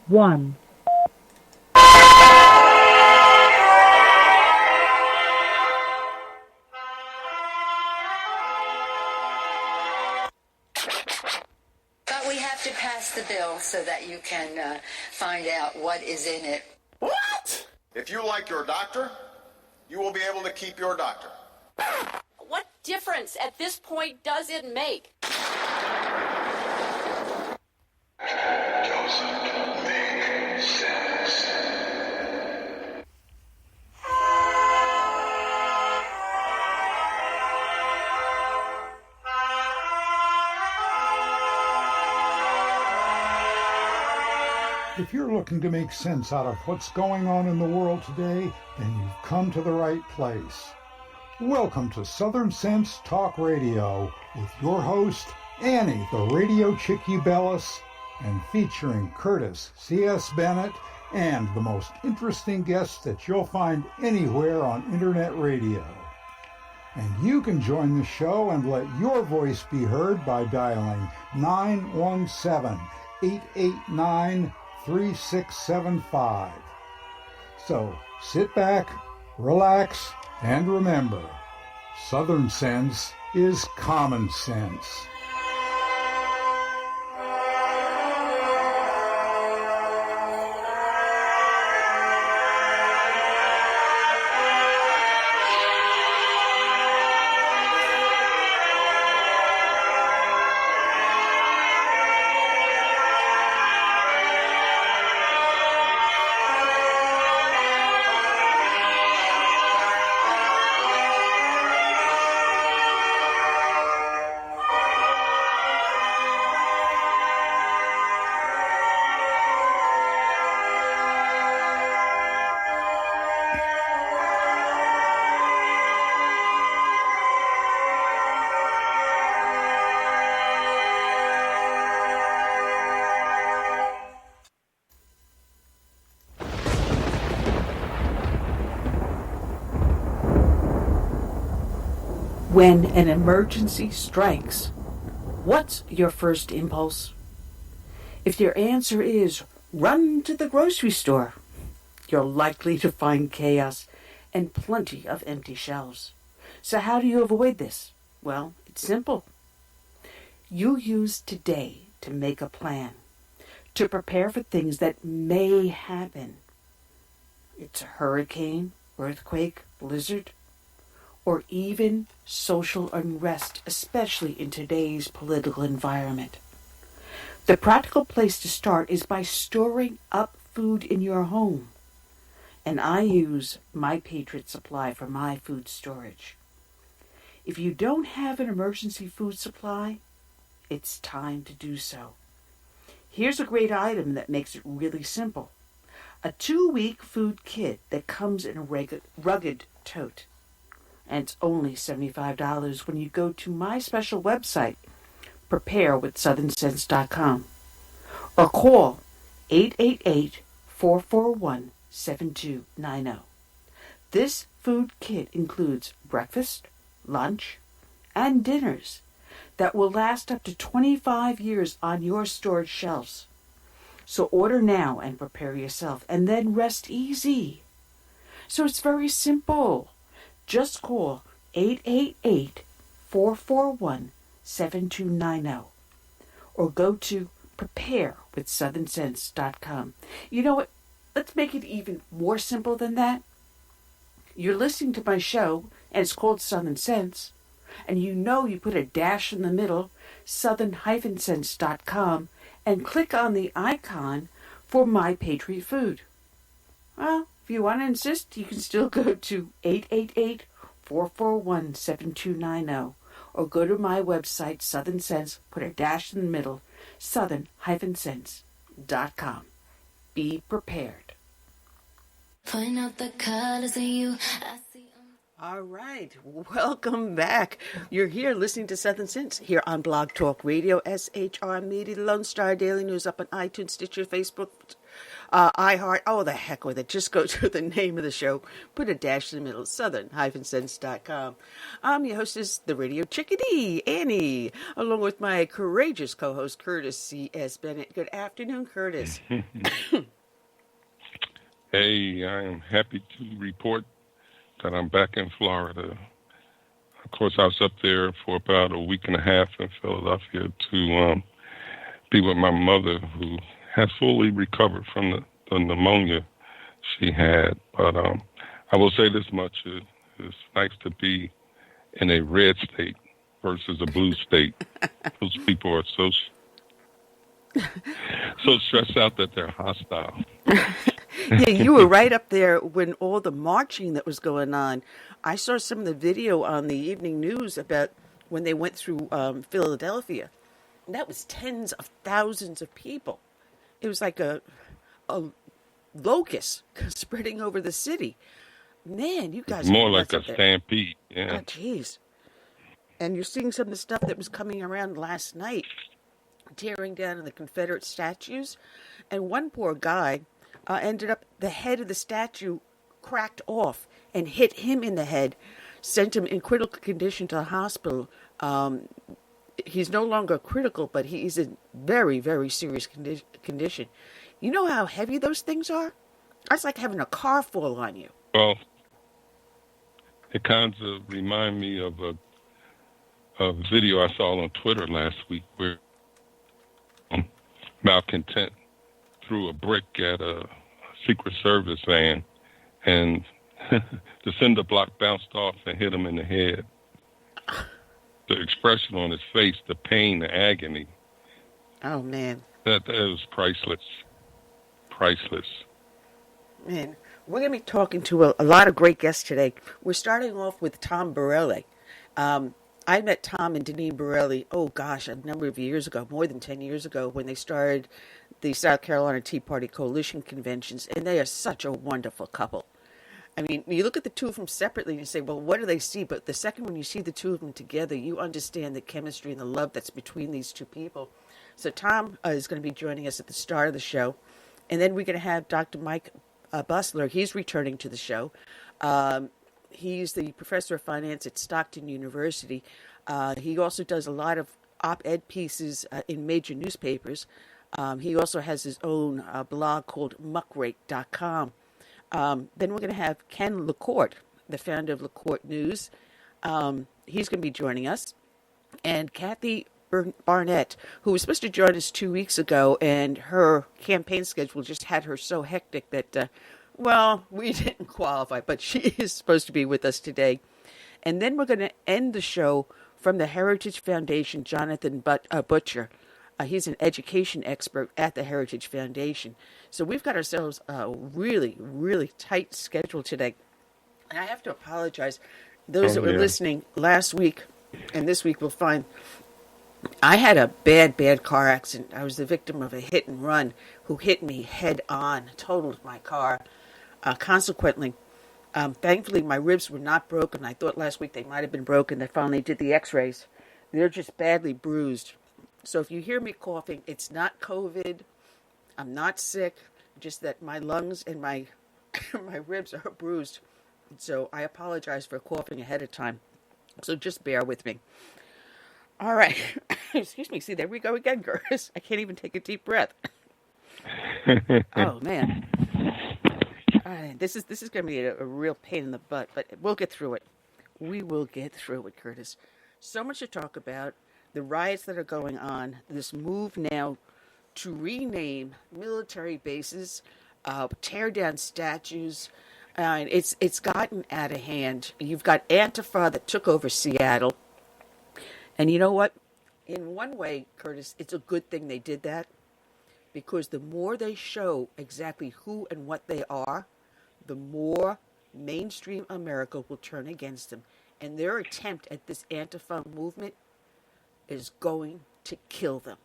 1. But we have to pass the bill so that you can find out what is in it. What? If you like your doctor, you will be able to keep your doctor. What difference at this point does it make? Doesn't make sense. If you're looking to make sense out of what's going on in the world today, then you've come to the right place. Welcome to Southern Sense Talk Radio with your host, Annie, the Radio Chick-A-Dee, and featuring Curtis C.S. Bennett and the most interesting guests that you'll find anywhere on Internet radio. And you can join the show and let your voice be heard by dialing 917-889-3675. So sit back, relax, and remember, Southern Sense is common sense. When an emergency strikes, what's your first impulse? If your answer is run to the grocery store, you're likely to find chaos and plenty of empty shelves. So how do you avoid this? Well, it's simple. You use today to make a plan, to prepare for things that may happen. It's a hurricane, earthquake, blizzard, or even social unrest, especially in today's political environment. The practical place to start is by storing up food in your home. And I use My Patriot Supply for my food storage. If you don't have an emergency food supply, it's time to do so. Here's a great item that makes it really simple. A 2-week food kit that comes in a rugged tote. And it's only $75 when you go to my special website, preparewithsouthernsense.com, or call 888-441-7290. This food kit includes breakfast, lunch, and dinners that will last up to 25 years on your storage shelves. So order now and prepare yourself, and then rest easy. So it's very simple. Just call 888-441-7290 or go to preparewithsouthernsense.com. You know what? Let's make it even more simple than that. You're listening to my show, and it's called Southern Sense, and you know you put a dash in the middle, southern-sense.com, and click on the icon for My Patriot Food. Well, if you want to insist, you can still go to 888-441-7290 or go to my website, Southern Sense, put a dash in the middle, southern-sense.com. Be prepared. Point out the colors of you. I see All right, welcome back. You're here listening to Southern Sense here on Blog Talk Radio, SHR Media, Lone Star Daily News up on iTunes, Stitcher, Facebook, iHeart. Oh, the heck with it. Just go to the name of the show. Put a dash in the middle. Southern-sense.com. I'm your hostess, the Radio Chick-A-Dee, Annie, along with my courageous co-host, Curtis C.S. Bennett. Good afternoon, Curtis. Hey, I am happy to report that I'm back in Florida. Of course, I was up there for about a week and a half in Philadelphia to be with my mother, who has fully recovered from the pneumonia she had. But I will say this much, it's nice to be in a red state versus a blue state. Those people are so stressed out that they're hostile. Yeah, you were right up there when all the marching that was going on. I saw some of the video on the evening news about when they went through Philadelphia. And that was tens of thousands of people. It was like a locust spreading over the city. Man, you guys more like a stampede. Yeah. Oh, jeez. And you're seeing some of the stuff that was coming around last night, tearing down the Confederate statues. And one poor guy ended up, the head of the statue cracked off and hit him in the head, sent him in critical condition to the hospital. He's no longer critical, but he's in very, very serious condition. You know how heavy those things are? That's like having a car fall on you. Well, it kind of reminds me of a video I saw on Twitter last week where malcontent threw a brick at a Secret Service van, and the cinder block bounced off and hit him in the head. The expression on his face, the pain, the agony. Oh, man. That was priceless. Priceless. Man, we're going to be talking to a lot of great guests today. We're starting off with Tom Borelli. I met Tom and Deneen Borelli, oh gosh, a number of years ago, more than 10 years ago, when they started the South Carolina Tea Party Coalition conventions, and they are such a wonderful couple. I mean, you look at the two of them separately and you say, well, what do they see? But the second when you see the two of them together, you understand the chemistry and the love that's between these two people. So Tom is going to be joining us at the start of the show. And then we're going to have Dr. Mike Busler. He's returning to the show. He's the professor of finance at Stockton University. He also does a lot of op-ed pieces in major newspapers. He also has his own blog called muckrake.com. Then we're going to have Ken LaCorte, the founder of LaCorte News. He's going to be joining us. And Kathy Barnette, who was supposed to join us 2 weeks ago, and her campaign schedule just had her so hectic that, we didn't qualify, but she is supposed to be with us today. And then we're going to end the show from the Heritage Foundation, Jonathan Butcher. He's an education expert at the Heritage Foundation. So we've got ourselves a really, really tight schedule today. And I have to apologize. Those that were listening last week and this week will find I had a bad car accident. I was the victim of a hit and run who hit me head on, totaled my car. Consequently, thankfully, my ribs were not broken. I thought last week they might have been broken. They finally did the x-rays. They're just badly bruised. So if you hear me coughing, it's not COVID. I'm not sick, just that my lungs and my my ribs are bruised. So I apologize for coughing ahead of time. So just bear with me. All right. Excuse me. See, there we go again, Curtis. I can't even take a deep breath. Oh, man. This is going to be a real pain in the butt, but we'll get through it. We will get through it, Curtis. So much to talk about. The riots that are going on, this move now to rename military bases, tear down statues. It's gotten out of hand. You've got Antifa that took over Seattle. And you know what? In one way, Curtis, it's a good thing they did that, because the more they show exactly who and what they are, the more mainstream America will turn against them. And their attempt at this Antifa movement is going to kill them.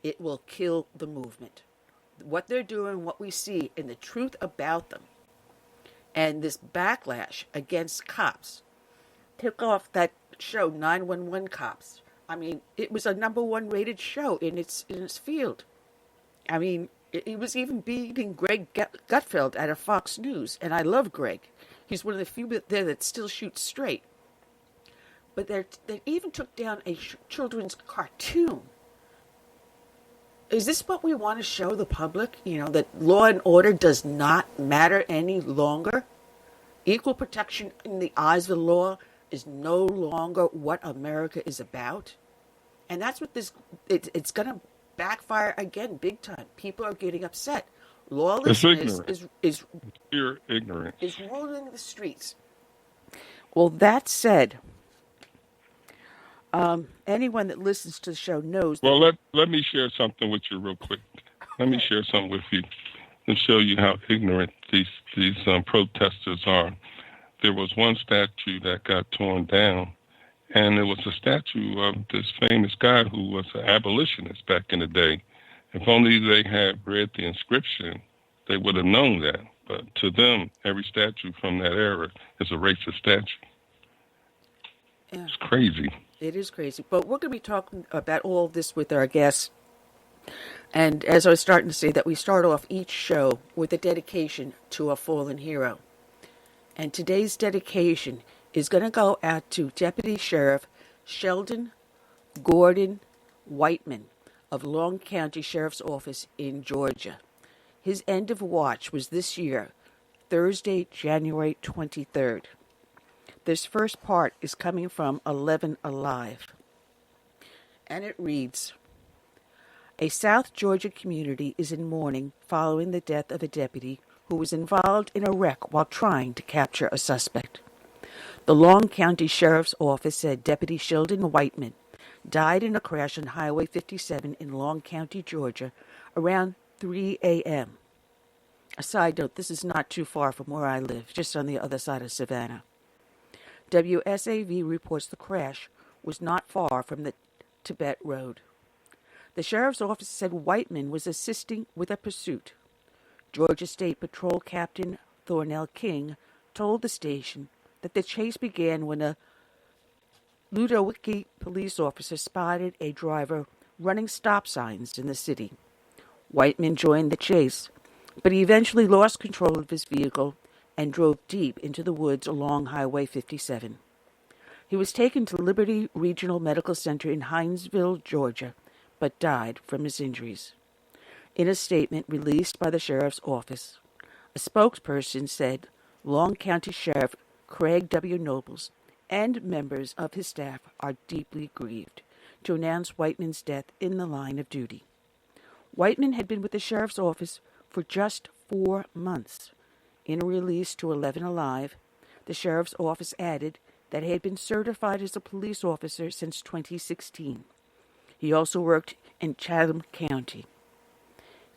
It will kill the movement. What they're doing, what we see, and the truth about them, and this backlash against cops, took off that show 911 Cops. I mean, it was a #1 rated show in its field. I mean, He was even beating Greg Gutfeld out of Fox News, and I love Greg. He's one of the few there that still shoots straight. But they even took down a children's cartoon. Is this what we want to show the public? That law and order does not matter any longer? Equal protection in the eyes of the law is no longer what America is about? And that's what it's going to backfire again big time. People are getting upset. Lawlessness is pure ignorance. Is ruling the streets. Well, that said, anyone that listens to the show knows. Well, let me share something with you real quick. Let me share something with you and show you how ignorant these protesters are. There was one statue that got torn down, and it was a statue of this famous guy who was an abolitionist back in the day. If only they had read the inscription, they would have known that. But to them, every statue from that era is a racist statue. Yeah. It's crazy. It is crazy. But we're going to be talking about all of this with our guests. And as I was starting to say, that we start off each show with a dedication to a fallen hero. And today's dedication is going to go out to Deputy Sheriff Sheldon Gordon Whiteman of Long County Sheriff's Office in Georgia. His end of watch was this year, Thursday, January 23rd. This first part is coming from 11 Alive. And it reads, a South Georgia community is in mourning following the death of a deputy who was involved in a wreck while trying to capture a suspect. The Long County Sheriff's Office said Deputy Sheldon Whiteman died in a crash on Highway 57 in Long County, Georgia, around 3 a.m. A side note, this is not too far from where I live, just on the other side of Savannah. WSAV reports the crash was not far from the Tibet Road. The sheriff's office said Whiteman was assisting with a pursuit. Georgia State Patrol Captain Thornell King told the station that the chase began when a Ludowicki police officer spotted a driver running stop signs in the city. Whiteman joined the chase, but he eventually lost control of his vehicle and drove deep into the woods along Highway 57. He was taken to Liberty Regional Medical Center in Hinesville, Georgia, but died from his injuries. In a statement released by the sheriff's office, a spokesperson said Long County Sheriff Craig W. Nobles and members of his staff are deeply grieved to announce Whiteman's death in the line of duty. Whiteman had been with the sheriff's office for just 4 months. In a release to 11 Alive, the sheriff's office added that he had been certified as a police officer since 2016. He also worked in Chatham County.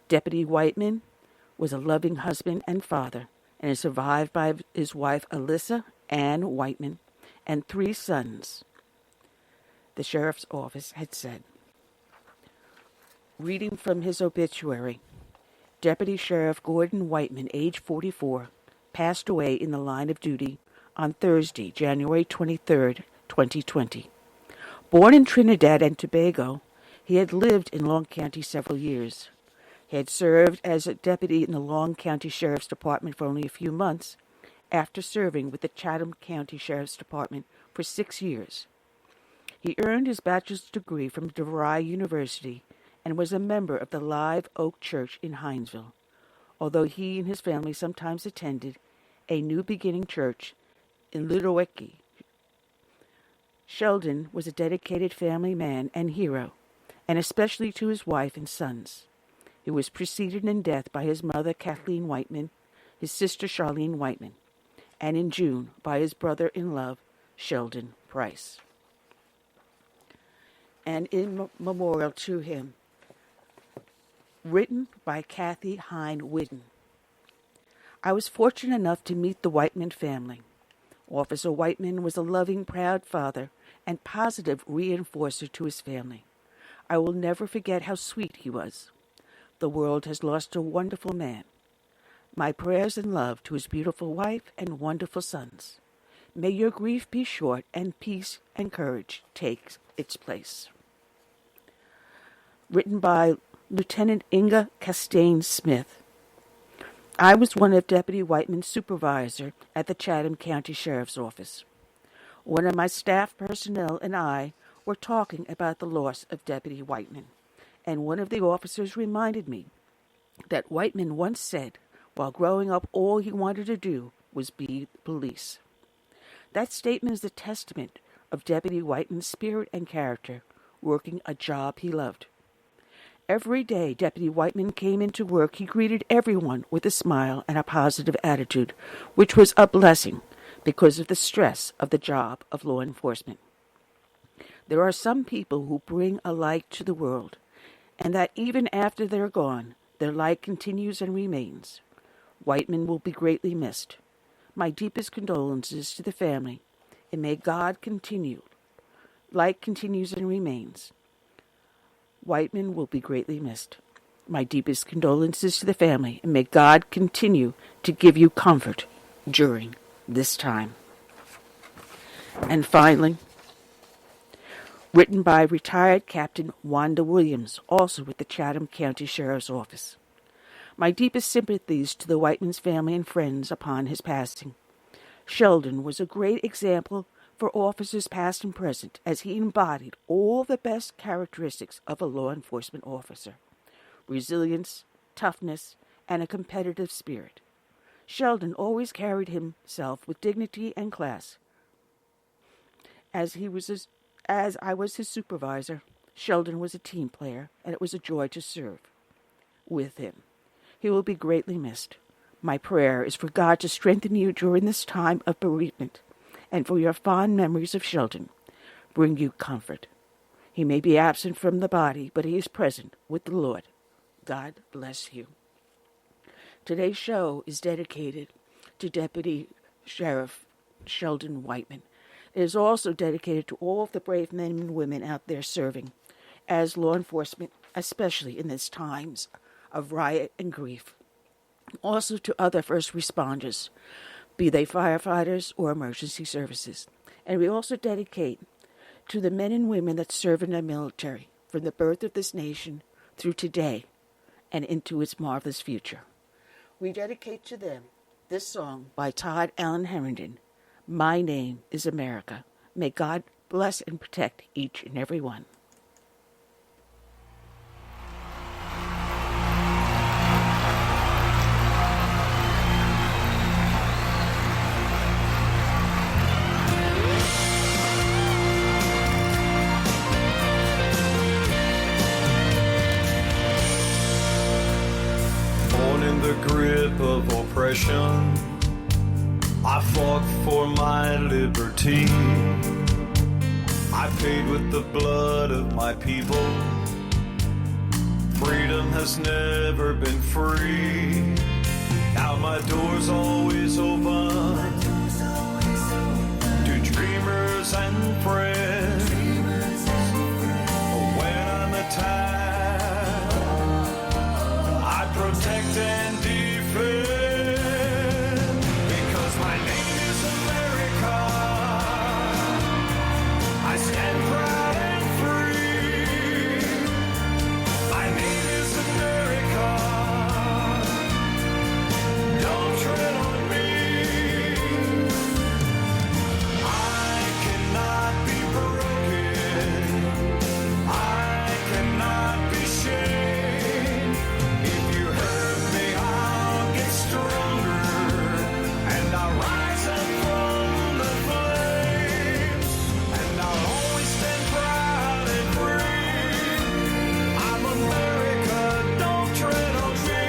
Deputy Whiteman was a loving husband and father, and is survived by his wife Alyssa Ann Whiteman and 3 sons, the sheriff's office had said. Reading from his obituary, Deputy Sheriff Gordon Whiteman, age 44, passed away in the line of duty on Thursday, January 23, 2020. Born in Trinidad and Tobago, he had lived in Long County several years. He had served as a deputy in the Long County Sheriff's Department for only a few months, after serving with the Chatham County Sheriff's Department for 6 years. He earned his bachelor's degree from DeVry University and was a member of the Live Oak Church in Hinesville, although he and his family sometimes attended a New Beginning Church in Ludowicki. Sheldon was a dedicated family man and hero, and especially to his wife and sons. He was preceded in death by his mother, Kathleen Whiteman, his sister, Charlene Whiteman, and in June by his brother-in-law, Sheldon Price. And in memorial to him, written by Kathy Hine Whidden. I was fortunate enough to meet the Whiteman family. Officer Whiteman was a loving, proud father and positive reinforcer to his family. I will never forget how sweet he was. The world has lost a wonderful man. My prayers and love to his beautiful wife and wonderful sons. May your grief be short and peace and courage take its place. Written by Lieutenant Inga Castaigne Smith. I was one of Deputy Whiteman's supervisor at the Chatham County Sheriff's Office. One of my staff personnel and I were talking about the loss of Deputy Whiteman, and one of the officers reminded me that Whiteman once said, while growing up, all he wanted to do was be police. That statement is a testament of Deputy Whiteman's spirit and character, working a job he loved. Every day Deputy Whiteman came into work, he greeted everyone with a smile and a positive attitude, which was a blessing because of the stress of the job of law enforcement. There are some people who bring a light to the world, and that even after they're gone, their light continues and remains. Whiteman will be greatly missed. My deepest condolences to the family, and may God continue. Light continues and remains. Whiteman will be greatly missed. My deepest condolences to the family, and may God continue to give you comfort during this time. And finally, written by retired Captain Wanda Williams, also with the Chatham County Sheriff's Office. My deepest sympathies to the Whiteman's family and friends upon his passing. Sheldon was a great example for officers past and present, as he embodied all the best characteristics of a law enforcement officer: resilience, toughness, and a competitive spirit. Sheldon always carried himself with dignity and class. As I was his supervisor, Sheldon was a team player, and it was a joy to serve with him. He will be greatly missed. My prayer is for God to strengthen you during this time of bereavement, and for your fond memories of Sheldon bring you comfort. He may be absent from the body, but he is present with the Lord. God bless you. Today's show is dedicated to Deputy Sheriff Sheldon Whiteman. It is also dedicated to all of the brave men and women out there serving as law enforcement, especially in these times of riot and grief. Also to other first responders, be they firefighters or emergency services. And we also dedicate to the men and women that serve in the military from the birth of this nation through today and into its marvelous future. We dedicate to them this song by Todd Allen Herrington, My Name is America. May God bless and protect each and every one. Grip of oppression, I fought for my liberty. I paid with the blood of my people. Freedom has never been free. Now my door's always open to dreamers and friends. When I'm attacked, I protect and defend. Because my name is America. I stand proud and free. My name is America. Don't tread on me. I cannot be broken. I cannot be shamed. If you hurt me, I'll get stronger, and I'll rise up from the flames, and I'll always stand proud and free. I'm America, don't tread on me.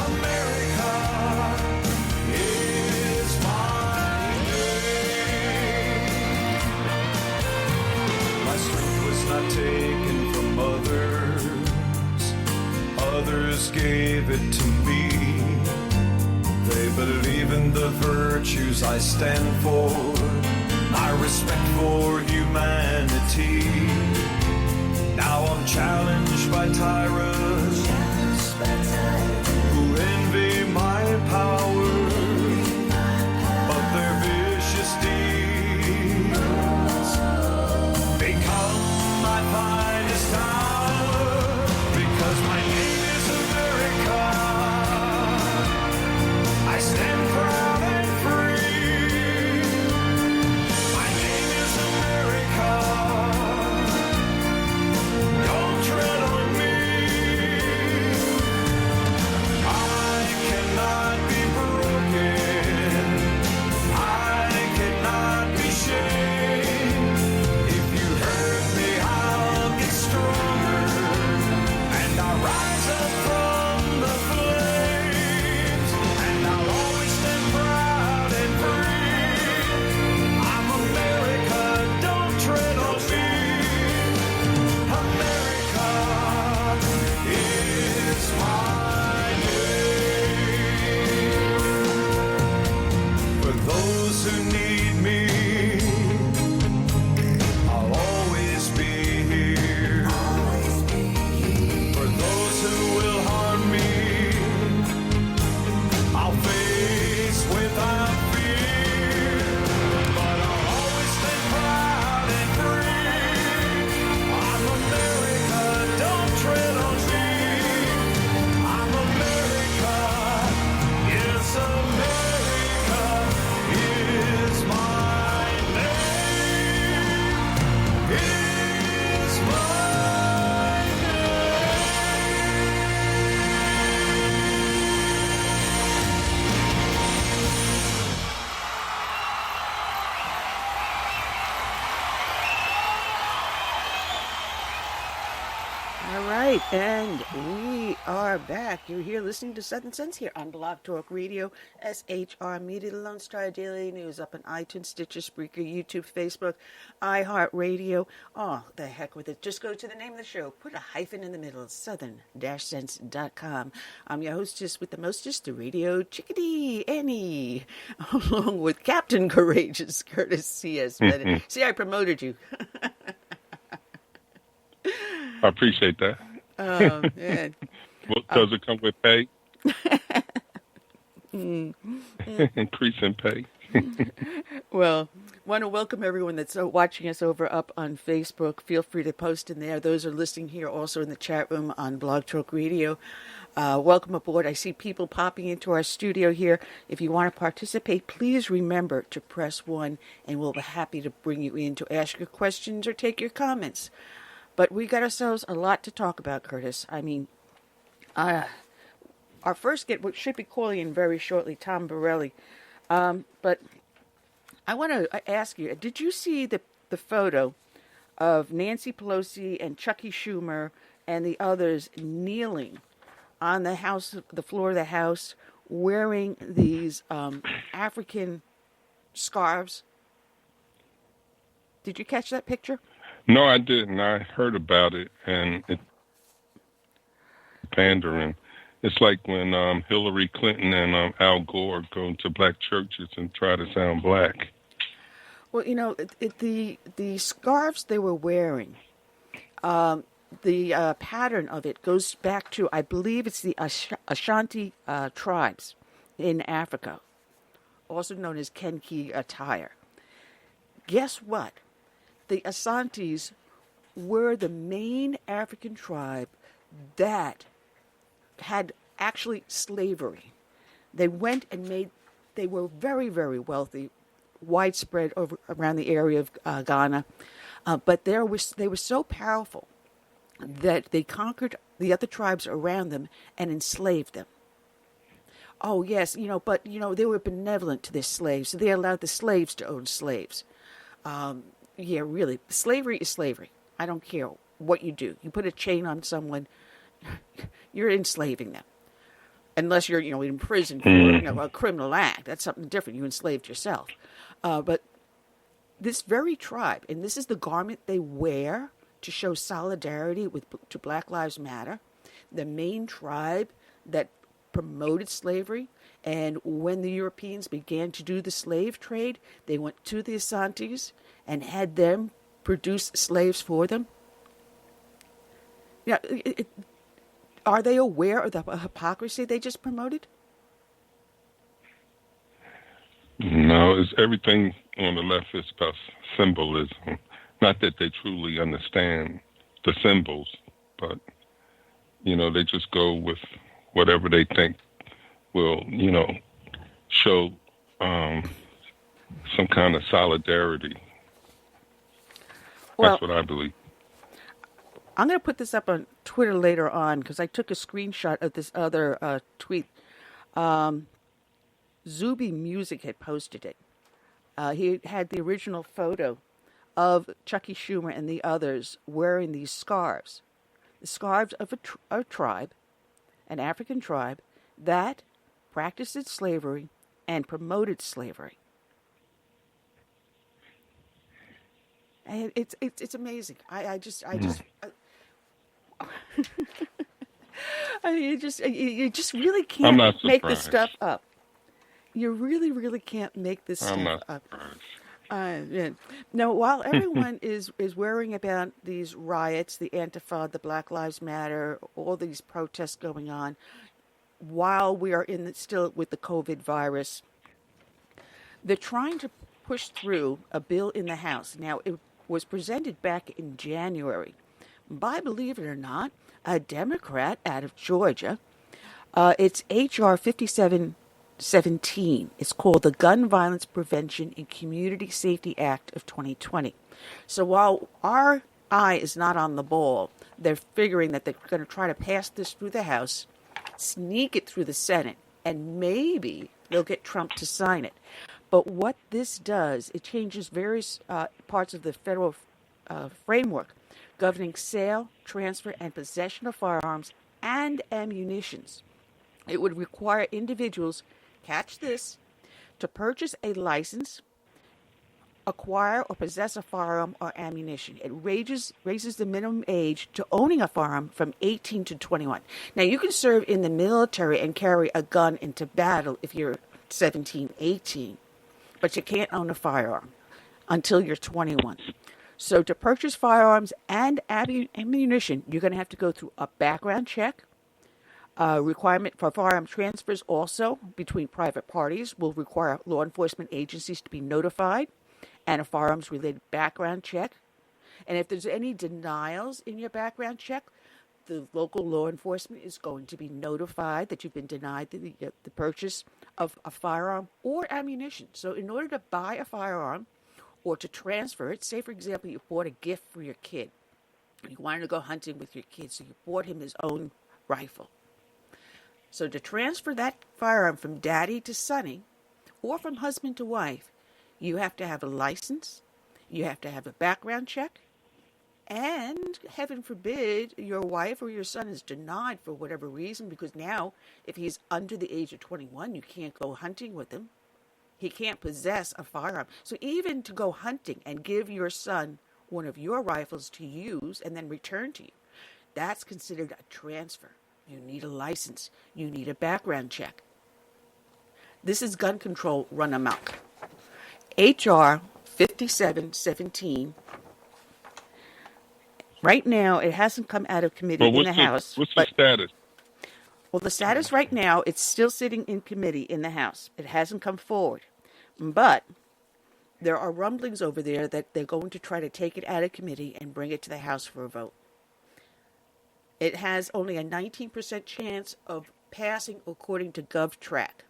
America is my name. My strength was not taken from others gave it to me. They believe in the virtues I stand for, my respect for humanity. Now I'm challenged by tyrants who envy my power, but their vicious deeds become my finest hour. right, and we are back. You're here listening to Southern Sense here on Blog Talk Radio, SHR Media, the Lone Star Daily News, up on iTunes, Stitcher, Spreaker, YouTube, Facebook, iHeartRadio. Oh, the heck with it. Just go to the name of the show. Put a hyphen in the middle, southern-sense.com. I'm your hostess with the mostest, the Radio Chick-A-Dee, Annie, along with Captain Courageous, Curtis C.S. Bennett. See, I promoted you. I appreciate that. Oh, yeah. Well, does it come with pay? Increase in pay. Well, want to welcome everyone that's watching us up on Facebook. Feel free to post in there. Those are listening here also in the chat room on Blog Talk Radio. Welcome aboard. I see people popping into our studio here. If you want to participate, please remember to press 1, and we'll be happy to bring you in to ask your questions or take your comments. But we got ourselves a lot to talk about, Curtis. I mean, our first guest should be calling in very shortly, Tom Borelli. But I want to ask you, did you see the photo of Nancy Pelosi and Chucky Schumer and the others kneeling on the floor of the House, wearing these African scarves? Did you catch that picture? No, I didn't. I heard about it, and it's pandering. It's like when Hillary Clinton and Al Gore go to black churches and try to sound black. Well, you know, the scarves they were wearing, the pattern of it goes back to, I believe it's the Ashanti tribes in Africa, also known as Kenki attire. Guess what? The Asantes were the main African tribe that had actually slavery. They went and they were very, very wealthy, widespread around the area of Ghana. But they were so powerful that they conquered the other tribes around them and enslaved them. Oh, yes, but they were benevolent to their slaves, so they allowed the slaves to own slaves. Yeah, really. Slavery is slavery. I don't care what you do. You put a chain on someone, you're enslaving them. Unless you're, in prison for a criminal act. That's something different. You enslaved yourself. But this very tribe, and this is the garment they wear to show solidarity to Black Lives Matter, the main tribe that promoted slavery. And when the Europeans began to do the slave trade, they went to the Asantes and had them produce slaves for them. Yeah, are they aware of the hypocrisy they just promoted? No, it's everything on the left is about symbolism. Not that they truly understand the symbols, but, they just go with whatever they think will, show some kind of solidarity. That's what I believe. I'm going to put this up on Twitter later on because I took a screenshot of this other tweet. Zuby Music had posted it. He had the original photo of Chucky Schumer and the others wearing these scarves. The scarves of a tribe, an African tribe, that practiced slavery and promoted slavery. And it's amazing. I just you just really can't make this stuff up. You really, really can't make this stuff up. Yeah. Now, while everyone is worrying about these riots, the Antifa, the Black Lives Matter, all these protests going on, while we are still with the COVID virus, they're trying to push through a bill in the House. Now, it was presented back in January by, believe it or not, a Democrat out of Georgia. It's H.R. 5717. It's called the Gun Violence Prevention and Community Safety Act of 2020. So while our eye is not on the ball, they're figuring that they're going to try to pass this through the House, sneak it through the Senate, and maybe they'll get Trump to sign it. But what this does, it changes various parts of the federal framework governing sale, transfer, and possession of firearms and ammunitions. It would require individuals, catch this, to purchase a license, acquire or possess a firearm or ammunition. It raises the minimum age to owning a firearm from 18 to 21. Now, you can serve in the military and carry a gun into battle if you're 17, 18, but you can't own a firearm until you're 21. So to purchase firearms and ammunition, you're going to have to go through a background check. Requirement for firearm transfers also between private parties will require law enforcement agencies to be notified, and a firearms-related background check. And if there's any denials in your background check, the local law enforcement is going to be notified that you've been denied the purchase of a firearm or ammunition. So in order to buy a firearm or to transfer it, say, for example, you bought a gift for your kid. You wanted to go hunting with your kid, so you bought him his own rifle. So to transfer that firearm from daddy to sonny or from husband to wife, you have to have a license, you have to have a background check, and heaven forbid your wife or your son is denied for whatever reason, because now if he's under the age of 21, you can't go hunting with him. He can't possess a firearm. So even to go hunting and give your son one of your rifles to use and then return to you, that's considered a transfer. You need a license. You need a background check. This is gun control run amok. H.R. 5717. Right now, it hasn't come out of committee in the House. What's the status? Well, the status right now, it's still sitting in committee in the House. It hasn't come forward. But there are rumblings over there that they're going to try to take it out of committee and bring it to the House for a vote. It has only a 19% chance of passing according to GovTrack.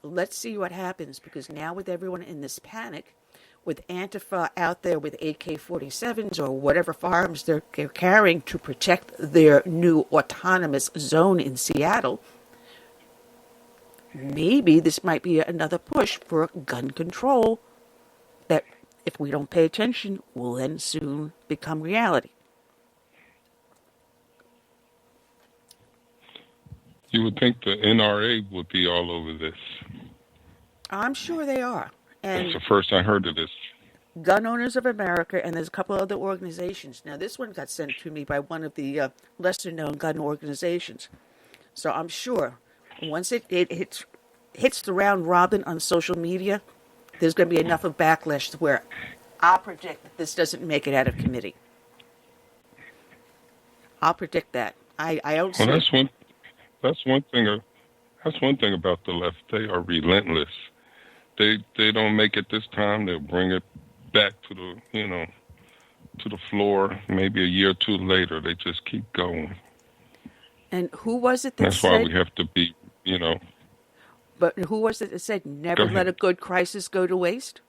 Let's see what happens, because now with everyone in this panic, with Antifa out there with AK-47s or whatever firearms they're carrying to protect their new autonomous zone in Seattle, maybe this might be another push for gun control that, if we don't pay attention, will then soon become reality. You would think the NRA would be all over this. I'm sure they are. And that's the first I heard of this. Gun Owners of America, and there's a couple other organizations. Now, this one got sent to me by one of the lesser-known gun organizations. So I'm sure once it hits the round robin on social media, there's going to be enough of backlash to where I'll predict that this doesn't make it out of committee. I'll predict that. I don't see. Well, that's one thing about the left. They are relentless. They don't make it this time. They'll bring it back to the floor. Maybe a year or two later, they just keep going. And who was it that that's said? That's why we have to be, But who was it that said, never let a good crisis go to waste?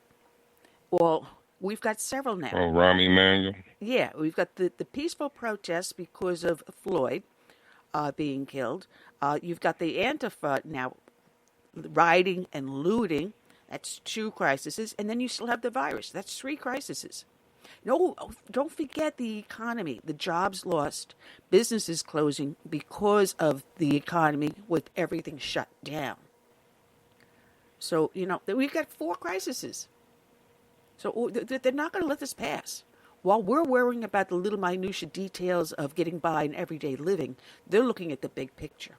Well, we've got several now. Oh, Rahm Emanuel? Yeah, we've got the peaceful protests because of Floyd being killed. You've got the Antifa now rioting and looting. That's 2 crises. And then you still have the virus. That's 3 crises. No, don't forget the economy, the jobs lost, businesses closing because of the economy with everything shut down. So, we've got 4 crises. So they're not going to let this pass. While we're worrying about the little minutiae details of getting by in everyday living, they're looking at the big picture.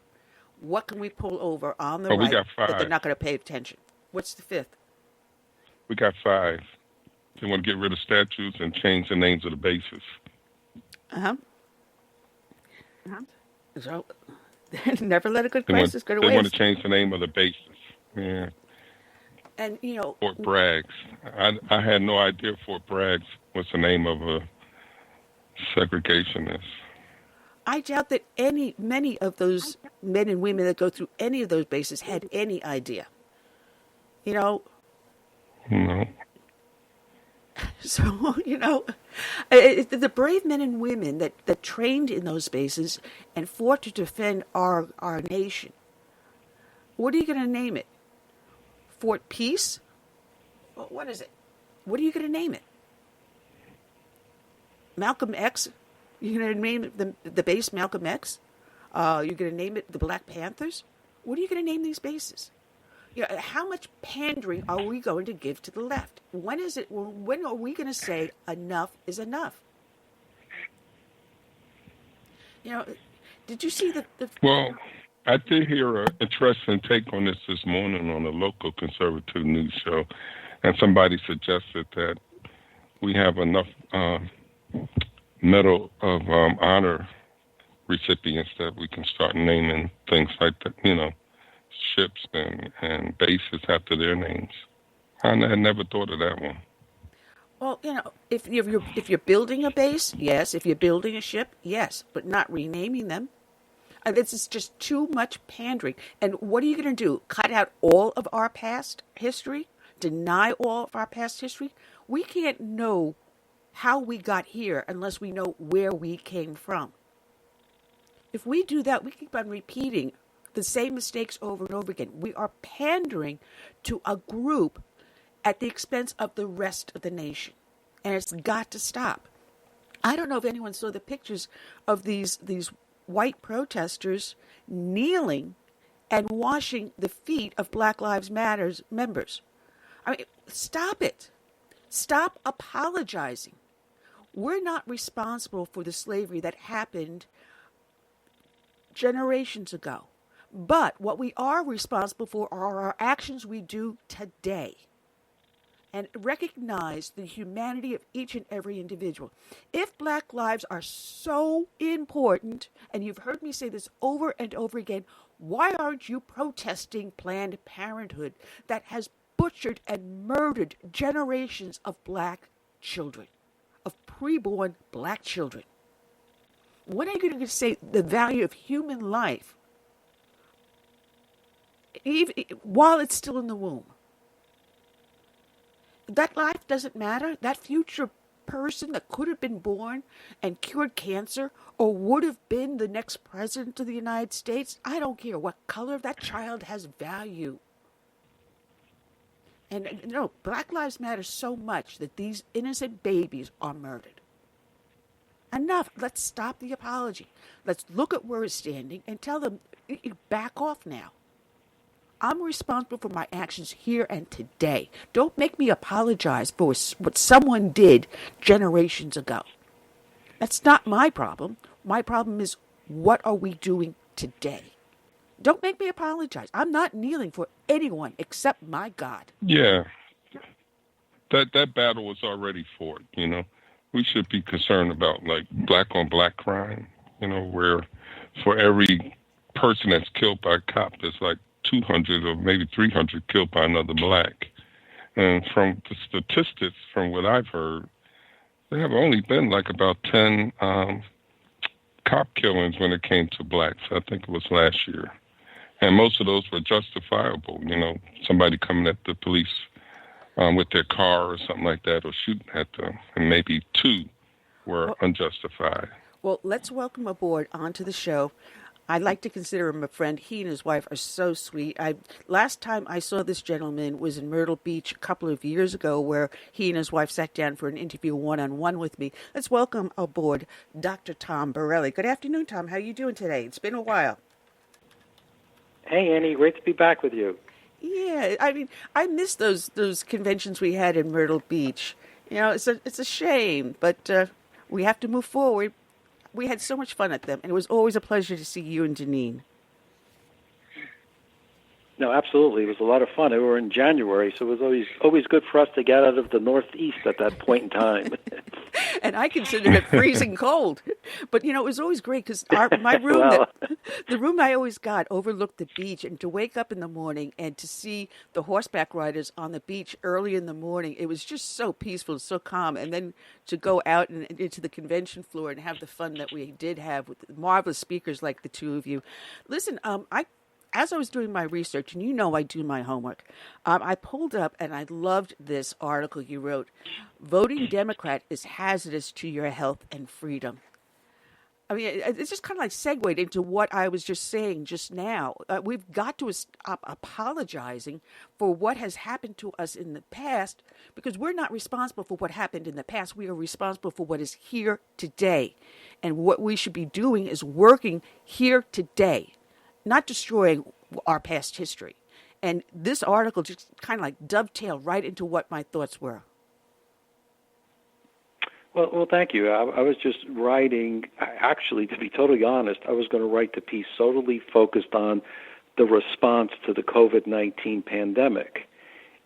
What can we pull over on the right we got 5. that they're not going to pay attention? What's the 5th? We got 5. They want to get rid of statues and change the names of the bases. So, never let a good crisis go to waste. They want to change the name of the bases. Yeah. And, Fort Bragg's. I had no idea Fort Bragg's was the name of a segregationist. I doubt that many of those men and women that go through any of those bases had any idea. No. So, the brave men and women that trained in those bases and fought to defend our nation, what are you going to name it? Fort Peace? What is it? What are you going to name it? Malcolm X, you're going to name the base Malcolm X? You're going to name it the Black Panthers? What are you going to name these bases? How much pandering are we going to give to the left? When are we going to say enough is enough? Did you see the... Well, I did hear an interesting take on this morning on a local conservative news show, and somebody suggested that we have enough Medal of Honor recipients that we can start naming things like that, ships and bases after their names. I had never thought of that one. Well, if you're building a base, yes. If you're building a ship, yes, but not renaming them. This is just too much pandering. And what are you going to do? Cut out all of our past history? Deny all of our past history? We can't know how we got here unless we know where we came from. If we do that, we keep on repeating the same mistakes over and over again. We are pandering to a group at the expense of the rest of the nation. And it's got to stop. I don't know if anyone saw the pictures of these white protesters kneeling and washing the feet of Black Lives Matter members. I mean, stop it. Stop apologizing. We're not responsible for the slavery that happened generations ago. But what we are responsible for are our actions we do today. And recognize the humanity of each and every individual. If Black lives are so important, and you've heard me say this over and over again, why aren't you protesting Planned Parenthood that has butchered and murdered generations of Black children, of preborn Black children? When are you going to say the value of human life even while it's still in the womb? That life doesn't matter. That future person that could have been born and cured cancer or would have been the next president of the United States, I don't care what color that child has value. And Black Lives Matter so much that these innocent babies are murdered. Enough. Let's stop the apology. Let's look at where we're standing and tell them, back off now. I'm responsible for my actions here and today. Don't make me apologize for what someone did generations ago. That's not my problem. My problem is, what are we doing today? Don't make me apologize. I'm not kneeling for anyone except my God. Yeah. That battle was already fought, We should be concerned about, black-on-black crime, where for every person that's killed by a cop, there's 200 or maybe 300 killed by another black. And from the statistics, from what I've heard, there have only been about 10 cop killings when it came to blacks. I think it was last year. And most of those were justifiable, somebody coming at the police with their car or something like that, or shooting at them. And maybe 2 were unjustified. Well, let's welcome aboard onto the show. I'd like to consider him a friend. He and his wife are so sweet. Last time I saw this gentleman was in Myrtle Beach a couple of years ago, where he and his wife sat down for an interview one-on-one with me. Let's welcome aboard Dr. Tom Borelli. Good afternoon, Tom. How are you doing today? It's been a while. Hey, Annie. Great to be back with you. Yeah, I miss those conventions we had in Myrtle Beach. It's a shame, but we have to move forward. We had so much fun at them, and it was always a pleasure to see you and Janine. No, absolutely. It was a lot of fun. We were in January, so it was always good for us to get out of the Northeast at that point in time. And I considered it freezing cold. But, it was always great because my room, the room I always got overlooked the beach. And to wake up in the morning and to see the horseback riders on the beach early in the morning, it was just so peaceful, so calm. And then to go out and into the convention floor and have the fun that we did have with marvelous speakers like the two of you. Listen, as I was doing my research, and I do my homework, I pulled up and I loved this article you wrote. Voting Democrat is hazardous to your health and freedom. I mean, it's just kind of like segued into what I was just saying just now. We've got to stop apologizing for what has happened to us in the past, because we're not responsible for what happened in the past. We are responsible for what is here today. And what we should be doing is working here today, not destroying our past history. And this article just kind of like dovetailed right into what my thoughts were. Well, thank you. I was just writing, actually, to be totally honest, I was going to write the piece solely focused on the response to the COVID-19 pandemic.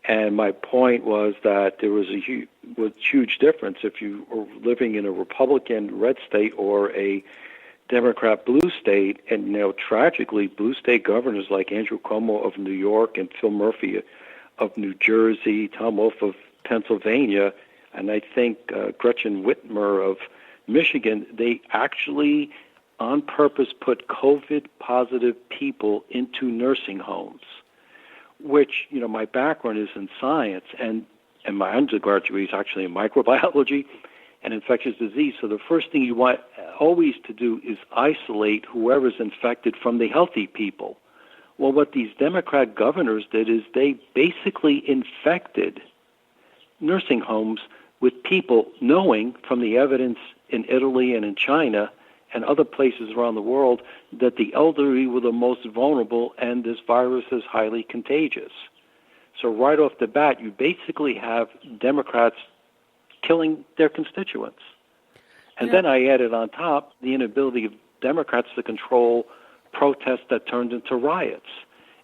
And my point was that there was a huge difference if you were living in a Republican red state or a Democrat blue state. And, tragically, blue state governors like Andrew Cuomo of New York and Phil Murphy of New Jersey, Tom Wolf of Pennsylvania, and I think Gretchen Whitmer of Michigan, they actually on purpose put COVID-positive people into nursing homes, which, my background is in science, and my undergraduate is actually in microbiology and infectious disease. So the first thing you want always to do is isolate whoever's infected from the healthy people. Well, what these Democrat governors did is they basically infected nursing homes with people knowing from the evidence in Italy and in China and other places around the world that the elderly were the most vulnerable and this virus is highly contagious. So right off the bat, you basically have Democrats killing their constituents. And then I added on top the inability of Democrats to control protests that turned into riots.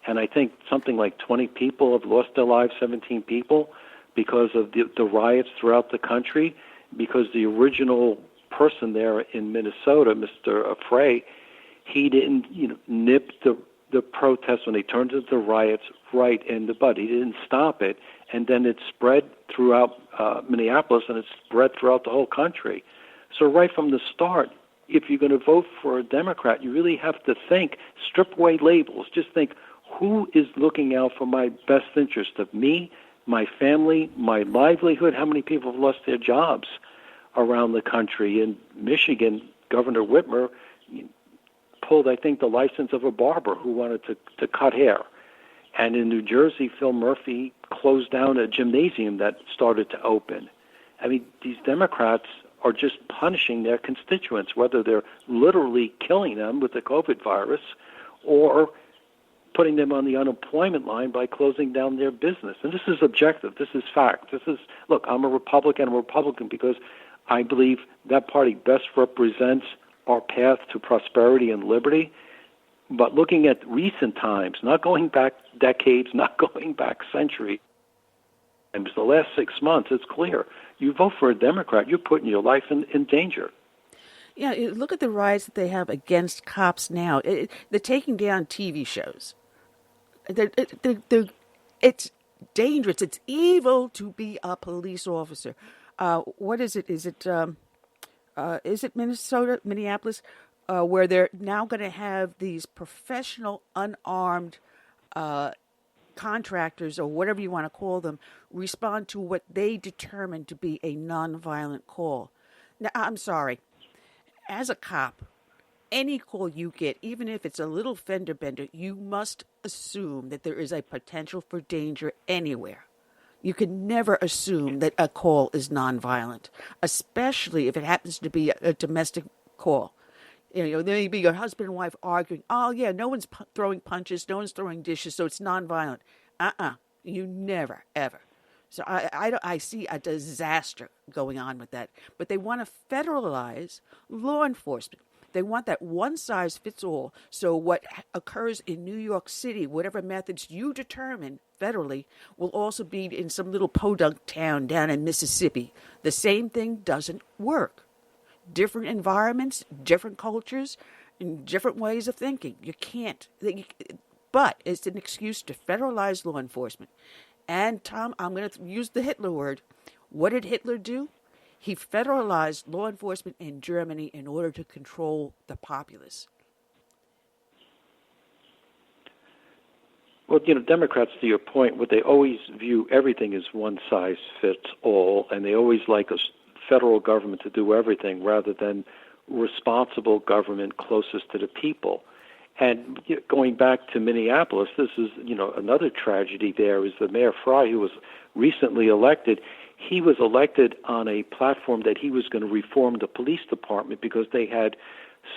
And I think something like 20 people have lost their lives, 17 people, because of the riots throughout the country, because the original person there in Minnesota, Mr. Frey, he didn't nip the protests when they turned into riots right in the bud. He didn't stop it, and then it spread throughout Minneapolis, and it spread throughout the whole country. So right from the start, if you're going to vote for a Democrat, you really have to think, strip away labels, just think, who is looking out for my best interest of me, my family, my livelihood? How many people have lost their jobs around the country? In Michigan, Governor Whitmer pulled, I think, the license of a barber who wanted to cut hair. And in New Jersey, Phil Murphy closed down a gymnasium that started to open. I mean, these Democrats are just punishing their constituents, whether they're literally killing them with the COVID virus or putting them on the unemployment line by closing down their business. And this is objective. This is fact. Look, I'm a Republican because I believe that party best represents our path to prosperity and liberty. But looking at recent times, not going back decades, not going back centuries, and the last 6 months, it's clear. You vote for a Democrat, you're putting your life in danger. Yeah, look at the riots that they have against cops now. They're taking down TV shows. It's dangerous. It's evil to be a police officer. What is it? Is it Minneapolis, where they're now going to have these professional, unarmed contractors, or whatever you want to call them, respond to what they determine to be a nonviolent call. Now, I'm sorry. As a cop, any call you get, even if it's a little fender bender, you must assume that there is a potential for danger anywhere. You can never assume that a call is nonviolent, especially if it happens to be a domestic call. There may be your husband and wife arguing, oh, yeah, no one's throwing punches, no one's throwing dishes, so it's nonviolent. You never, ever. So I see a disaster going on with that. But they want to federalize law enforcement. They want that one-size-fits-all. So what occurs in New York City, whatever methods you determine federally, will also be in some little podunk town down in Mississippi. The same thing doesn't work. Different environments, different cultures, and different ways of thinking. You can't. But it's an excuse to federalize law enforcement. And, Tom, I'm going to use the Hitler word. What did Hitler do? He federalized law enforcement in Germany in order to control the populace. Well, Democrats, to your point, what they always view everything as one size fits all, and they always like a federal government to do everything rather than responsible government closest to the people. And going back to Minneapolis, this is, another tragedy there is the Mayor Fry, who was recently elected. He was elected on a platform that he was going to reform the police department because they had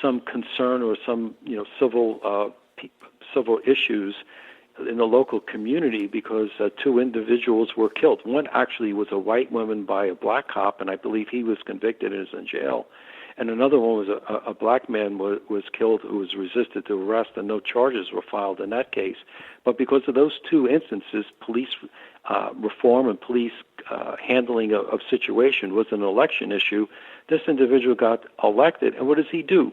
some concern or some, civil issues in the local community because two individuals were killed. One actually was a white woman by a black cop, and I believe he was convicted and is in jail. And another one was a black man was killed who was resisted to arrest, and no charges were filed in that case. But because of those two instances, police reform and police handling of situation was an election issue. This individual got elected, and what does he do?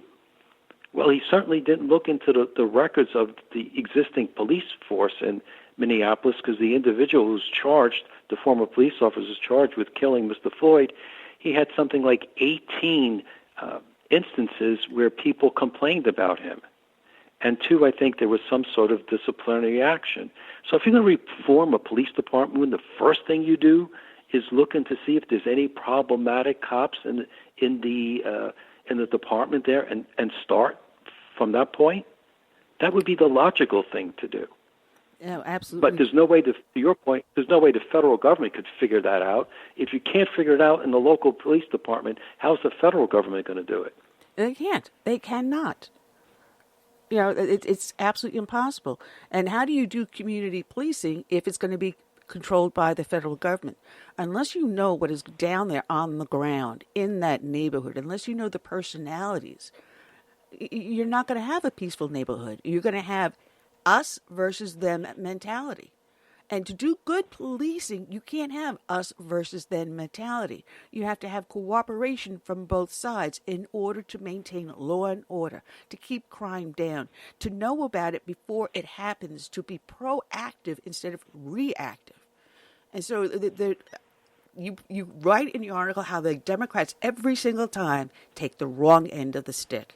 Well, he certainly didn't look into the records of the existing police force in Minneapolis, because the individual who's charged, the former police officer charged with killing Mr. Floyd, he had something like 18 instances where people complained about him. And two, I think there was some sort of disciplinary action. So if you're going to reform a police department, when the first thing you do is looking to see if there's any problematic cops in the department there and start from that point, that would be the logical thing to do. Yeah, absolutely. But there's no way to your point, there's no way the federal government could figure that out. If you can't figure it out in the local police department, how's the federal government going to do it? They can't. They cannot. It's absolutely impossible. And how do you do community policing if it's going to be controlled by the federal government? Unless you know what is down there on the ground in that neighborhood, unless you know the personalities, you're not going to have a peaceful neighborhood. You're going to have us versus them mentality. And to do good policing, you can't have us versus them mentality. You have to have cooperation from both sides in order to maintain law and order, to keep crime down, to know about it before it happens, to be proactive instead of reactive. And so you write in your article how the Democrats every single time take the wrong end of the stick.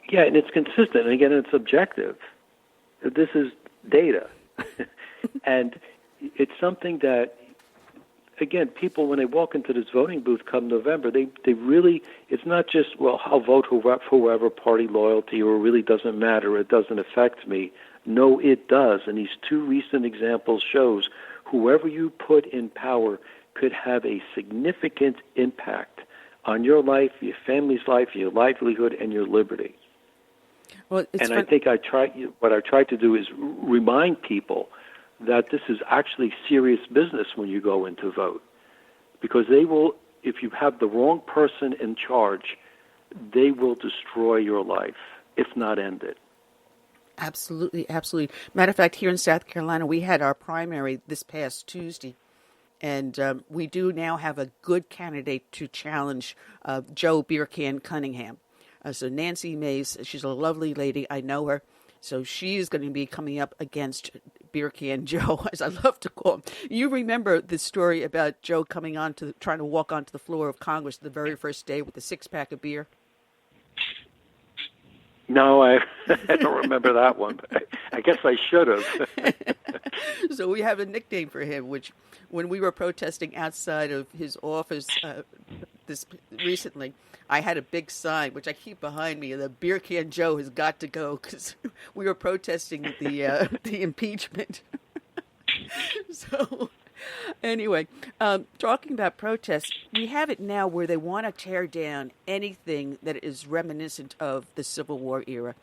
Yeah, and it's consistent. And again, it's objective. This is data. And it's something that, again, people, when they walk into this voting booth come November, they really, it's not just, well, I'll vote whoever, party loyalty, or it really doesn't matter, it doesn't affect me. No, it does. And these two recent examples shows whoever you put in power could have a significant impact on your life, your family's life, your livelihood, and your liberty. Well, I think what I try to do is remind people that this is actually serious business when you go in to vote, because they will, if you have the wrong person in charge, they will destroy your life, if not end it. Absolutely, absolutely. Matter of fact, here in South Carolina, we had our primary this past Tuesday, and we do now have a good candidate to challenge Joe Beercan Cunningham. So Nancy Mays, she's a lovely lady. I know her. So she is going to be coming up against Beercan Joe, as I love to call him. You remember the story about Joe coming on trying to walk onto the floor of Congress the very first day with a six-pack of beer? No, I don't remember that one. But I guess I should have. So we have a nickname for him, which when we were protesting outside of his office this recently, I had a big sign, which I keep behind me, the Beercan Joe has got to go, because we were protesting the impeachment. So anyway, talking about protests, we have it now where they want to tear down anything that is reminiscent of the Civil War era.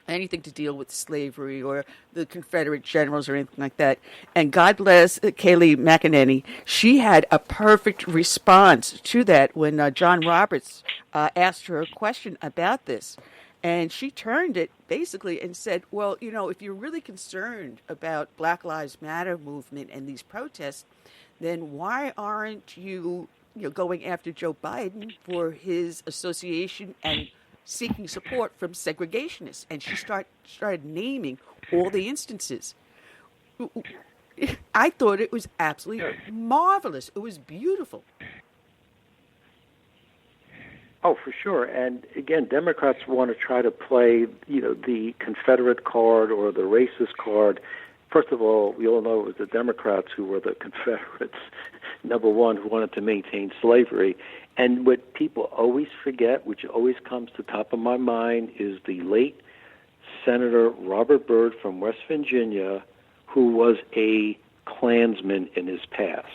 Anything to deal with slavery or the Confederate generals or anything like that. And God bless Kayleigh McEnany. She had a perfect response to that when John Roberts asked her a question about this. And she turned it basically and said, well, if you're really concerned about Black Lives Matter movement and these protests, then why aren't you going after Joe Biden for his association and seeking support from segregationists? And she started naming all the instances. I thought it was absolutely marvelous. It was beautiful. Oh, for sure. And again, Democrats want to try to play, the Confederate card or the racist card. First of all, we all know it was the Democrats who were the Confederates, number one, who wanted to maintain slavery. And what people always forget, which always comes to the top of my mind, is the late Senator Robert Byrd from West Virginia, who was a Klansman in his past.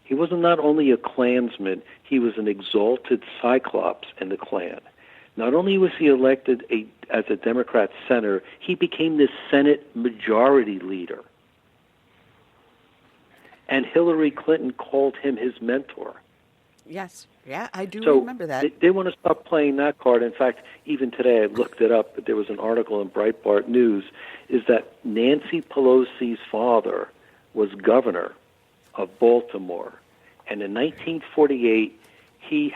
He was not only a Klansman, he was an exalted Cyclops in the Klan. Not only was he elected as a Democrat senator, he became the Senate Majority Leader. And Hillary Clinton called him his mentor. Yes, yeah, I do So remember that. They want to stop playing that card. In fact, even today I looked it up, but there was an article in Breitbart News, is that Nancy Pelosi's father was governor of Baltimore. And in 1948, he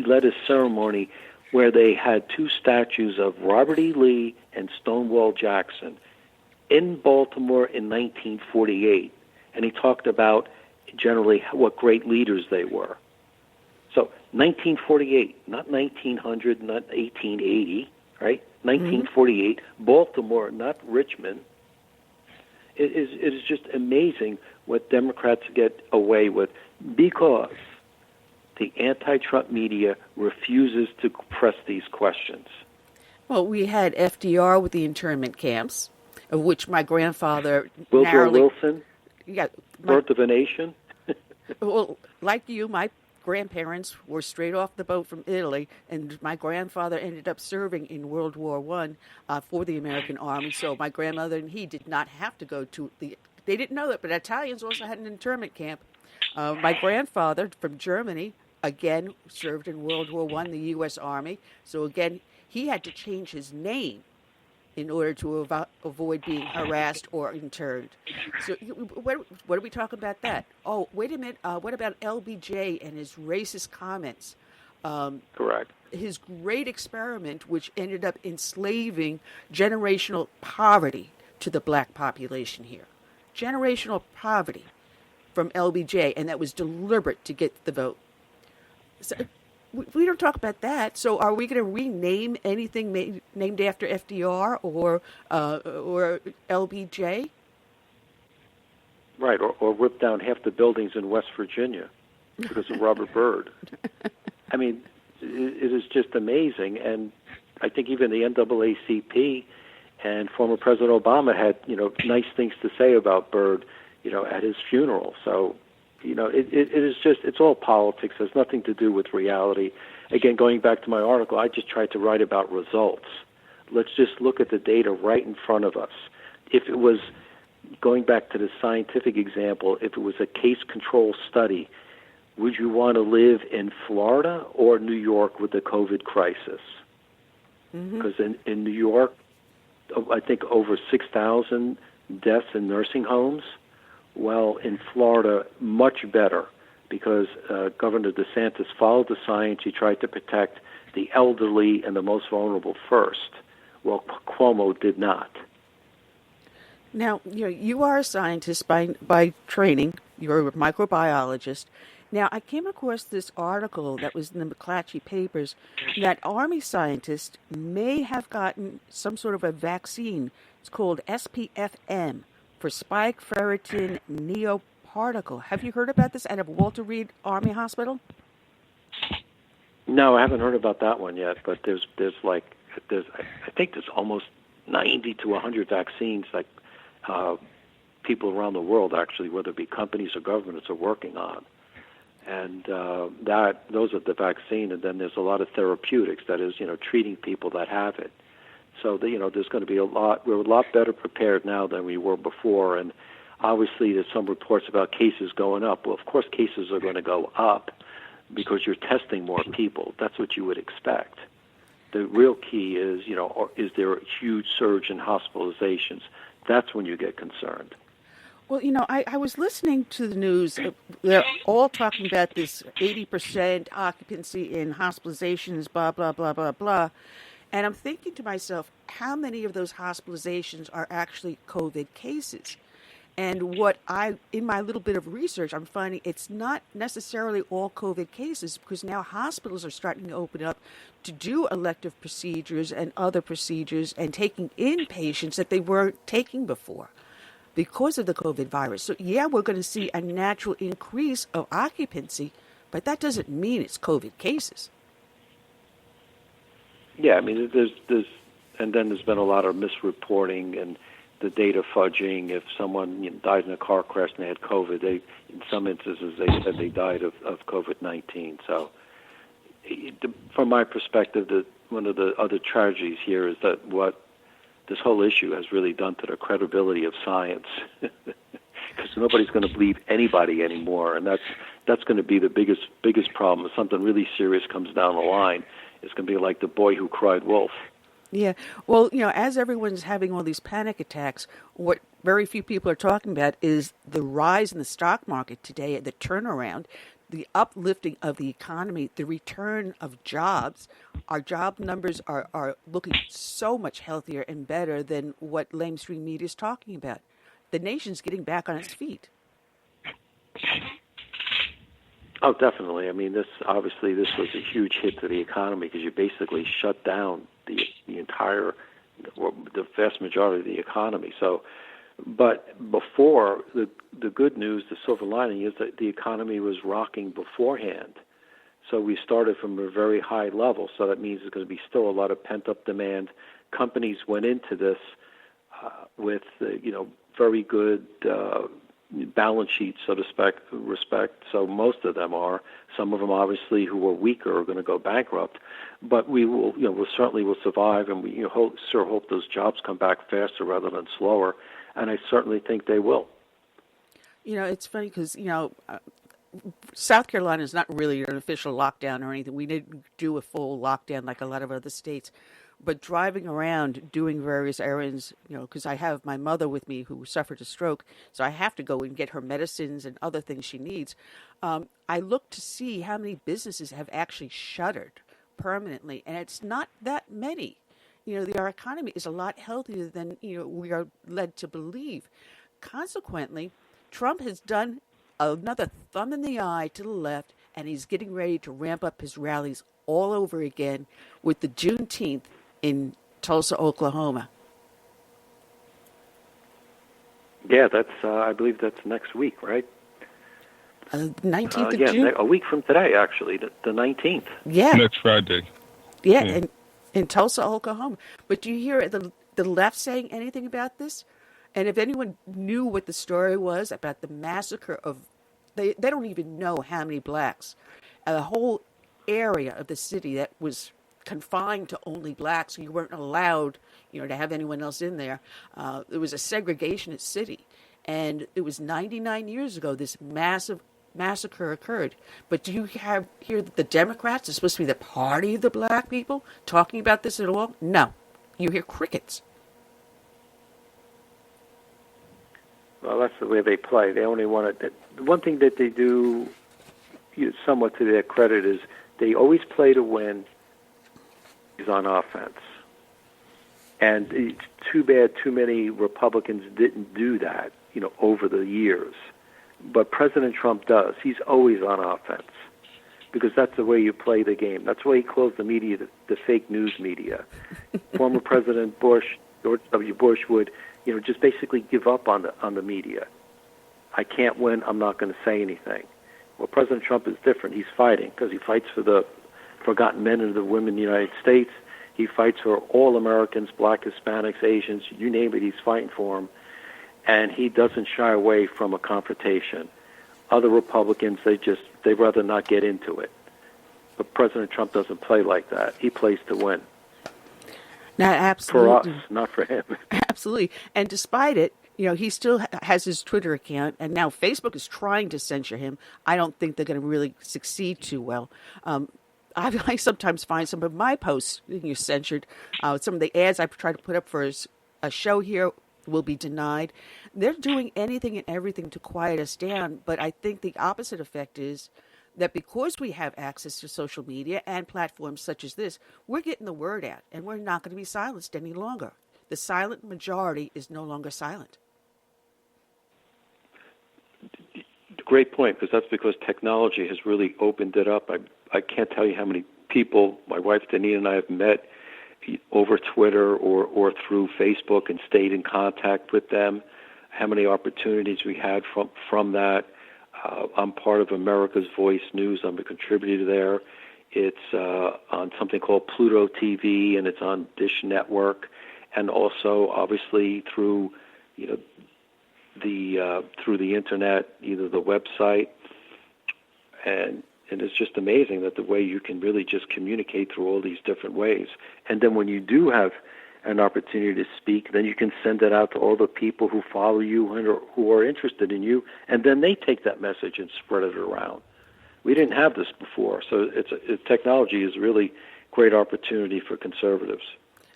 led a ceremony where they had two statues of Robert E. Lee and Stonewall Jackson in Baltimore in 1948. And he talked about generally what great leaders they were. So 1948, not 1900, not 1880, right? 1948, Baltimore, not Richmond. It is just amazing what Democrats get away with because the anti-Trump media refuses to press these questions. Well, we had FDR with the internment camps, of which my grandfather Woodrow Wilson, Birth of a Nation. Well, like you, my grandparents were straight off the boat from Italy, and my grandfather ended up serving in World War I for the American Army. So my grandmother and he did not have to go to the. They didn't know that, but Italians also had an internment camp. My grandfather from Germany, again, served in World War I, the U.S. Army. So again, he had to change his name in order to avoid being harassed or interned. So what are we talking about that? Oh, wait a minute. What about LBJ and his racist comments? Correct. His great experiment, which ended up enslaving generational poverty to the black population here. Generational poverty from LBJ, and that was deliberate to get the vote. So we don't talk about that. So are we going to rename anything named after FDR or LBJ? Right, or rip down half the buildings in West Virginia because of Robert Byrd. I mean, it is just amazing. And I think even the NAACP and former President Obama had, nice things to say about Byrd, at his funeral. So, it is just, it's all politics. It has nothing to do with reality. Again, going back to my article, I just tried to write about results. Let's just look at the data right in front of us. If it was, going back to the scientific example, if it was a case control study, would you want to live in Florida or New York with the COVID crisis? Because in New York, I think over 6,000 deaths in nursing homes. Well, in Florida, much better because Governor DeSantis followed the science. He tried to protect the elderly and the most vulnerable first. Well, Cuomo did not. Now, you are a scientist by training. You're a microbiologist. Now, I came across this article that was in the McClatchy papers that Army scientists may have gotten some sort of a vaccine. It's called SPFM for spike ferritin neoparticle. Have you heard about this out of Walter Reed Army Hospital? No, I haven't heard about that one yet, but there's I think there's almost 90 to 100 vaccines like people around the world, actually, whether it be companies or governments, are working on. And those are the vaccine, and then there's a lot of therapeutics, that is, treating people that have it. So, there's going to be we're a lot better prepared now than we were before, and obviously there's some reports about cases going up. Well, of course cases are going to go up because you're testing more people. That's what you would expect. The real key is, is there a huge surge in hospitalizations? That's when you get concerned. Well, I was listening to the news. They're all talking about this 80% occupancy in hospitalizations, blah, blah, blah, blah, blah. And I'm thinking to myself, how many of those hospitalizations are actually COVID cases? And in my little bit of research, I'm finding it's not necessarily all COVID cases because now hospitals are starting to open up to do elective procedures and other procedures and taking in patients that they weren't taking before. because of the COVID virus. So, yeah, we're going to see a natural increase of occupancy, but that doesn't mean it's COVID cases. Yeah, I mean, and then there's been a lot of misreporting and the data fudging. If someone died in a car crash and they had COVID, in some instances they said they died of COVID-19. So, from my perspective, one of the other tragedies here is that what this whole issue has really done to the credibility of science, because nobody's going to believe anybody anymore, and that's going to be the biggest problem. If something really serious comes down the line, it's going to be like the boy who cried wolf. Yeah. Well, as everyone's having all these panic attacks, what very few people are talking about is the rise in the stock market today, the turnaround, the uplifting of the economy, the return of jobs. Our job numbers are looking so much healthier and better than what mainstream media is talking about. The nation's getting back on its feet. Oh, definitely. I mean, this was a huge hit to the economy because you basically shut down the vast majority of the economy. So, but before, the good news, the silver lining is that the economy was rocking beforehand. So we started from a very high level. So that means there's going to be still a lot of pent-up demand. Companies went into this with very good balance sheets, so to respect. So most of them are. Some of them, obviously, who are weaker are going to go bankrupt. But we will, we certainly will survive, and we hope those jobs come back faster rather than slower. And I certainly think they will. It's funny because, South Carolina is not really an official lockdown or anything. We didn't do a full lockdown like a lot of other states. But driving around, doing various errands, because I have my mother with me who suffered a stroke, so I have to go and get her medicines and other things she needs. I look to see how many businesses have actually shuttered permanently, and it's not that many. Our economy is a lot healthier than, we are led to believe. Consequently, Trump has done another thumb in the eye to the left, and he's getting ready to ramp up his rallies all over again with the Juneteenth in Tulsa, Oklahoma. Yeah, I believe that's next week, right? 19th of June? A week from today, actually, the 19th. Yeah. Next Friday. Yeah, in Tulsa, Oklahoma. But do you hear the left saying anything about this? And if anyone knew what the story was about the massacre of, they don't even know how many blacks. The whole area of the city that was confined to only blacks, so you weren't allowed, to have anyone else in there. It was a segregationist city. And it was 99 years ago this massive massacre occurred. But do you hear that the Democrats are supposed to be the party of the black people talking about this at all? No. You hear crickets. Well, that's the way they play. They only want to. One thing that they do, somewhat to their credit, is they always play to win. Is on offense, and it's too bad too many Republicans didn't do that, over the years. But President Trump does. He's always on offense because that's the way you play the game. That's why he closed the media, the fake news media. Former President George W. Bush would, just basically give up on the media. I can't win. I'm not going to say anything. Well, President Trump is different. He's fighting because he fights for the forgotten men and the women in the United States. He fights for all Americans, black, Hispanics, Asians, you name it, he's fighting for them. And he doesn't shy away from a confrontation. Other Republicans, they'd rather not get into it. But President Trump doesn't play like that. He plays to win. Now, absolutely. For us, not for him. Absolutely. And despite it, he still has his Twitter account, and now Facebook is trying to censor him. I don't think they're going to really succeed too well. I sometimes find some of my posts censored. Some of the ads I've tried to put up for a show here will be denied. They're doing anything and everything to quiet us down, but I think the opposite effect is that because we have access to social media and platforms such as this, we're getting the word out, and we're not going to be silenced any longer. The silent majority is no longer silent. Great point, because technology has really opened it up. I can't tell you how many people my wife Danita and I have met over Twitter or through Facebook and stayed in contact with them. how many opportunities we had from that. I'm part of America's Voice News. I'm a contributor there. It's on something called Pluto TV, and it's on Dish Network, and also obviously through the internet, either the website, and it's just amazing that the way you can really just communicate through all these different ways. And then when you do have an opportunity to speak, then you can send it out to all the people who follow you and who are interested in you, and then they take that message and spread it around. We didn't have this before, so technology is really great opportunity for conservatives.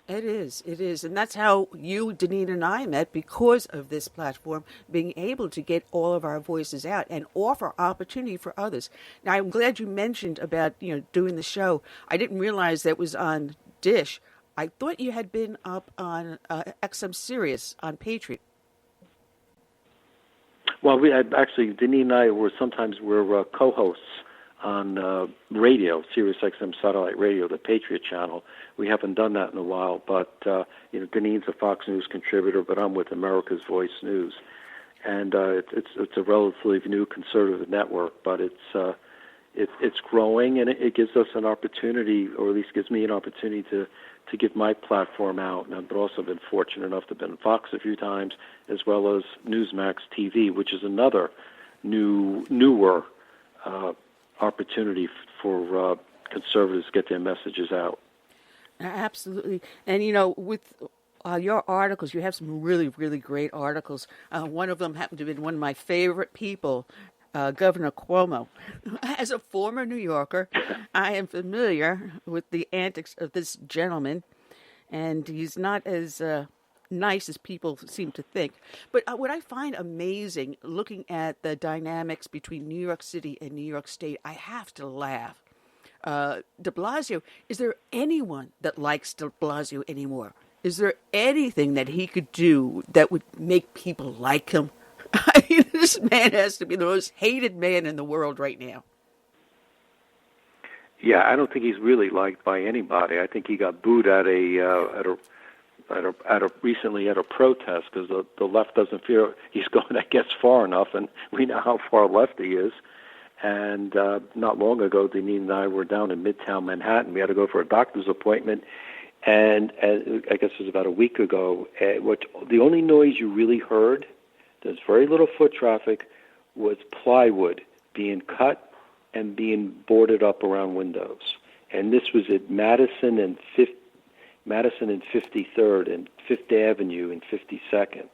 It is. And that's how you, Deneen, and I met, because of this platform, being able to get all of our voices out and offer opportunity for others. Now, I'm glad you mentioned about, doing the show. I didn't realize that was on Dish. I thought you had been up on XM Sirius on Patriot. Well, we had actually, Deneen and I were co-hosts on radio, Sirius XM satellite radio, the Patriot channel. We haven't done that in a while, but Deneen's a Fox News contributor, but I'm with America's Voice News, and it's a relatively new conservative network, but it's growing, and it gives us an opportunity, or at least gives me an opportunity to give my platform out. And I've also been fortunate enough to have been on Fox a few times, as well as Newsmax TV, which is another newer opportunity for conservatives to get their messages out. Absolutely. And, with your articles, you have some really, really great articles. One of them happened to be one of my favorite people, Governor Cuomo. As a former New Yorker, I am familiar with the antics of this gentleman, and he's not as nice as people seem to think. But what I find amazing, looking at the dynamics between New York City and New York State, I have to laugh. De Blasio, is there anyone that likes De Blasio anymore? Is there anything that he could do that would make people like him? I mean, this man has to be the most hated man in the world right now. Yeah, I don't think he's really liked by anybody. I think he got booed recently at a protest because the left doesn't feel he's going, I guess, far enough, and we know how far left he is. And not long ago, Deneen and I were down in Midtown Manhattan. We had to go for a doctor's appointment, and I guess it was about a week ago. The only noise you really heard, there's very little foot traffic, was plywood being cut and being boarded up around windows. And this was at Madison and 53rd and 5th Avenue and 52nd,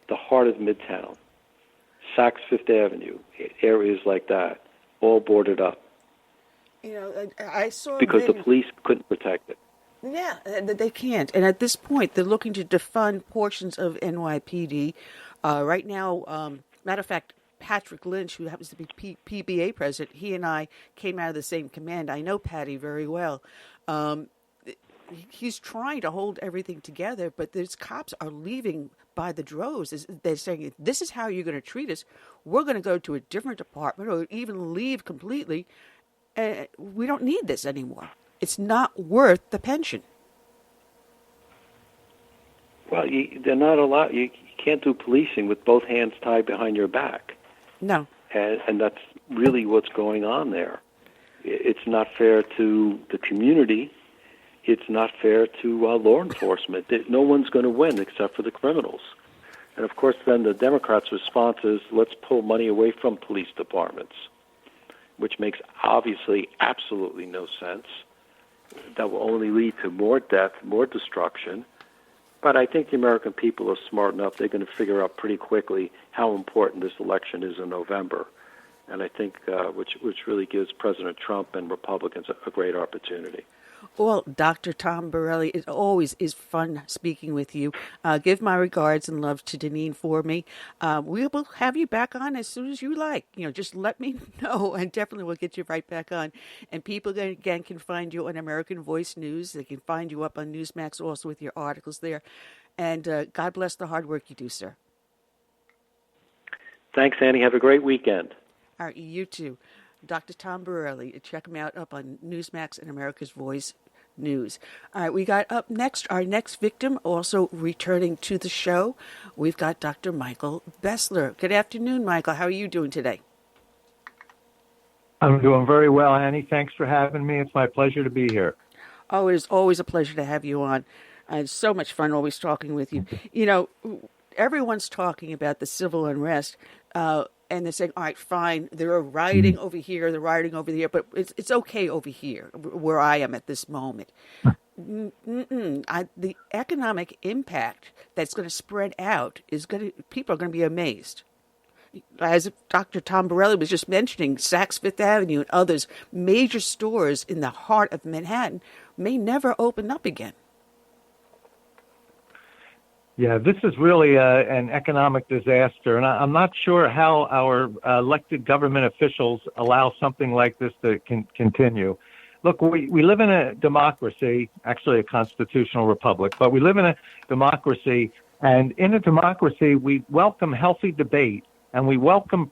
the heart of Midtown. Saks Fifth Avenue, areas like that, all boarded up. I saw because the police couldn't protect it. Yeah, they can't. And at this point, they're looking to defund portions of NYPD. Right now, matter of fact, Patrick Lynch, who happens to be PBA president, he and I came out of the same command. I know Patty very well. He's trying to hold everything together, but these cops are leaving by the droves. They're saying, this is how you're going to treat us. We're going to go to a different department or even leave completely. We don't need this anymore. It's not worth the pension. Well, they're not allowed. You can't do policing with both hands tied behind your back. No. And that's really what's going on there. It's not fair to the community. It's not fair to law enforcement. No one's going to win except for the criminals. And, of course, then the Democrats' response is, let's pull money away from police departments, which makes obviously absolutely no sense. That will only lead to more death, more destruction. But I think the American people are smart enough. They're going to figure out pretty quickly how important this election is in November. And I think which really gives President Trump and Republicans a great opportunity. Well, Dr. Tom Borelli, it always is fun speaking with you. Give my regards and love to Deneen for me. We will have you back on as soon as you like. Just let me know, and definitely we'll get you right back on. And people, again, can find you on American Voice News. They can find you up on Newsmax also with your articles there. And God bless the hard work you do, sir. Thanks, Annie. Have a great weekend. All right, you too. Dr. Tom Borelli. Check him out up on Newsmax and America's Voice news. All right, we got up next, our next victim, also returning to the show. We've got Dr. Michael Busler. Good afternoon, Michael. How are you doing today? I'm doing very well, Annie. Thanks for having me. It's my pleasure to be here. Oh, it is always a pleasure to have you on. It's so much fun always talking with you. You know, everyone's talking about the civil unrest, and they're saying, all right, fine, they're rioting over here, they're rioting over here, but it's okay over here, where I am at this moment. The economic impact that's going to spread out people are going to be amazed. As Dr. Tom Borelli was just mentioning, Saks Fifth Avenue and others, major stores in the heart of Manhattan may never open up again. Yeah, this is really an economic disaster, and I'm not sure how our elected government officials allow something like this to continue. Look, we live in a democracy, actually a constitutional republic, but we live in a democracy, and in a democracy, we welcome healthy debate, and we welcome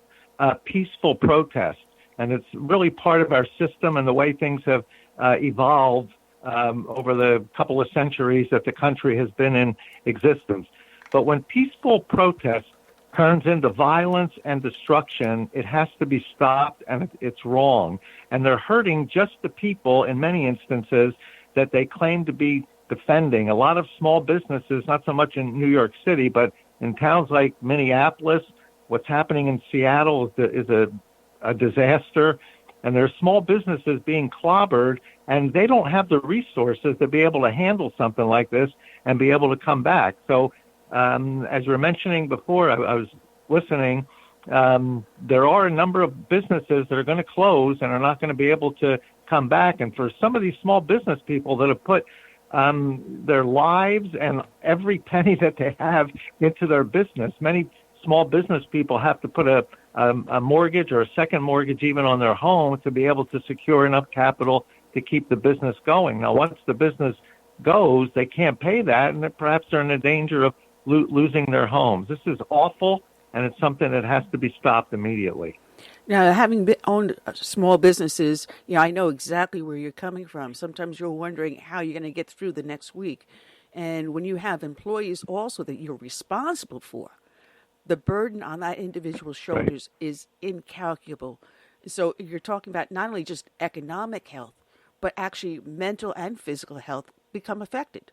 peaceful protest, and it's really part of our system and the way things have evolved over the couple of centuries that the country has been in existence. But when peaceful protest turns into violence and destruction, it has to be stopped, and it's wrong. And they're hurting just the people, in many instances, that they claim to be defending. A lot of small businesses, not so much in New York City, but in towns like Minneapolis, what's happening in Seattle is a disaster. And there are small businesses being clobbered, and they don't have the resources to be able to handle something like this and be able to come back. So as you were mentioning before, I was listening, there are a number of businesses that are going to close and are not going to be able to come back. And for some of these small business people that have put their lives and every penny that they have into their business, many small business people have to put a mortgage or a second mortgage even on their home to be able to secure enough capital to keep the business going. Now, once the business goes, they can't pay that, and perhaps they're in the danger of losing their homes. This is awful, and it's something that has to be stopped immediately. Now, having owned small businesses, I know exactly where you're coming from. Sometimes you're wondering how you're going to get through the next week. And when you have employees also that you're responsible for, the burden on that individual's shoulders is incalculable. So you're talking about not only just economic health, but actually mental and physical health become affected.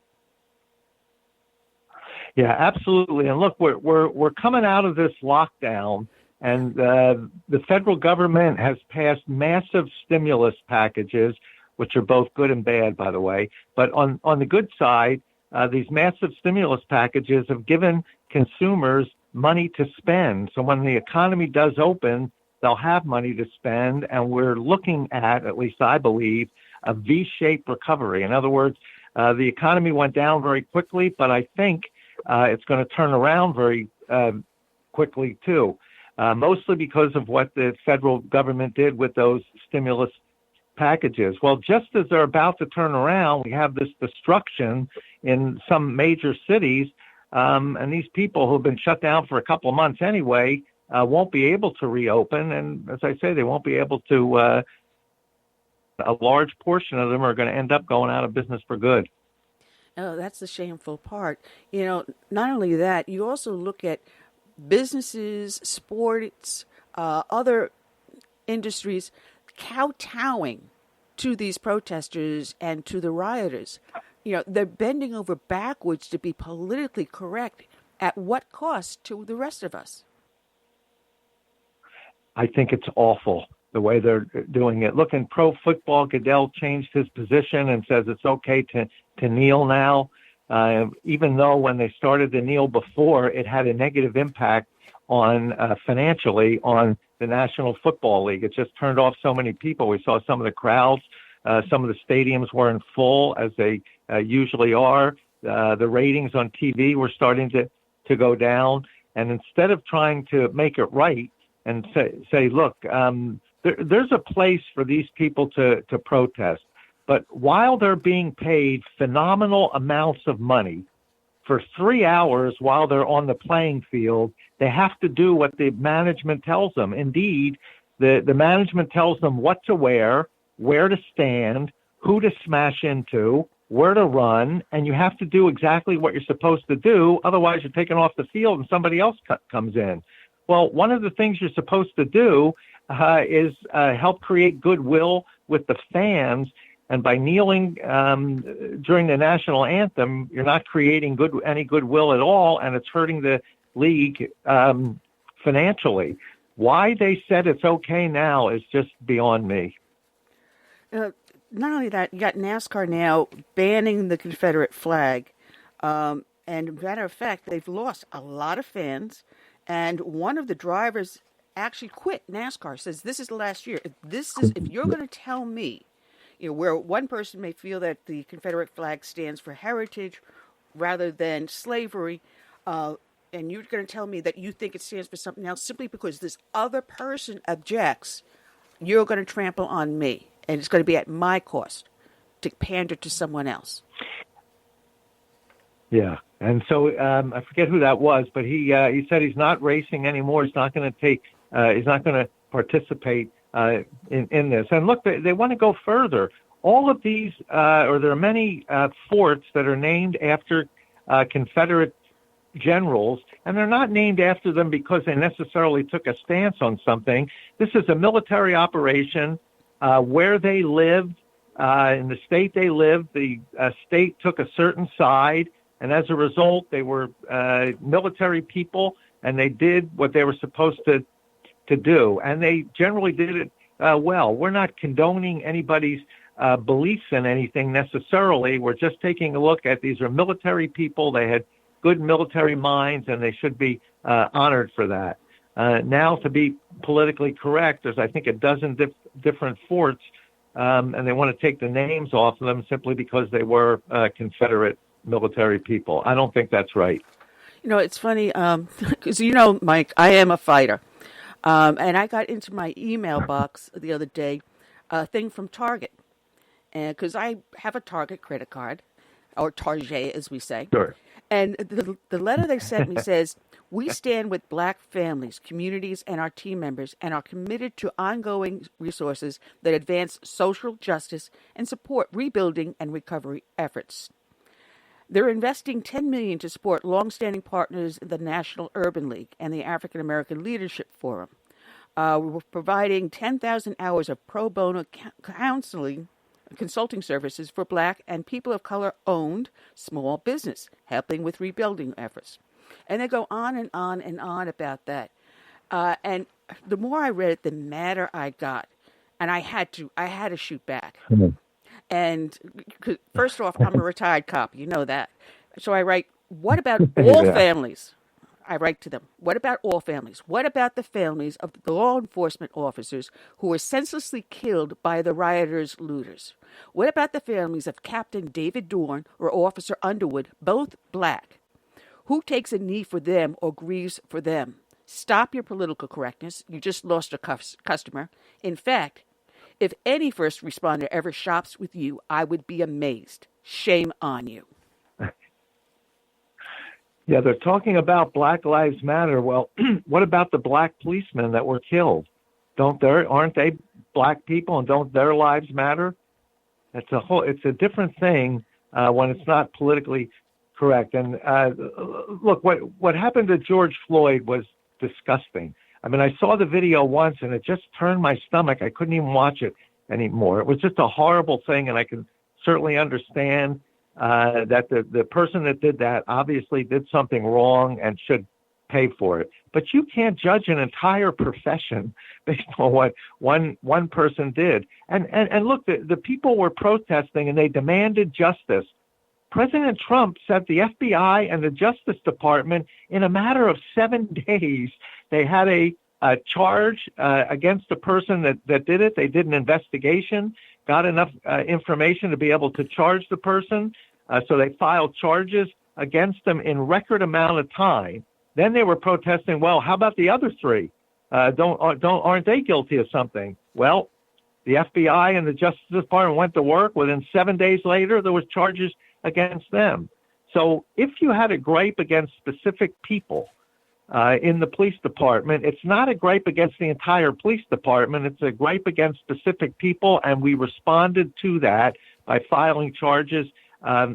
Yeah, absolutely. And look, we're coming out of this lockdown, and the federal government has passed massive stimulus packages, which are both good and bad, by the way. But on the good side, these massive stimulus packages have given consumers money to spend. So when the economy does open, they'll have money to spend, and we're looking at least I believe, a V-shaped recovery. In other words, the economy went down very quickly, but I think it's going to turn around very quickly too, mostly because of what the federal government did with those stimulus packages. Well, just as they're about to turn around, we have this destruction in some major cities, and these people who've been shut down for a couple of months anyway won't be able to reopen. And as I say, they won't be able to, a large portion of them are going to end up going out of business for good. Oh, that's the shameful part. Not only that, you also look at businesses, sports, other industries kowtowing to these protesters and to the rioters. They're bending over backwards to be politically correct. At what cost to the rest of us? I think it's awful the way they're doing it. Look, in pro football, Goodell changed his position and says it's okay to kneel now, even though when they started to kneel before, it had a negative impact on financially on the National Football League. It just turned off so many people. We saw some of the crowds. Some of the stadiums weren't full, as they usually are. The ratings on TV were starting to go down. And instead of trying to make it right and say look, there's a place for these people to protest. But while they're being paid phenomenal amounts of money for 3 hours while they're on the playing field, they have to do what the management tells them. Indeed, the management tells them what to wear, where to stand, who to smash into, where to run, and you have to do exactly what you're supposed to do. Otherwise, you're taken off the field and somebody else comes in. Well, one of the things you're supposed to do is help create goodwill with the fans. And by kneeling during the national anthem, you're not creating any goodwill at all, and it's hurting the league financially. Why they said it's okay now is just beyond me. Not only that, you got NASCAR now banning the Confederate flag. And matter of fact, they've lost a lot of fans. And one of the drivers actually quit NASCAR, says this is the last year. If you're going to tell me, where one person may feel that the Confederate flag stands for heritage rather than slavery, and you're going to tell me that you think it stands for something else simply because this other person objects, you're going to trample on me. And it's going to be at my cost to pander to someone else. Yeah. And so I forget who that was, but he said he's not racing anymore. He's not going to participate in this. And look, they want to go further. All of these, or there are many forts that are named after Confederate generals, and they're not named after them because they necessarily took a stance on something. This is a military operation. Where they lived, in the state they lived, the state took a certain side, and as a result, they were military people, and they did what they were supposed to do, and they generally did it well. We're not condoning anybody's beliefs in anything necessarily. We're just taking a look at these are military people. They had good military minds, and they should be honored for that. Now, to be politically correct, there's, I think, a dozen different forts, and they want to take the names off of them simply because they were Confederate military people. I don't think that's right. It's funny, because, Mike, I am a fighter. And I got into my email box the other day, a thing from Target, and because I have a Target credit card, or Target, as we say. Sure. And the letter they sent me says, we stand with Black families, communities, and our team members, and are committed to ongoing resources that advance social justice and support rebuilding and recovery efforts. They're investing $10 million to support longstanding partners in the National Urban League and the African American Leadership Forum. We're providing 10,000 hours of pro bono consulting services for Black and people of color-owned small business, helping with rebuilding efforts. And they go on and on and on about that. And the more I read it, the madder I got. And I had to shoot back. Mm-hmm. And first off, I'm a retired cop. You know that. So I write, what about all families? I write to them, what about all families? What about the families of the law enforcement officers who were senselessly killed by the rioters' looters? What about the families of Captain David Dorn or Officer Underwood, both Black? Who takes a knee for them or grieves for them? Stop your political correctness. You just lost a customer. In fact, if any first responder ever shops with you, I would be amazed. Shame on you. Yeah, they're talking about Black Lives Matter. Well, what about the Black policemen that were killed? Aren't they Black people, and don't their lives matter? It's a different thing when it's not politically correct. And look, what happened to George Floyd was disgusting. I mean, I saw the video once, and it just turned my stomach. I couldn't even watch it anymore. It was just a horrible thing, and I can certainly understand that the person that did that obviously did something wrong and should pay for it. But you can't judge an entire profession based on what one person did. And look, the people were protesting, and they demanded justice. President Trump sent the FBI and the Justice Department in a matter of 7 days. They had a charge against the person that did it. They did an investigation, got enough information to be able to charge the person. So they filed charges against them in record amount of time. Then they were protesting, well, how about the other three? Aren't they guilty of something? Well, the FBI and the Justice Department went to work. Within 7 days later, there was charges against them. So if you had a gripe against specific people in the police department, it's not a gripe against the entire police department. It's a gripe against specific people, and we responded to that by filing charges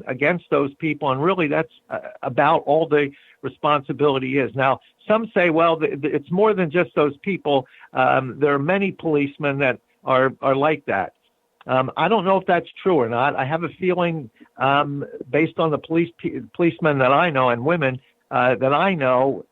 against those people, and really that's about all the responsibility is. Now, some say, well, it's more than just those people. There are many policemen that are like that. I don't know if that's true or not. I have a feeling, based on the policemen that I know and women that I know,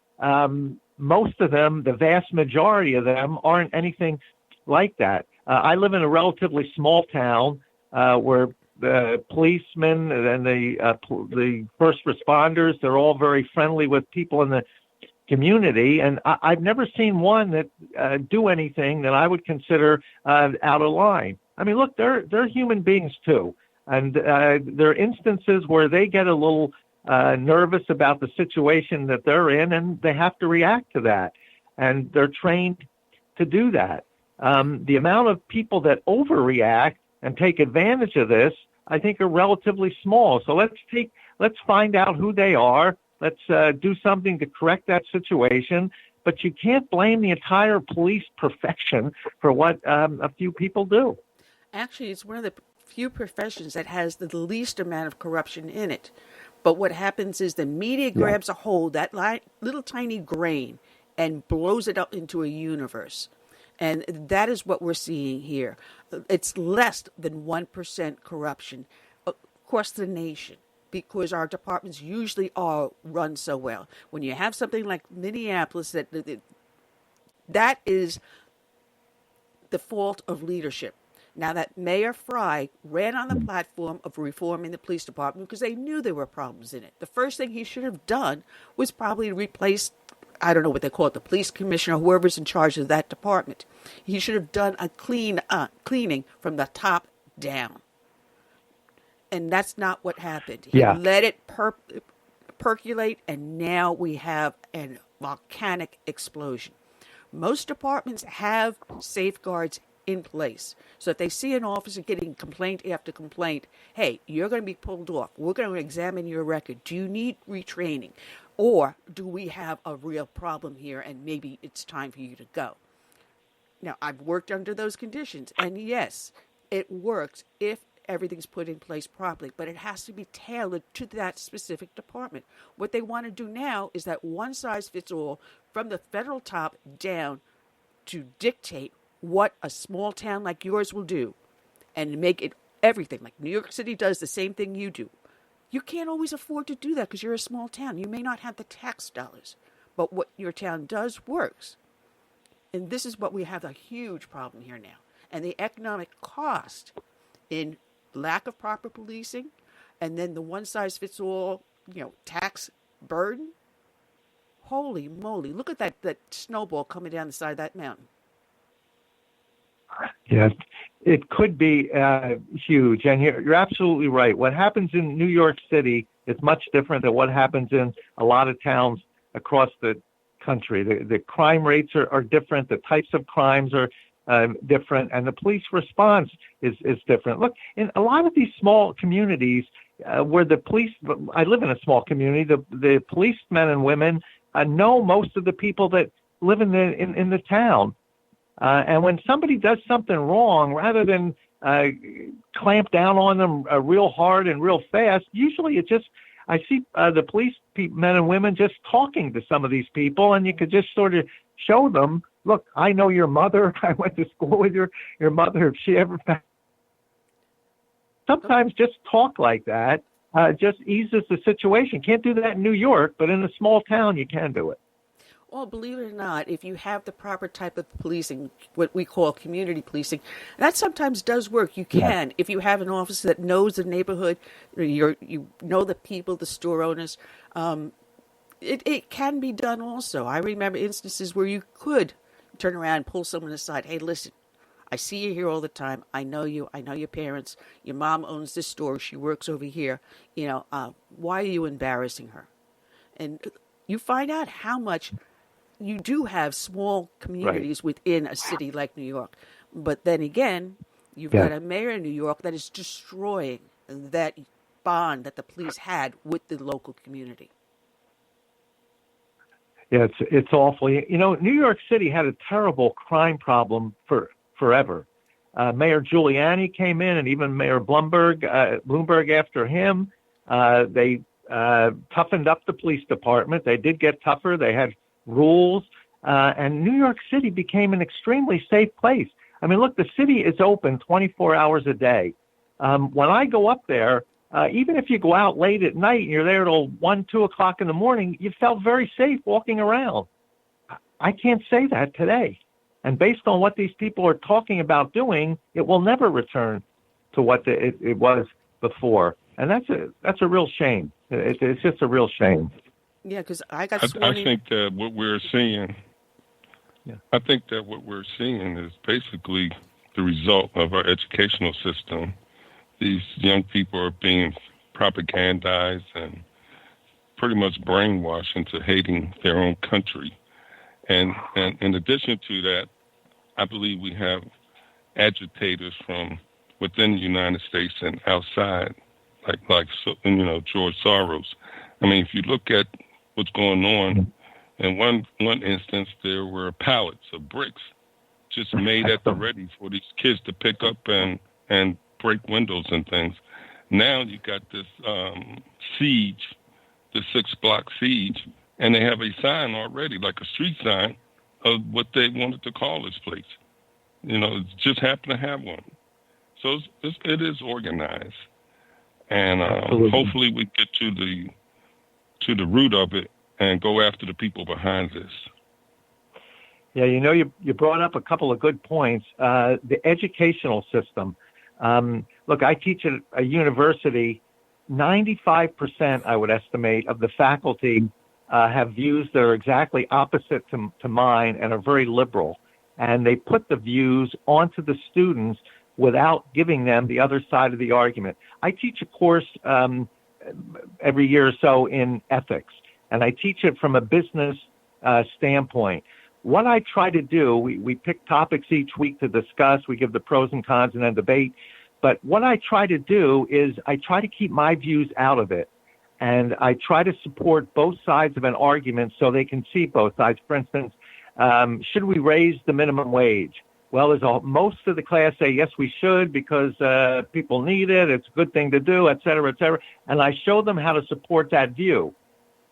most of them, the vast majority of them, aren't anything like that. I live in a relatively small town where the policemen and the first responders, they're all very friendly with people in the community, and I've never seen one that do anything that I would consider out of line. I mean, look, they're human beings too, and there are instances where they get a little nervous about the situation that they're in, and they have to react to that, and they're trained to do that. The amount of people that overreact and take advantage of this, I think, are relatively small. So let's find out who they are. Let's do something to correct that situation. But you can't blame the entire police profession for what a few people do. Actually, it's one of the few professions that has the least amount of corruption in it. But what happens is the media grabs a hold, that little tiny grain, and blows it up into a universe. And that is what we're seeing here. It's less than 1% corruption across the nation, because our departments usually are run so well. When you have something like Minneapolis, that is the fault of leadership. Now, that Mayor Fry ran on the platform of reforming the police department because they knew there were problems in it. The first thing he should have done was probably replace, I don't know what they call it, the police commissioner, whoever's in charge of that department. He should have done a cleaning from the top down. And that's not what happened. He let it percolate, and now we have a volcanic explosion. Most departments have safeguards in place. So if they see an officer getting complaint after complaint, hey, you're going to be pulled off. We're going to examine your record. Do you need retraining? Or do we have a real problem here and maybe it's time for you to go? Now, I've worked under those conditions, and yes, it works if everything's put in place properly, but it has to be tailored to that specific department. What they want to do now is that one size fits all from the federal top down to dictate what a small town like yours will do and make it everything. Like New York City does the same thing you do. You can't always afford to do that because you're a small town. You may not have the tax dollars, but what your town does works. And this is what we have a huge problem here now. And the economic cost in lack of proper policing and then the one size fits all, tax burden. Holy moly. Look at that snowball coming down the side of that mountain. Yes, it could be huge. And you're absolutely right. What happens in New York City is much different than what happens in a lot of towns across the country. The crime rates are different. The types of crimes are different. And the police response is different. Look, in a lot of these small communities where the police, I live in a small community, the policemen and women know most of the people that live in the town. And when somebody does something wrong, rather than clamp down on them real hard and real fast, usually I see the police men and women just talking to some of these people, and you could just sort of show them, look, I know your mother. I went to school with your mother. If she ever found... Sometimes just talk like that just eases the situation. Can't do that in New York, but in a small town, you can do it. Well, believe it or not, if you have the proper type of policing, what we call community policing, that sometimes does work. You can. If you have an officer that knows the neighborhood, you know the people, the store owners, it can be done also. I remember instances where you could turn around and pull someone aside. Hey, listen, I see you here all the time. I know you. I know your parents. Your mom owns this store. She works over here. Why are you embarrassing her? And you find out how much... You do have small communities within a city like New York. But then again, you've got a mayor in New York that is destroying that bond that the police had with the local community. Yeah, it's awful. New York City had a terrible crime problem for forever. Mayor Giuliani came in, and even Mayor Bloomberg after him. They toughened up the police department. They did get tougher. They had rules. And New York City became an extremely safe place. I mean, look, the city is open 24 hours a day. When I go up there, even if you go out late at night and you're there till 1, 2 o'clock in the morning, you felt very safe walking around. I can't say that today. And based on what these people are talking about doing, it will never return to what it was before. And that's a real shame. It's just a real shame. Yeah, because I got sworn in. I think that what we're seeing, I think that what we're seeing is basically the result of our educational system. These young people are being propagandized and pretty much brainwashed into hating their own country. And in addition to that, I believe we have agitators from within the United States and outside, like George Soros. I mean, if you look at what's going on, in one instance, there were pallets of bricks just made at the ready for these kids to pick up and break windows and things. Now you got this siege, the 6-block siege, and they have a sign already, like a street sign, of what they wanted to call this place. It just happened to have one. So it is organized. And hopefully we get to the root of it and go after the people behind this. Yeah, you brought up a couple of good points. The educational system. Look, I teach at a university. 95%, I would estimate, of the faculty have views that are exactly opposite to mine and are very liberal. And they put the views onto the students without giving them the other side of the argument. I teach a course every year or so in ethics, and I teach it from a business standpoint. What I try to do, we pick topics each week to discuss. We give the pros and cons and then debate. But what I try to do is I try to keep my views out of it. And I try to support both sides of an argument so they can see both sides. For instance, should we raise the minimum wage? Well, most of the class say, yes, we should because people need it. It's a good thing to do, et cetera, et cetera. And I show them how to support that view.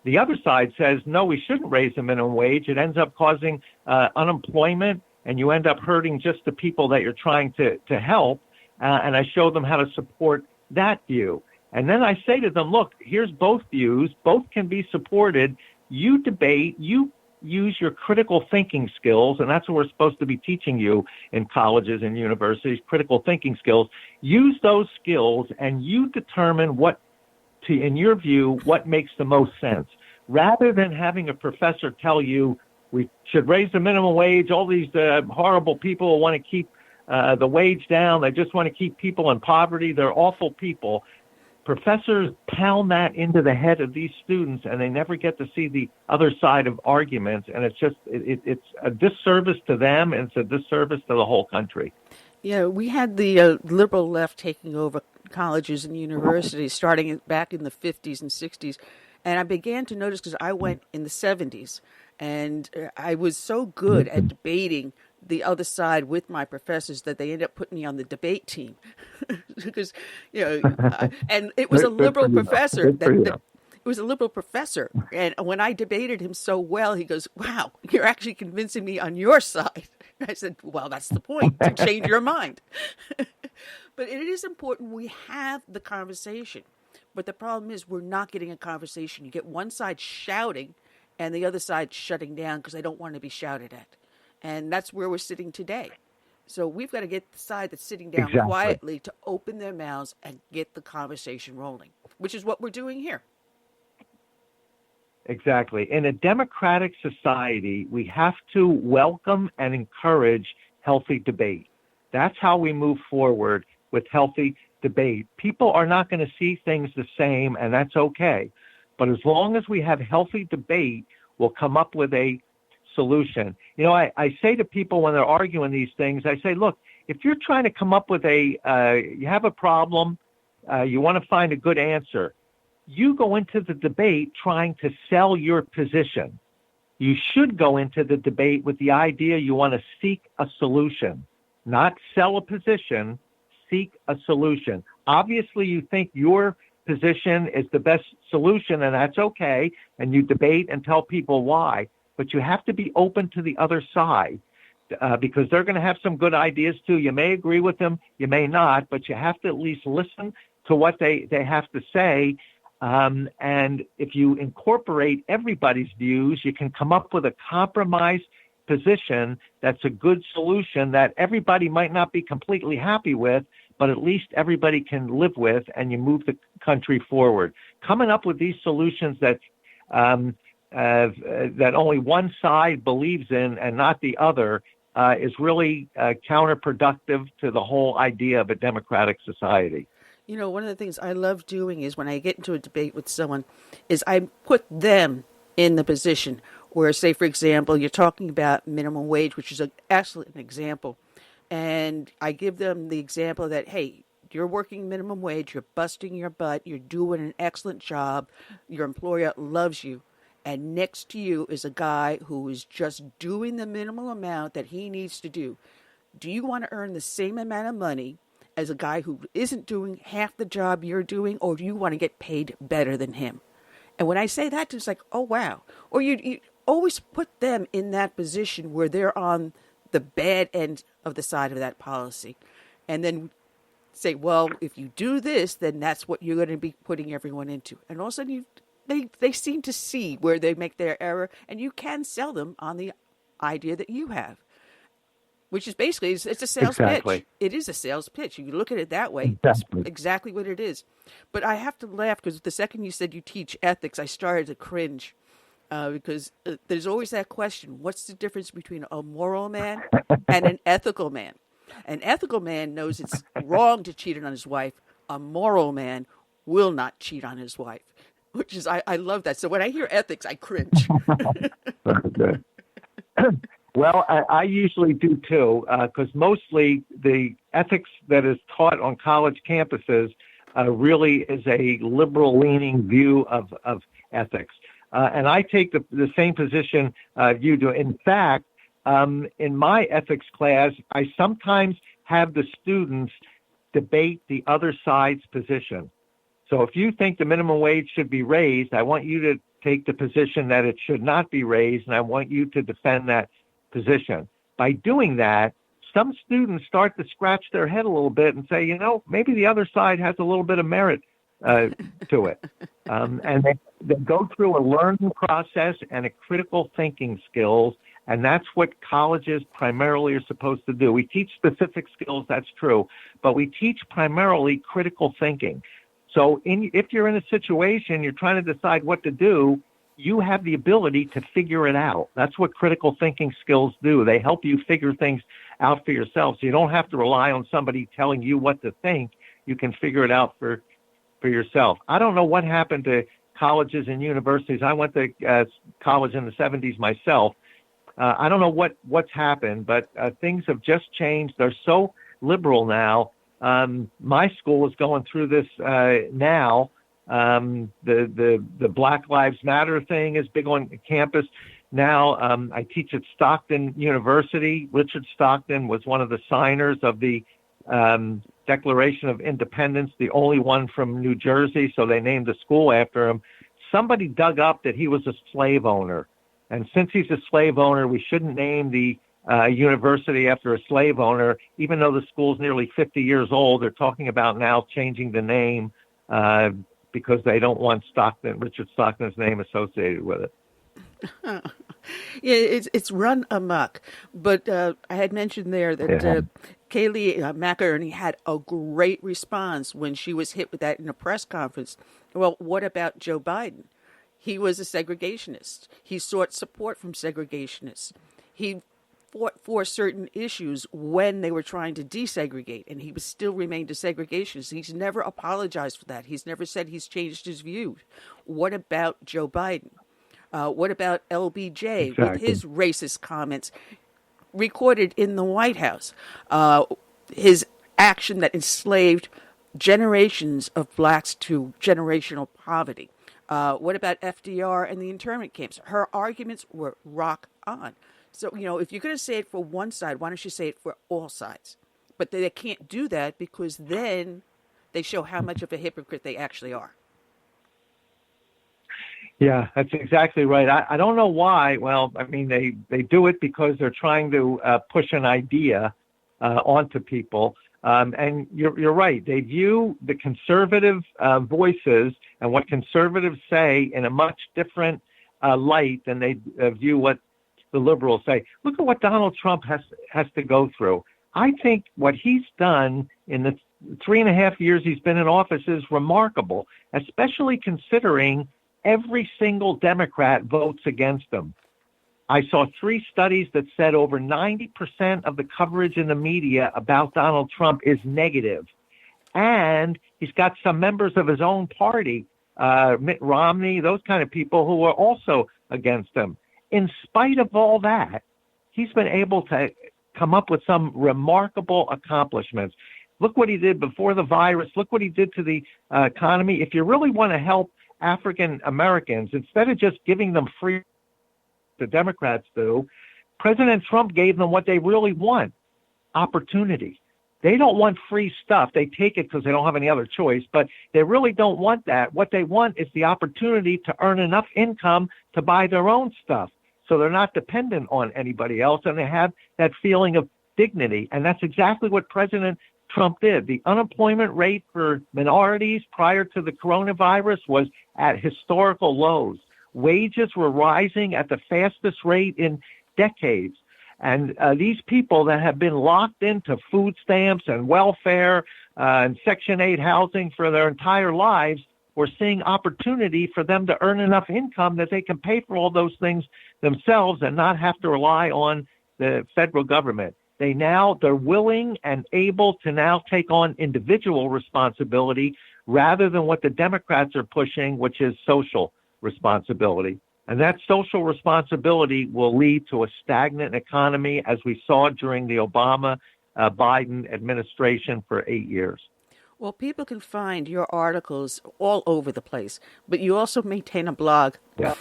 The other side says, no, we shouldn't raise the minimum wage. It ends up causing unemployment, and you end up hurting just the people that you're trying to help. And I show them how to support that view. And then I say to them, look, here's both views. Both can be supported. You debate. You use your critical thinking skills, and that's what we're supposed to be teaching you in colleges and universities, critical thinking skills. Use those skills, and you determine in your view, what makes the most sense. Rather than having a professor tell you we should raise the minimum wage, all these horrible people want to keep the wage down. They just want to keep people in poverty. They're awful people. Professors pound that into the head of these students, and they never get to see the other side of arguments. And it's just it's a disservice to them, and it's a disservice to the whole country. Yeah, we had the liberal left taking over colleges and universities starting back in the 50s and 60s. And I began to notice, because I went in the 70s, and I was so good at debating the other side with my professors that they ended up putting me on the debate team because, and it was a liberal professor. It was a liberal professor. And when I debated him so well, he goes, wow, you're actually convincing me on your side. I said, well, that's the point, to change your mind. But it is important we have the conversation. But the problem is we're not getting a conversation. You get one side shouting and the other side shutting down because they don't want to be shouted at. And that's where we're sitting today. So we've got to get the side that's sitting down quietly to open their mouths and get the conversation rolling, which is what we're doing here. Exactly. In a democratic society, we have to welcome and encourage healthy debate. That's how we move forward with healthy debate. People are not going to see things the same, and that's okay. But as long as we have healthy debate, we'll come up with a solution. I say to people when they're arguing these things, I say, look, if you're trying to come up with you have a problem, you want to find a good answer, you go into the debate trying to sell your position. You should go into the debate with the idea you want to seek a solution, not sell a position, seek a solution. Obviously, you think your position is the best solution, and that's okay, and you debate and tell people why, but you have to be open to the other side because they're going to have some good ideas too. You may agree with them, you may not, but you have to at least listen to what they have to say. And if you incorporate everybody's views, you can come up with a compromise position that's a good solution that everybody might not be completely happy with, but at least everybody can live with, and you move the country forward. Coming up with these solutions that only one side believes in and not the other is really counterproductive to the whole idea of a democratic society. You know, one of the things I love doing is when I get into a debate with someone is I put them in the position where, say, for example, you're talking about minimum wage, which is an excellent example. And I give them the example that, hey, you're working minimum wage, you're busting your butt, you're doing an excellent job, your employer loves you. And next to you is a guy who is just doing the minimal amount that he needs to do. Do you want to earn the same amount of money as a guy who isn't doing half the job you're doing, or do you want to get paid better than him? And when I say that, it's like, oh, wow. Or you always put them in that position where they're on the bad end of the side of that policy. And then say, well, if you do this, then that's what you're going to be putting everyone into. And all of a sudden, they seem to see where they make their error, and you can sell them on the idea that you have. Which is basically, it's a sales pitch. It is a sales pitch. You look at it that way. Exactly. It's exactly what it is. But I have to laugh because the second you said you teach ethics, I started to cringe because there's always that question, what's the difference between a moral man and an ethical man? An ethical man knows it's wrong to cheat on his wife. A moral man will not cheat on his wife, which is, I love that. So when I hear ethics, I cringe. Very good. Well, I usually do too, because mostly the ethics that is taught on college campuses really is a liberal-leaning view of ethics. And I take the same position you do. In fact, in my ethics class, I sometimes have the students debate the other side's position. So if you think the minimum wage should be raised, I want you to take the position that it should not be raised, and I want you to defend that position. By doing that, some students start to scratch their head a little bit and say, maybe the other side has a little bit of merit to it. And they go through a learning process and a critical thinking skills, and that's what colleges primarily are supposed to do. We teach specific skills, that's true, but we teach primarily critical thinking. So if you're in a situation, you're trying to decide what to do, you have the ability to figure it out. That's what critical thinking skills do. They help you figure things out for yourself. So you don't have to rely on somebody telling you what to think. You can figure it out for yourself. I don't know what happened to colleges and universities. I went to college in the 70s myself. I don't know what's happened, but things have just changed. They're so liberal now. My school is going through this now. The Black Lives Matter thing is big on campus now. I teach at Stockton University. Richard Stockton was one of the signers of the Declaration of Independence, the only one from New Jersey, so they named the school after him. Somebody dug up that he was a slave owner, and since he's a slave owner, we shouldn't name the university after a slave owner, even though the school's nearly 50 years old. They're talking about now changing the name because they don't want Richard Stockton's name associated with it. Yeah, it's run amok. But I had mentioned there that Kayleigh McEnany had a great response when she was hit with that in a press conference. Well, what about Joe Biden? He was a segregationist. He sought support from segregationists. He fought for certain issues when they were trying to desegregate, and he still remained a segregationist. He's never apologized for that. He's never said he's changed his views. What about Joe Biden? What about LBJ with his racist comments recorded in the White House? His action that enslaved generations of blacks to generational poverty. What about FDR and the internment camps? Her arguments were rock on. So, if you're going to say it for one side, why don't you say it for all sides? But they can't do that because then they show how much of a hypocrite they actually are. Yeah, that's exactly right. I don't know why. Well, I mean, they do it because they're trying to push an idea onto people. And you're right. They view the conservative voices and what conservatives say in a much different light than they view what the liberals say. Look at what Donald Trump has to go through. I think what he's done in the 3.5 years he's been in office is remarkable, especially considering every single Democrat votes him. I saw 3 studies that said over 90% of the coverage in the media about Donald Trump is negative. And he's got some members of his own party, Mitt Romney, those kind of people who are also against him. In spite of all that, he's been able to come up with some remarkable accomplishments. Look what he did before the virus. Look what he did to the economy. If you really want to help African Americans, instead of just giving them free, the Democrats do, President Trump gave them what they really want, opportunity. They don't want free stuff. They take it because they don't have any other choice, but they really don't want that. What they want is the opportunity to earn enough income to buy their own stuff. So they're not dependent on anybody else, and they have that feeling of dignity. And that's exactly what President Trump did. The unemployment rate for minorities prior to the coronavirus was at historical lows. Wages were rising at the fastest rate in decades. And these people that have been locked into food stamps and welfare and Section 8 housing for their entire lives, we're seeing opportunity for them to earn enough income that they can pay for all those things themselves and not have to rely on the federal government. They're willing and able to now take on individual responsibility rather than what the Democrats are pushing, which is social responsibility. And that social responsibility will lead to a stagnant economy, as we saw during the Obama-Biden administration for 8 years. Well, people can find your articles all over the place, but you also maintain a blog, at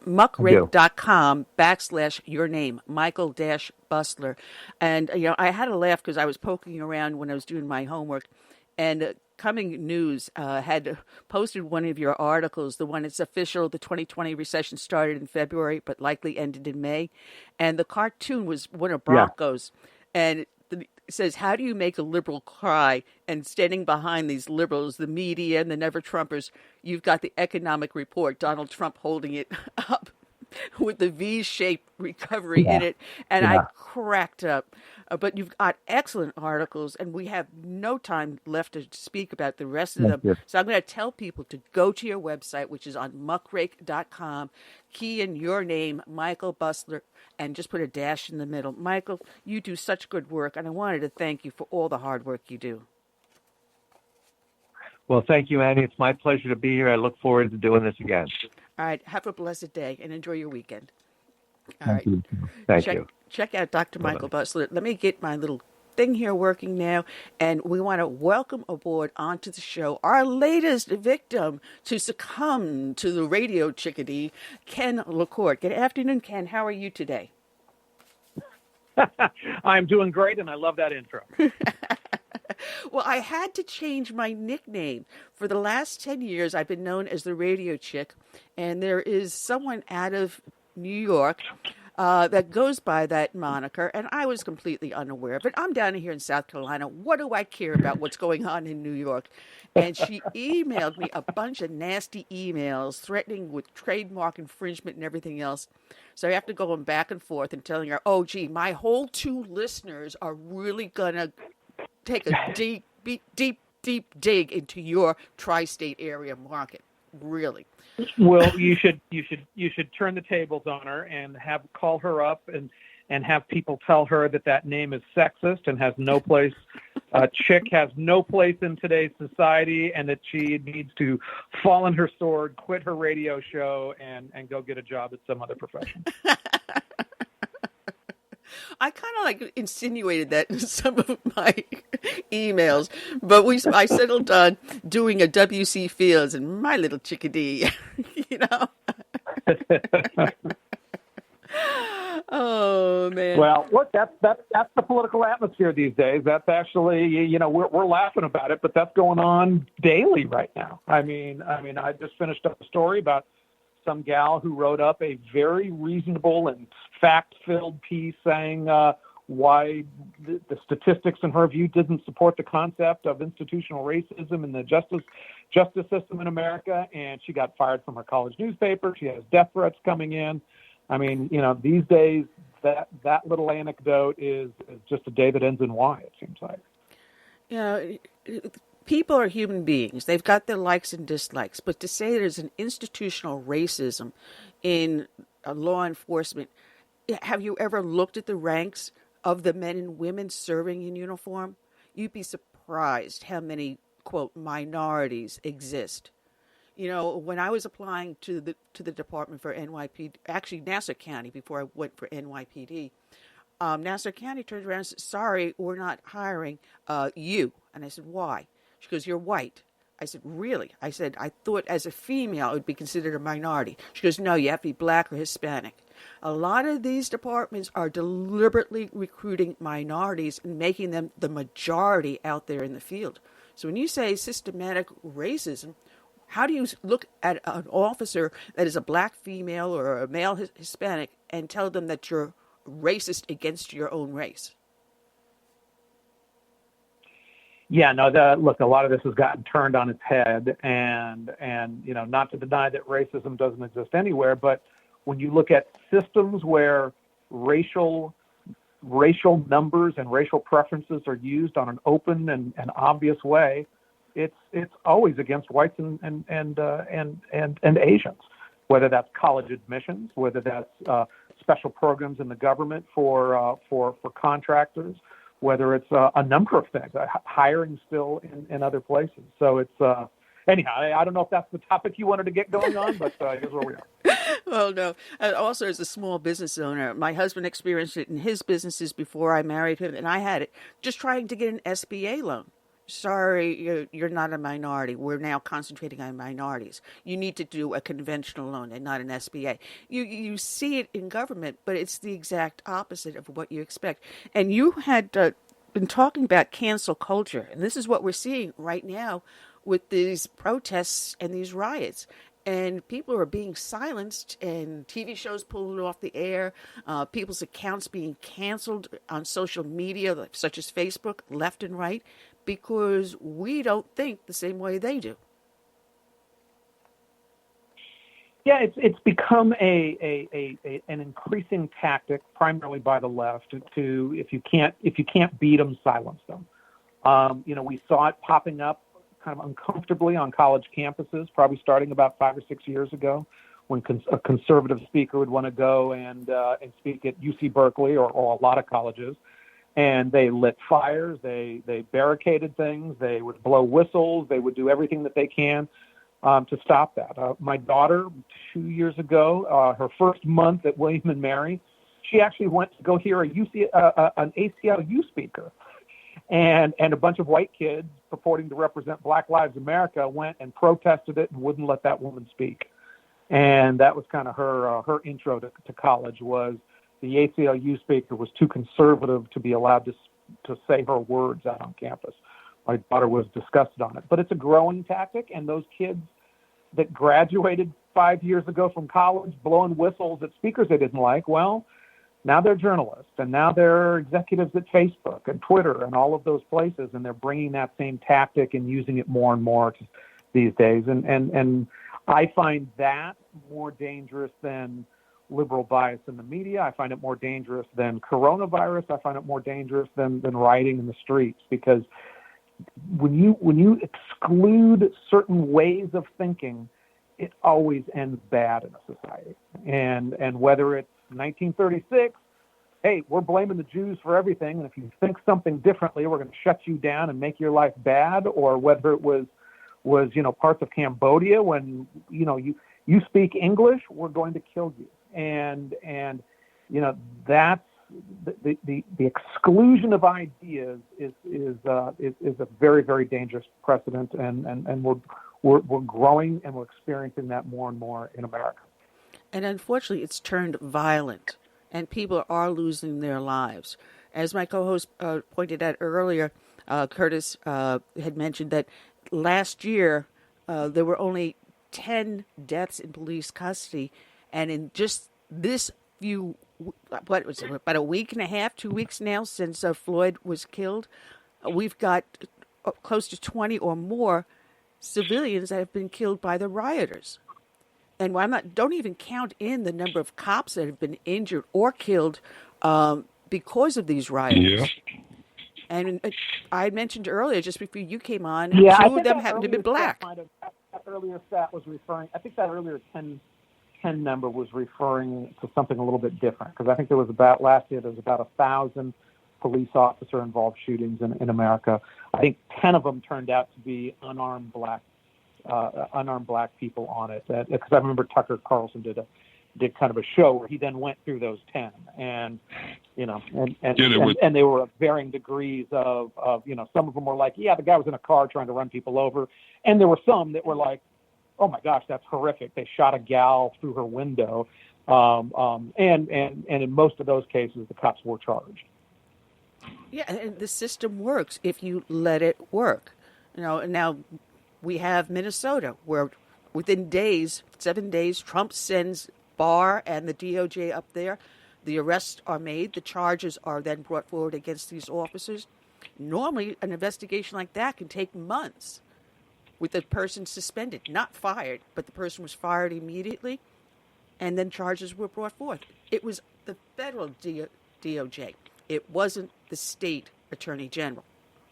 muckrake.com/your name, Michael-Busler. And, I had a laugh because I was poking around when I was doing my homework, and Coming News had posted one of your articles, the one that's official, the 2020 recession started in February, but likely ended in May. And the cartoon was one of Broncos. Yeah. And it says, how do you make a liberal cry? And standing behind these liberals, the media and the never-Trumpers, you've got the economic report, Donald Trump holding it up with the V-shaped recovery in it. And I cracked up. But you've got excellent articles, and we have no time left to speak about the rest of them. So I'm going to tell people to go to your website, which is on muckrake.com, key in your name, Michael Busler, and just put a dash in the middle. Michael, you do such good work, and I wanted to thank you for all the hard work you do. Well, thank you, Annie. It's my pleasure to be here. I look forward to doing this again. All right. Have a blessed day, and enjoy your weekend. Thank you. Thank you. Check out Dr. Michael Busler. Let me get my little thing here working now. And we want to welcome aboard onto the show our latest victim to succumb to the Radio Chick-A-Dee, Ken LaCorte. Good afternoon, Ken. How are you today? I'm doing great, and I love that intro. Well, I had to change my nickname. For the last 10 years, I've been known as the Radio Chick, and there is someone out of New York that goes by that moniker, and I was completely unaware of it. I'm down here in South Carolina. What do I care about what's going on in New York? And she emailed me a bunch of nasty emails threatening with trademark infringement and everything else. So I have to go back and forth and telling her, oh, gee, my whole 2 listeners are really going to take a deep dig into your tri-state area market. Really. Well, you should turn the tables on her and call her up and have people tell her that name is sexist and has no place. Chick has no place in today's society, and that she needs to fall on her sword, quit her radio show, and go get a job at some other profession. I kind of like insinuated that in some of my emails, but I settled on doing a W.C. Fields and My Little Chick-A-Dee, you know. Well, look, that's the political atmosphere these days. That's actually, we're laughing about it, but that's going on daily right now. I mean, I just finished up a story about some gal who wrote up a very reasonable and fact-filled piece saying why the statistics, in her view, didn't support the concept of institutional racism in the justice system in America, and she got fired from her college newspaper. She has death threats coming in. I mean, these days, that little anecdote is just a day that ends in Y, it seems like. People are human beings. They've got their likes and dislikes. But to say there's an institutional racism in law enforcement, have you ever looked at the ranks of the men and women serving in uniform? You'd be surprised how many, quote, minorities exist. When I was applying to the department for NYPD, actually Nassau County before I went for NYPD, Nassau County turned around and said, sorry, we're not hiring you. And I said, why? She goes, you're white. I said, really? I said, I thought as a female it would be considered a minority. She goes, no, you have to be black or Hispanic. A lot of these departments are deliberately recruiting minorities and making them the majority out there in the field. So when you say systematic racism, how do you look at an officer that is a black female or a male Hispanic and tell them that you're racist against your own race? Yeah, no, look, a lot of this has gotten turned on its head, and not to deny that racism doesn't exist anywhere, but when you look at systems where racial numbers and racial preferences are used on an open and obvious way, it's always against whites and Asians, whether that's college admissions, whether that's special programs in the government for contractors, whether it's a number of things, hiring still in other places. So it's anyhow, I don't know if that's the topic you wanted to get going on, but here's where we are. Well, no. Also, as a small business owner, my husband experienced it in his businesses before I married him, and I had it just trying to get an SBA loan. Sorry, you're not a minority. We're now concentrating on minorities. You need to do a conventional loan and not an SBA. You see it in government, but it's the exact opposite of what you expect. And you had been talking about cancel culture, and this is what we're seeing right now with these protests and these riots. And people are being silenced and TV shows pulled off the air, people's accounts being canceled on social media, such as Facebook, left and right, because we don't think the same way they do. Yeah, it's become an increasing tactic, primarily by the left, to if you can't beat them, silence them. We saw it popping up kind of uncomfortably on college campuses, probably starting about 5 or 6 years ago, when a conservative speaker would want to go and speak at UC Berkeley or a lot of colleges. And they lit fires, they barricaded things, they would blow whistles, they would do everything that they can to stop that. My daughter, 2 years ago, her first month at William & Mary, she actually went to go hear an ACLU speaker. And a bunch of white kids purporting to represent Black Lives America went and protested it and wouldn't let that woman speak. And that was kind of her intro to college, was the ACLU speaker was too conservative to be allowed to say her words out on campus. My daughter was disgusted on it. But it's a growing tactic, and those kids that graduated 5 years ago from college blowing whistles at speakers they didn't like, well, now they're journalists, and now they're executives at Facebook and Twitter and all of those places, and they're bringing that same tactic and using it more and more these days. And I find that more dangerous than liberal bias in the media. I find it more dangerous than coronavirus. I find it more dangerous than rioting in the streets, because when you exclude certain ways of thinking, it always ends bad in a society. And whether it's 1936, hey, we're blaming the Jews for everything, and if you think something differently, we're going to shut you down and make your life bad, or whether it was parts of Cambodia when you speak English, we're going to kill you. And that's the exclusion of ideas is a very, very dangerous precedent, and we're growing and we're experiencing that more and more in America. And unfortunately, it's turned violent. and people are losing their lives. As my co-host pointed out earlier, Curtis had mentioned that last year there were only 10 deaths in police custody, and in just this what was it, about a week and a half, 2 weeks now since Floyd was killed, we've got close to 20 or more civilians that have been killed by the rioters. And don't even count in the number of cops that have been injured or killed because of these rioters. Yeah. And I mentioned earlier, just before you came on, two of them happen to be black. That earlier stat was referring, I think that earlier 10 number was referring to something a little bit different, because I think last year there was about 1,000 police officer involved shootings in America. I think 10 of them turned out to be unarmed black people on it. Because I remember Tucker Carlson did kind of a show where he then went through those 10, and they were of varying degrees of some of them were like, yeah, the guy was in a car trying to run people over, and there were some that were like, oh my gosh, that's horrific. They shot a gal through her window, and in most of those cases, the cops were charged. Yeah, and the system works if you let it work. Now we have Minnesota, where within 7 days, Trump sends Barr and the DOJ up there. The arrests are made. The charges are then brought forward against these officers. Normally, an investigation like that can take months with the person suspended, not fired, but the person was fired immediately, and then charges were brought forth. It was the federal DOJ. It wasn't the state attorney general.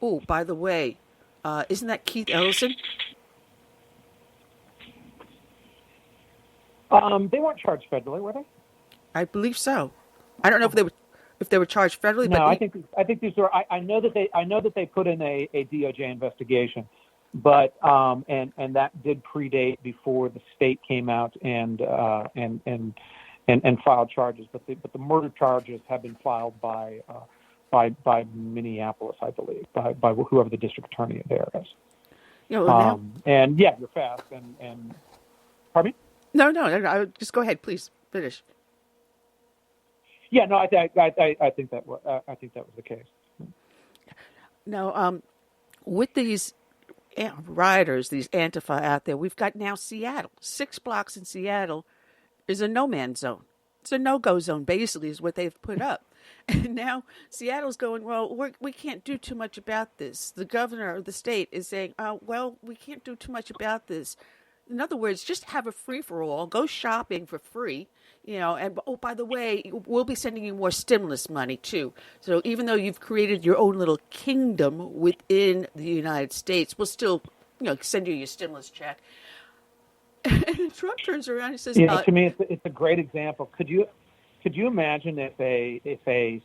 Oh, by the way, isn't that Keith Ellison? They weren't charged federally, were they? I believe so. I don't know if they were charged federally. No, but I think these were. I know that they put in a DOJ investigation, but and that did predate before the state came out and filed charges. But the murder charges have been filed by Minneapolis, I believe, by whoever the district attorney there is. And yeah, you're fast. And pardon me? No. Just go ahead, please finish. Yeah, no, I think that was the case. Now, with these rioters, these Antifa out there, we've got now Seattle. 6 blocks in Seattle is a no-man's zone. It's a no-go zone, basically, is what they've put up. And now Seattle's going, well, we can't do too much about this. The governor of the state is saying, well, we can't do too much about this. In other words, just have a free-for-all, go shopping for free, and oh, by the way, we'll be sending you more stimulus money, too. So even though you've created your own little kingdom within the United States, we'll still, send you your stimulus check. And Trump turns around and says, to me, it's a great example. Could you imagine if a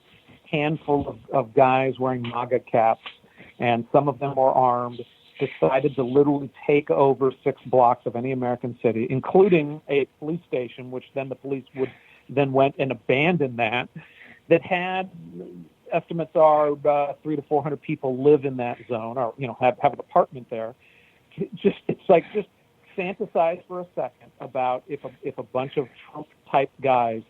handful of guys wearing MAGA caps, and some of them were armed, decided to literally take over 6 blocks of any American city, including a police station, which then the police would then went and abandoned that had, estimates are 300 to 400 people live in that zone, or have an apartment there. Just fantasize for a second about if a bunch of Trump type guys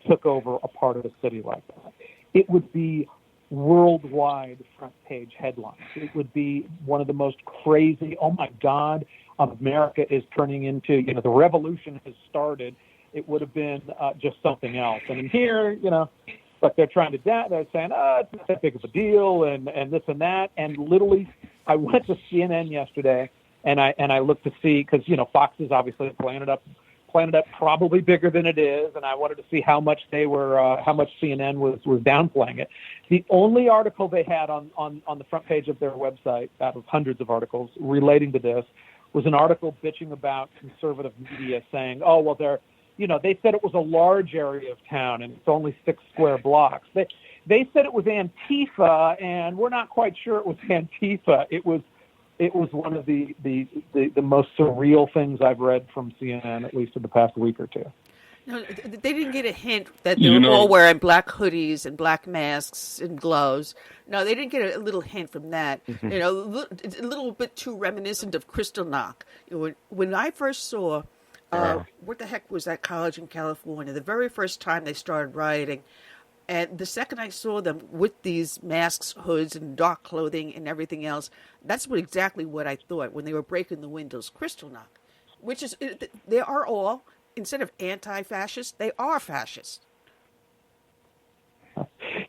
took over a part of a city like that. It would be worldwide front page headlines. It would be one of the most crazy, oh my God, America is turning into, the revolution has started. It would have been just something else. And in here, but they're trying to, they're saying, it's not that big of a deal and this and that. And literally, I went to CNN yesterday and I looked to see, because, Fox is obviously playing it up probably bigger than it is, and I wanted to see how much CNN was downplaying it. The only article they had on the front page of their website, out of hundreds of articles relating to this, was an article bitching about conservative media, saying, oh, well, they said it was a large area of town and it's only 6 square blocks. They said it was Antifa, and we're not quite sure it was Antifa. It was one of the most surreal things I've read from CNN, at least in the past week or two. No, they didn't get a hint that they were all wearing black hoodies and black masks and gloves. No, they didn't get a little hint from that. Mm-hmm. It's a little bit too reminiscent of Kristallnacht. When I first saw What the heck was that college in California? The very first time they started rioting, and the second I saw them with these masks, hoods, and dark clothing and everything else, that's exactly what I thought when they were breaking the windows. Kristallnacht, which is, they are all, instead of anti-fascist, they are fascist.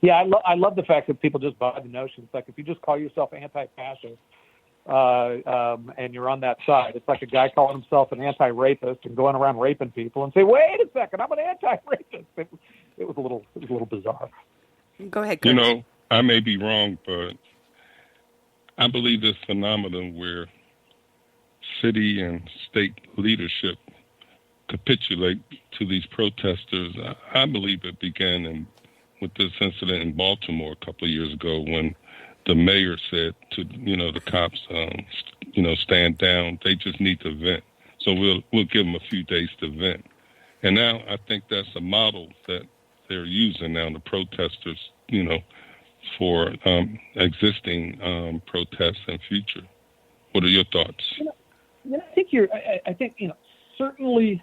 Yeah, I love the fact that people just buy the notion. It's like if you just call yourself anti-fascist and you're on that side, it's like a guy calling himself an anti-rapist and going around raping people and say, "Wait a second, I'm an anti-rapist." It was a little bizarre. Go ahead, Chris. You know, I may be wrong, but I believe this phenomenon where city and state leadership capitulate to these protesters, I believe it began with this incident in Baltimore a couple of years ago when the mayor said to, the cops, stand down. They just need to vent. So we'll give them a few days to vent. And now I think that's a model that they're using now, the protesters, for existing protests and future. What are your thoughts? I think certainly.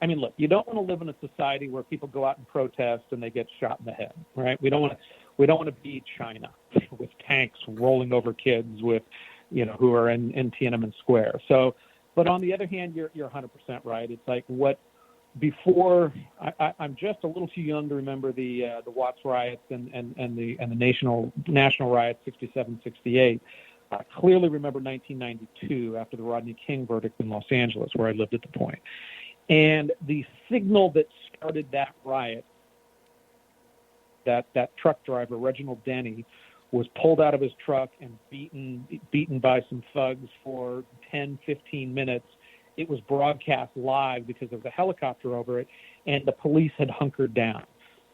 I mean, look, you don't want to live in a society where people go out and protest and they get shot in the head, right? We don't want to be China with tanks rolling over kids with, who are in Tiananmen Square. So, but on the other hand, you're 100% right. It's like before I'm just a little too young to remember the Watts riots and the national riots 67, 68. I clearly remember 1992 after the Rodney King verdict in Los Angeles, where I lived at the point. And the signal that started that riot, that truck driver, Reginald Denny, was pulled out of his truck and beaten by some thugs for 10, 15 minutes. It was broadcast live because there was a helicopter over it, and the police had hunkered down.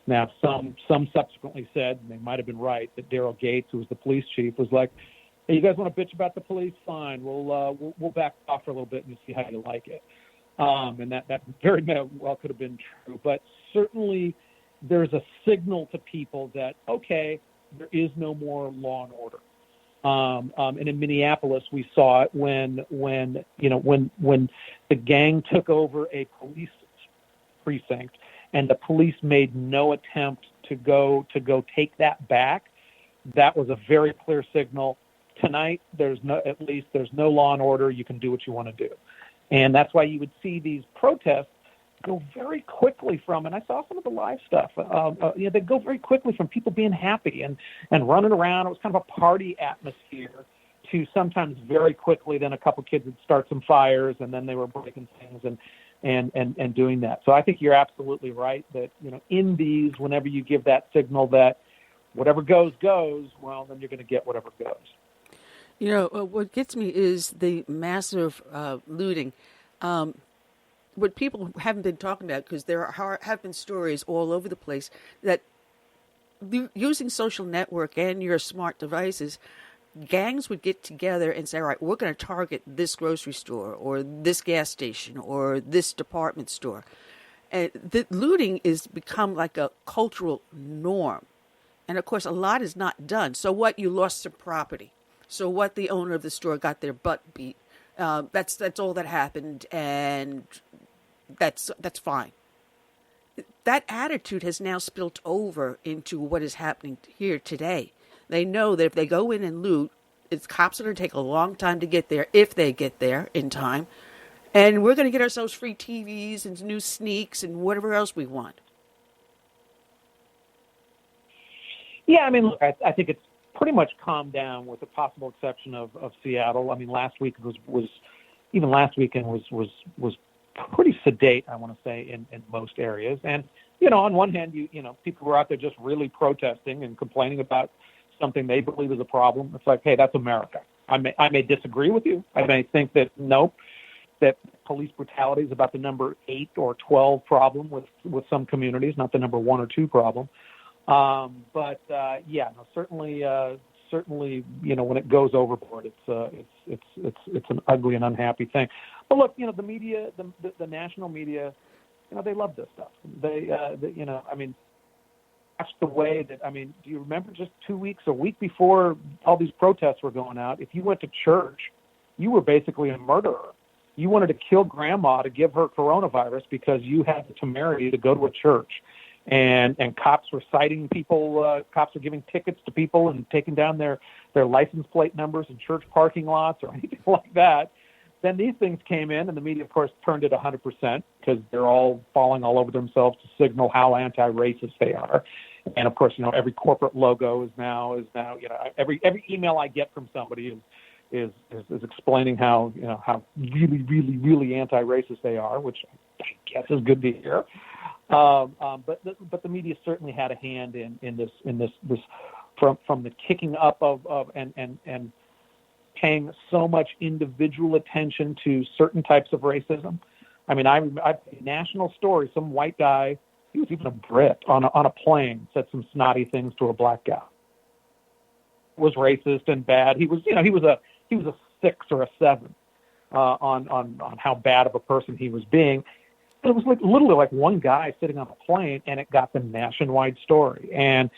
Now, some subsequently said, and they might have been right, that Daryl Gates, who was the police chief, was like, "Hey, you guys want to bitch about the police? Fine. We'll back off for a little bit and see how you like it." And that very well could have been true. But certainly there's a signal to people that, okay, there is no more law and order. And in Minneapolis, we saw it when the gang took over a police precinct and the police made no attempt to go take that back. That was a very clear signal. Tonight, there's no law and order. You can do what you want to do. And that's why you would see these protests go very quickly from, and I saw some of the live stuff, they go very quickly from people being happy and running around. It was kind of a party atmosphere to sometimes very quickly, then a couple kids would start some fires and then they were breaking things and doing that. So I think you're absolutely right that, in these, whenever you give that signal that whatever goes, well, then you're going to get whatever goes. What gets me is the massive looting. What people haven't been talking about, because there have been stories all over the place, that using social network and your smart devices, gangs would get together and say, all right, we're going to target this grocery store or this gas station or this department store. And the looting is become like a cultural norm. And, of course, a lot is not done. So what? You lost some property. So what? The owner of the store got their butt beat. That's all that happened, and that's fine. That attitude has now spilt over into what is happening here today. They know that if they go in and loot, cops are going to take a long time to get there, if they get there in time, and we're going to get ourselves free TVs and new sneaks and whatever else we want. Yeah, I mean, look, I think it's pretty much calmed down, with the possible exception of Seattle. I mean, last weekend was pretty sedate, I want to say, in most areas. And on one hand, people were out there just really protesting and complaining about something they believe is a problem. It's like, hey, that's America. I may disagree with you. I may think that that police brutality is about the number 8 or 12 problem with some communities, not the number 1 or 2 problem. Certainly, when it goes overboard, it's an ugly and unhappy thing. But look, the media, the national media, they love this stuff. That's the way that, do you remember just a week before all these protests were going out, if you went to church, you were basically a murderer. You wanted to kill grandma to give her coronavirus because you had the temerity to go to a church. And cops were citing people, cops were giving tickets to people and taking down their license plate numbers in church parking lots or anything like that. Then these things came in, and the media, of course, turned it 100% because they're all falling all over themselves to signal how anti-racist they are. And of course, every corporate logo is now, every email I get from somebody is explaining how really, really, really anti-racist they are, which I guess is good to hear. But the media certainly had a hand in this from the kicking up of and paying so much individual attention to certain types of racism. I mean, I national story. Some white guy, he was even a Brit, on a plane, said some snotty things to a black guy. Was racist and bad. He was a 6 or a 7 on how bad of a person he was being. It was literally like one guy sitting on a plane, and it got the nationwide story. And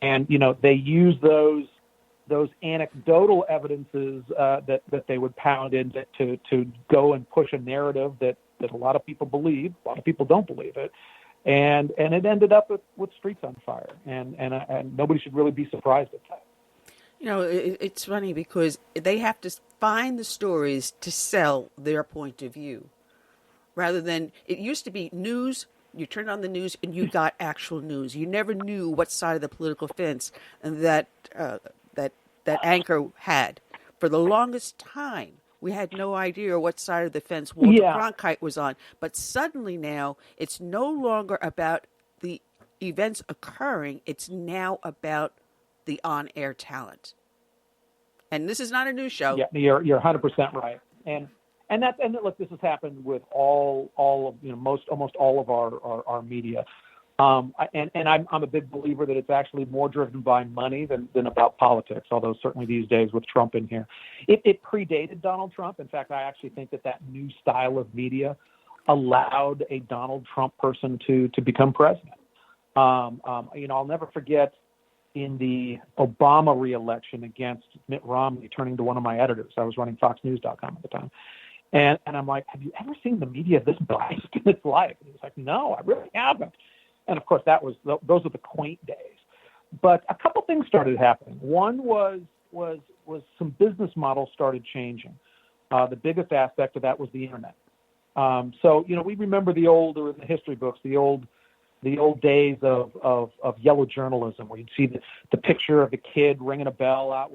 they use those anecdotal evidences that they would pound in to go and push a narrative that a lot of people believe. A lot of people don't believe it. And it ended up with streets on fire. And nobody should really be surprised at that. It's funny because they have to find the stories to sell their point of view. Rather than, it used to be news, you turned on the news and you got actual news. You never knew what side of the political fence that anchor had. For the longest time, we had no idea what side of the fence Walter Cronkite was on. But suddenly now, it's no longer about the events occurring. It's now about the on-air talent. And this is not a news show. Yeah, you're 100% right. And look, this has happened with almost all of our media. And I'm a big believer that it's actually more driven by money than about politics, although certainly these days with Trump in here. It predated Donald Trump. In fact, I actually think that new style of media allowed a Donald Trump person to become president. I'll never forget in the Obama re-election against Mitt Romney, turning to one of my editors. I was running FoxNews.com at the time. And I'm like, have you ever seen the media this biased in its life? And he was like, no, I really haven't. And of course, those were the quaint days. But a couple things started happening. One was some business models started changing. The biggest aspect of that was the internet. So we remember in the history books, the old days of yellow journalism, where you'd see the picture of the kid ringing a bell out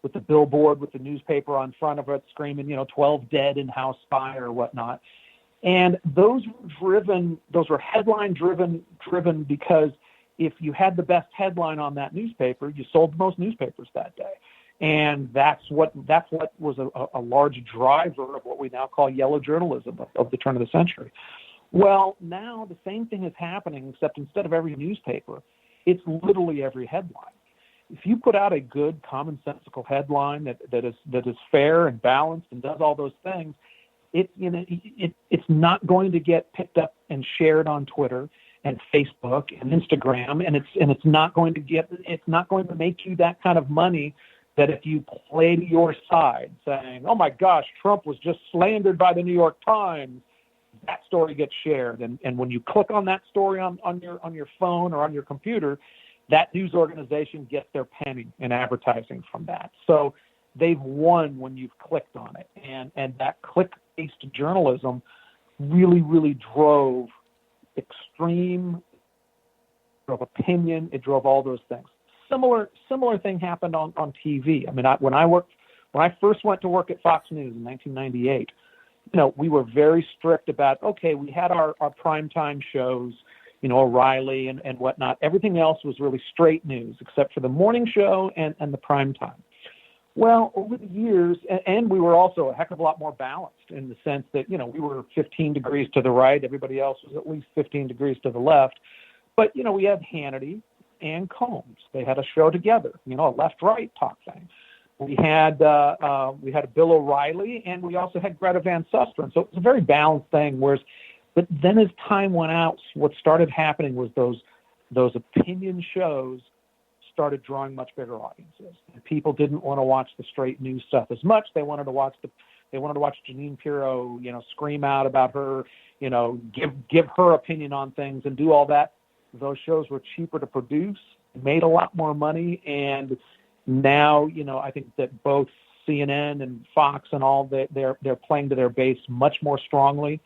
with the billboard with the newspaper on front of it, screaming, 12 dead in house fire or whatnot. And those were headline driven because if you had the best headline on that newspaper, you sold the most newspapers that day. And that's what was a large driver of what we now call yellow journalism of the turn of the century. Well, now the same thing is happening, except instead of every newspaper, it's literally every headline. If you put out a good, commonsensical headline that is fair and balanced and does all those things, it's not going to get picked up and shared on Twitter and Facebook and Instagram, and it's not going to make you that kind of money that if you play to your side, saying, "Oh my gosh, Trump was just slandered by the New York Times," that story gets shared, and when you click on that story on your phone or on your computer, that news organization gets their penny in advertising from that. So they've won when you've clicked on it. And that click-based journalism really, really drove opinion. It drove all those things. Similar thing happened on TV. I mean, when I first went to work at Fox News in 1998, we were very strict about, we had our primetime shows, O'Reilly and whatnot. Everything else was really straight news, except for the morning show and the prime time. Well, over the years, and we were also a heck of a lot more balanced in the sense that, we were 15 degrees to the right. Everybody else was at least 15 degrees to the left. But, we had Hannity and Combs. They had a show together, a left-right talk thing. We had a Bill O'Reilly, and we also had Greta Van Susteren. So it was a very balanced thing, but then as time went out, what started happening was those opinion shows started drawing much bigger audiences. And people didn't want to watch the straight news stuff as much. They wanted to watch They wanted to watch Jeanine Pirro, scream out about her, give her opinion on things and do all that. Those shows were cheaper to produce, made a lot more money, and now, I think that both CNN and Fox and all, they're playing to their base much more strongly,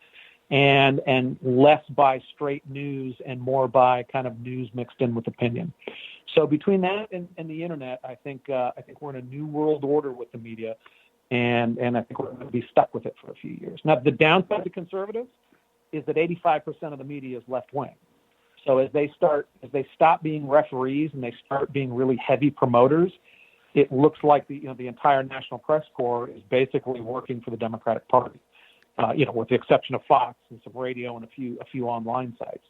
and less by straight news and more by kind of news mixed in with opinion. So between that and the internet, I think we're in a new world order with the media, and I think we're going to be stuck with it for a few years. Now, the downside to conservatives is that 85% of the media is left wing. So as they stop being referees and they start being really heavy promoters, it looks like the entire National Press Corps is basically working for the Democratic Party, with the exception of Fox and some radio and a few online sites.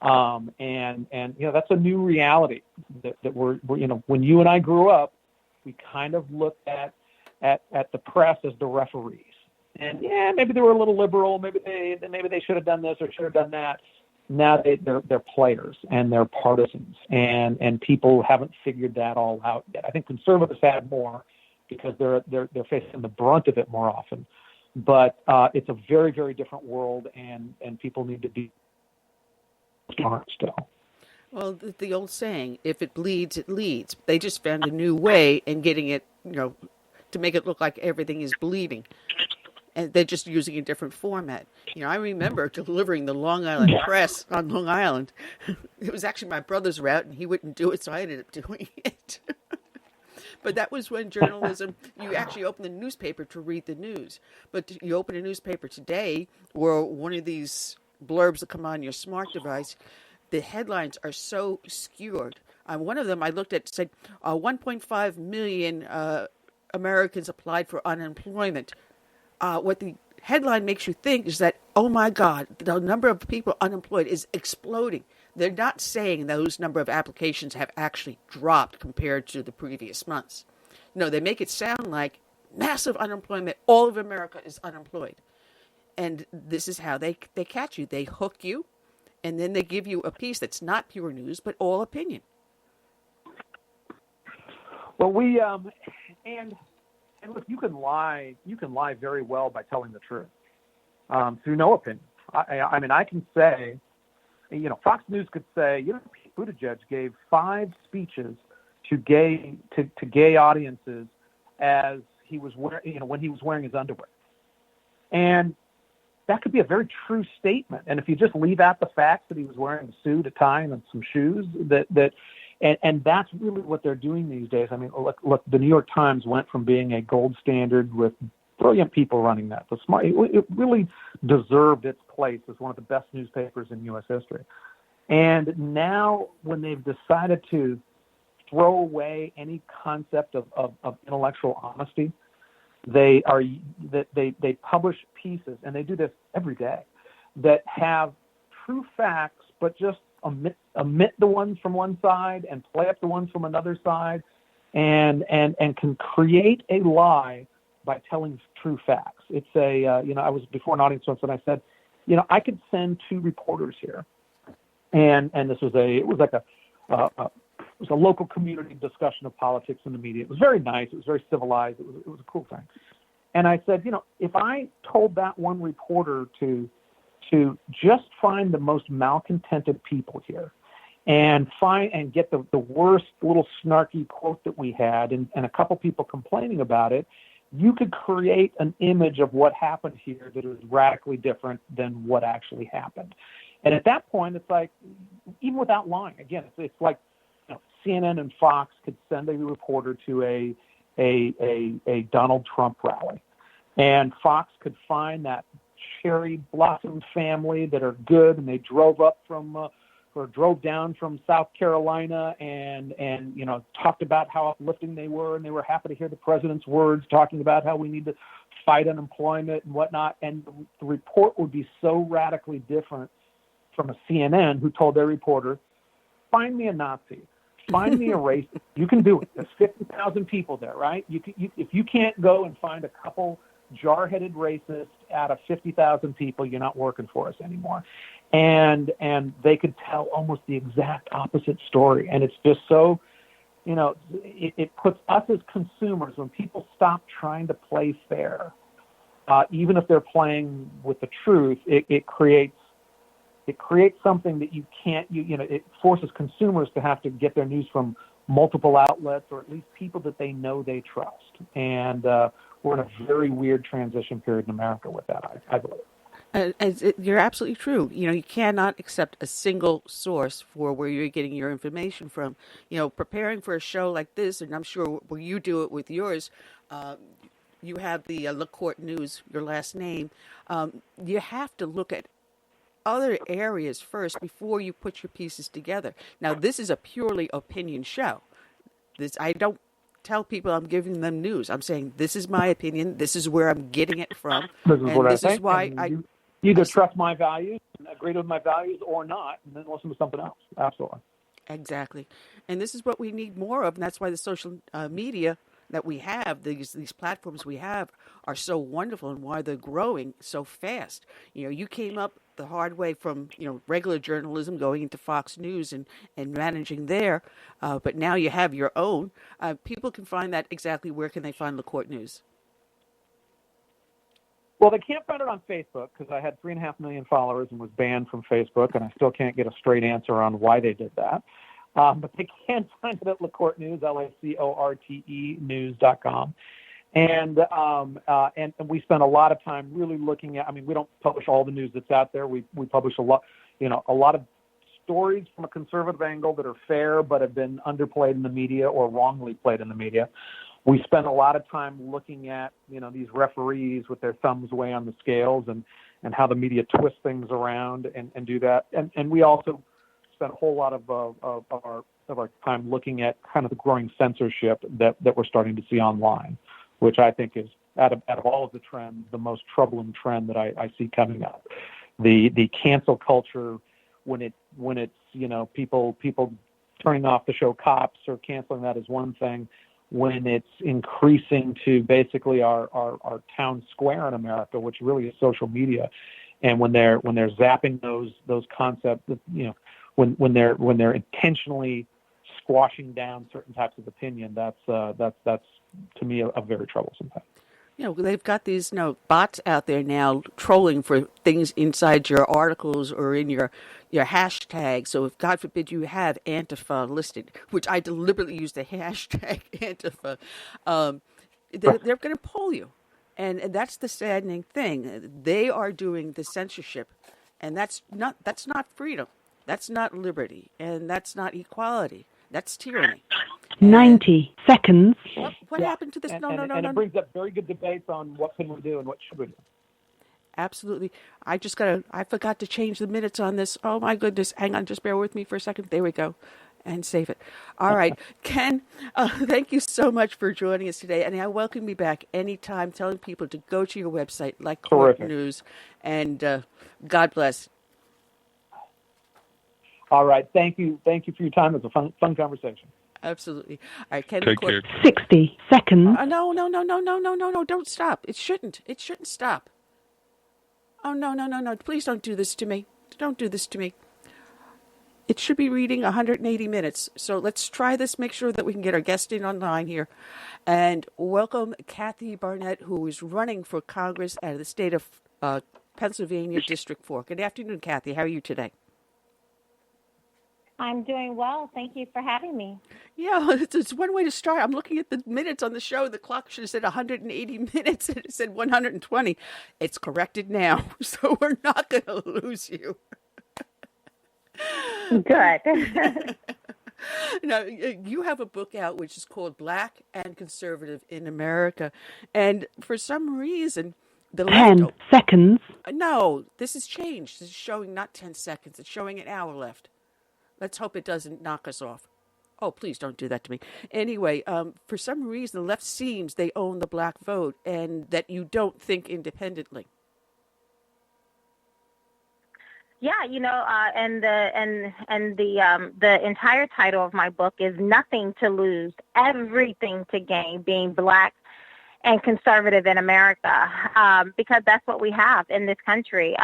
And that's a new reality that we're when you and I grew up, we kind of looked at the press as the referees. And maybe they were a little liberal, maybe they should have done this or should have done that. Now they're players and they're partisans, and people haven't figured that all out yet. I think conservatives have more because they're facing the brunt of it more often. But it's a very, very different world, and people need to be smart still. Well, the old saying, if it bleeds, it leads. They just found a new way in getting it, to make it look like everything is bleeding. And they're just using a different format. I remember delivering the Long Island Press on Long Island. It was actually my brother's route, and he wouldn't do it, so I ended up doing it. But that was when journalism, you actually open the newspaper to read the news. But you open a newspaper today, or one of these blurbs that come on your smart device, the headlines are so skewed. One of them I looked at said 1.5 million Americans applied for unemployment. What the headline makes you think is that, oh my God, the number of people unemployed is exploding. They're not saying those number of applications have actually dropped compared to the previous months. No, they make it sound like massive unemployment. All of America is unemployed. And this is how they catch you. They hook you, and then they give you a piece that's not pure news, but all opinion. Well, and look, you can lie very well by telling the truth through no opinion. I mean, I can say, Fox News could say, Pete Buttigieg gave 5 speeches to gay audiences as he was when he was wearing his underwear, and that could be a very true statement. And if you just leave out the fact that he was wearing a suit, a tie, and some shoes, and that's really what they're doing these days. I mean, look, the New York Times went from being a gold standard with brilliant people running that. It really deserved its place as one of the best newspapers in U.S. history. And now when they've decided to throw away any concept of intellectual honesty, they publish pieces, and they do this every day, that have true facts, but just omit the ones from one side and play up the ones from another side, and can create a lie by telling true facts. It's I was before an audience once and I said, I could send 2 reporters here, and this was it was a local community discussion of politics in the media. It was very nice. It was very civilized. It was a cool thing. And I said, if I told that one reporter to just find the most malcontented people here and get the worst little snarky quote that we had and a couple people complaining about it, you could create an image of what happened here that is radically different than what actually happened. And at that point, it's like, even without lying, again, it's like CNN and Fox could send a reporter to a Donald Trump rally, and Fox could find that cherry blossom family that are good, and they drove down from South Carolina and talked about how uplifting they were, and they were happy to hear the president's words talking about how we need to fight unemployment and whatnot. And the report would be so radically different from a CNN who told their reporter, find me a Nazi, find me a racist. You can do it. There's 50,000 people there, right? If you can't go and find a couple jar-headed racists out of 50,000 people, you're not working for us anymore. And they could tell almost the exact opposite story. And it's just so, it puts us as consumers, when people stop trying to play fair even if they're playing with the truth, it creates something that you can't, it forces consumers to have to get their news from multiple outlets, or at least people that they know they trust. And we're in a very weird transition period in America with that, I believe. You're absolutely true. You cannot accept a single source for where you're getting your information from. Preparing for a show like this, and I'm sure where you do it with yours, you have the LaCorte News, your last name. You have to look at other areas first before you put your pieces together. Now, this is a purely opinion show. I don't tell people I'm giving them news. I'm saying this is my opinion. This is where I'm getting it from. This is what I think. Is why you either trust my values and agree with my values or not, and then listen to something else. Absolutely. Exactly. And this is what we need more of, and that's why the social media that we have, these platforms we have, are so wonderful, and why they're growing so fast. You came up the hard way from regular journalism, going into Fox News and managing there, but now you have your own. People can find that exactly. Where can they find LaCorte News? Well, they can't find it on Facebook because I had 3.5 million followers and was banned from Facebook, and I still can't get a straight answer on why they did that. But they can find it at LaCorte News, LaCorte news.com. And we spend a lot of time really looking at, we don't publish all the news that's out there. We publish a lot of stories from a conservative angle that are fair but have been underplayed in the media or wrongly played in the media. We spend a lot of time looking at, these referees with their thumbs way on the scales and how the media twists things around and do that. And we also spent a whole lot of our time looking at kind of the growing censorship that we're starting to see online, which I think is, out of all of the trends, the most troubling trend that I see coming up. The cancel culture, when it's people turning off the show Cops or canceling that is one thing. When it's increasing to basically our town square in America, which really is social media, and when they're zapping those concepts, when they're intentionally squashing down certain types of opinion, that's to me a very troublesome thing. They've got these bots out there now trolling for things inside your articles or in your hashtag. So if, God forbid, you have Antifa listed, which I deliberately use the hashtag Antifa, they're going to pull you. And that's the saddening thing. They are doing the censorship, and that's not freedom. That's not liberty, and that's not equality. That's tyranny. 90 seconds. What happened to this? No. And it brings up very good debates on what can we do and what should we do. Absolutely. I forgot to change the minutes on this. Oh, my goodness. Hang on. Just bear with me for a second. There we go. And save it. All right. Ken, thank you so much for joining us today. And I welcome you back anytime, telling people to go to your website, LaCorte News. And God bless. All right. Thank you. Thank you for your time. It was a fun conversation. Absolutely. All right, Ken. Take care. 60 seconds. No. Don't stop. It shouldn't stop. Oh, no. Please don't do this to me. Don't do this to me. It should be reading 180 minutes. So let's try this. Make sure that we can get our guest in online here. And welcome Kathy Barnette, who is running for Congress out of the state of Pennsylvania, District 4. Good afternoon, Kathy. How are you today? I'm doing well. Thank you for having me. Yeah, it's one way to start. I'm looking at the minutes on the show. The clock should have said 180 minutes, and it said 120. It's corrected now, so we're not going to lose you. Good. Now, you have a book out which is called Black and Conservative in America, and for some reason, the 10 seconds. No, this has changed. This is showing not 10 seconds. It's showing an hour left. Let's hope it doesn't knock us off. Oh, please don't do that to me. Anyway, for some reason, the left seems they own the black vote and that you don't think independently. Yeah, and the entire title of my book is Nothing to Lose, Everything to Gain, being Black and conservative in America, because that's what we have in this country.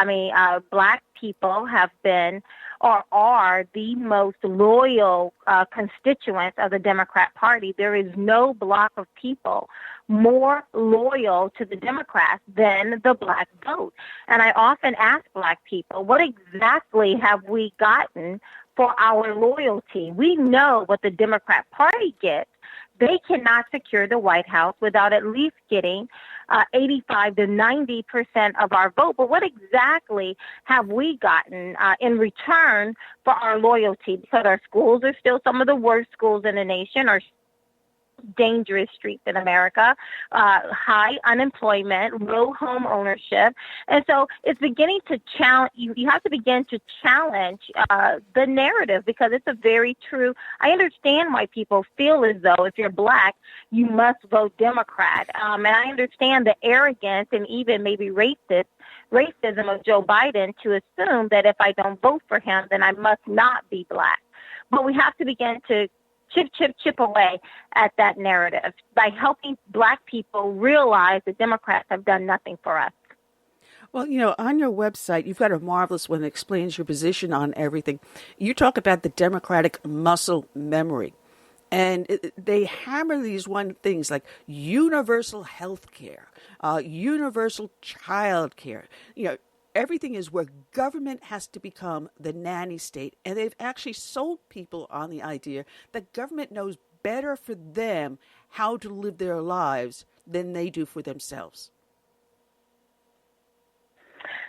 Black people have been or are the most loyal constituents of the Democrat Party. There is no block of people more loyal to the Democrats than the black vote. And I often ask black people, what exactly have we gotten for our loyalty? We know what the Democrat Party gets. They cannot secure the White House without at least getting 85 to 90% of our vote. But what exactly have we gotten in return for our loyalty? Because our schools are still some of the worst schools in the nation, our dangerous streets in America, high unemployment, low home ownership. And so it's beginning to challenge, you have to begin to challenge the narrative, because it's a very true, I understand why people feel as though if you're black, you must vote Democrat. And I understand the arrogance and even maybe racism of Joe Biden to assume that if I don't vote for him, then I must not be black. But we have to begin to chip away at that narrative by helping black people realize that Democrats have done nothing for us. Well, you know, on your website, you've got a marvelous one that explains your position on everything. You talk about the Democratic muscle memory. And they hammer these one things like universal health care, universal child care. You know, everything is where government has to become the nanny state. And they've actually sold people on the idea that government knows better for them how to live their lives than they do for themselves.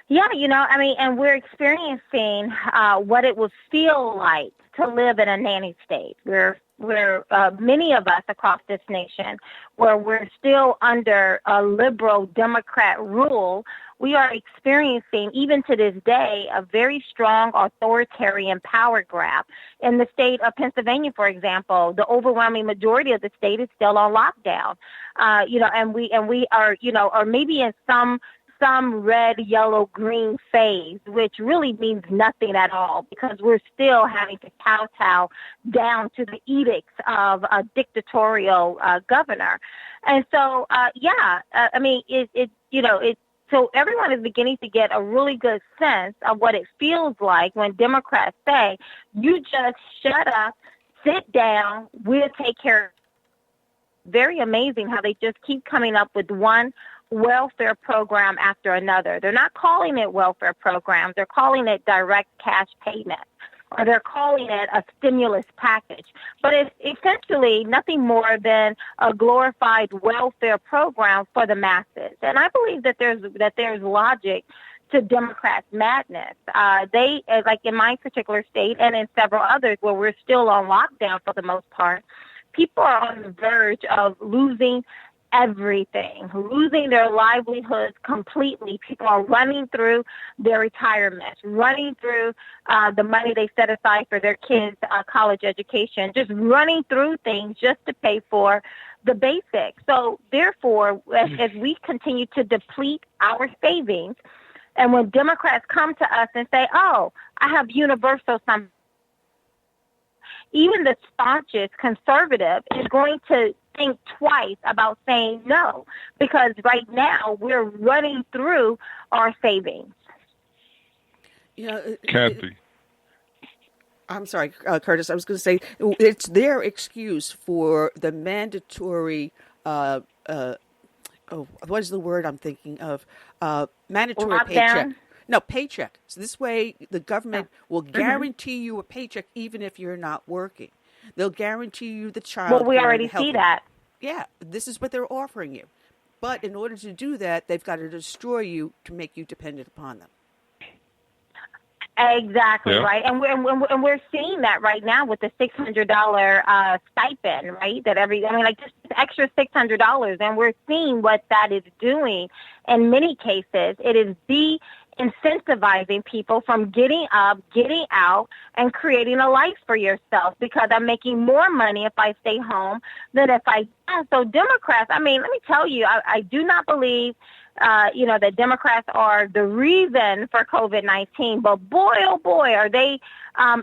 Yeah, you know, I mean, and we're experiencing what it would feel like to live in a nanny state. We're many of us across this nation, where we're still under a liberal Democrat rule, we are experiencing, even to this day, a very strong authoritarian power grab. In the state of Pennsylvania, for example, the overwhelming majority of the state is still on lockdown. You know, and we are, you know, or maybe in some red, yellow, green phase, which really means nothing at all, because we're still having to kowtow down to the edicts of a dictatorial governor. And so, I mean, so everyone is beginning to get a really good sense of what it feels like when Democrats say, you just shut up, sit down, we'll take care of it. Very amazing how they just keep coming up with one welfare program after another. They're not calling it welfare programs. They're calling it direct cash payment, or they're calling it a stimulus package. But it's essentially nothing more than a glorified welfare program for the masses. And I believe that there's logic to Democrats' madness. They, like in my particular state and in several others where we're still on lockdown for the most part, people are on the verge of losing everything, losing their livelihoods completely. People are running through their retirement, running through the money they set aside for their kids' college education, just running through things just to pay for the basics. So therefore, as we continue to deplete our savings, and when Democrats come to us and say, oh, I have universal something, even the staunchest conservative is going to think twice about saying no, because right now we're running through our savings. You know, Kathy. I'm sorry, Curtis. I was going to say it's their excuse for the mandatory. What is the word I'm thinking of? Mandatory paycheck. No, paycheck. So this way, the government will guarantee you a paycheck even if you're not working. They'll guarantee you the child. Well, we already see that. Yeah, this is what they're offering you. But in order to do that, they've got to destroy you to make you dependent upon them. Exactly, right. And we're seeing that right now with the $600 stipend, right? Just extra $600. And we're seeing what that is doing in many cases. It is incentivizing people from getting up, getting out, and creating a life for yourself, because I'm making more money if I stay home than if I don't. So Democrats, I mean, let me tell you, I do not believe that Democrats are the reason for COVID-19, but boy, oh boy, are they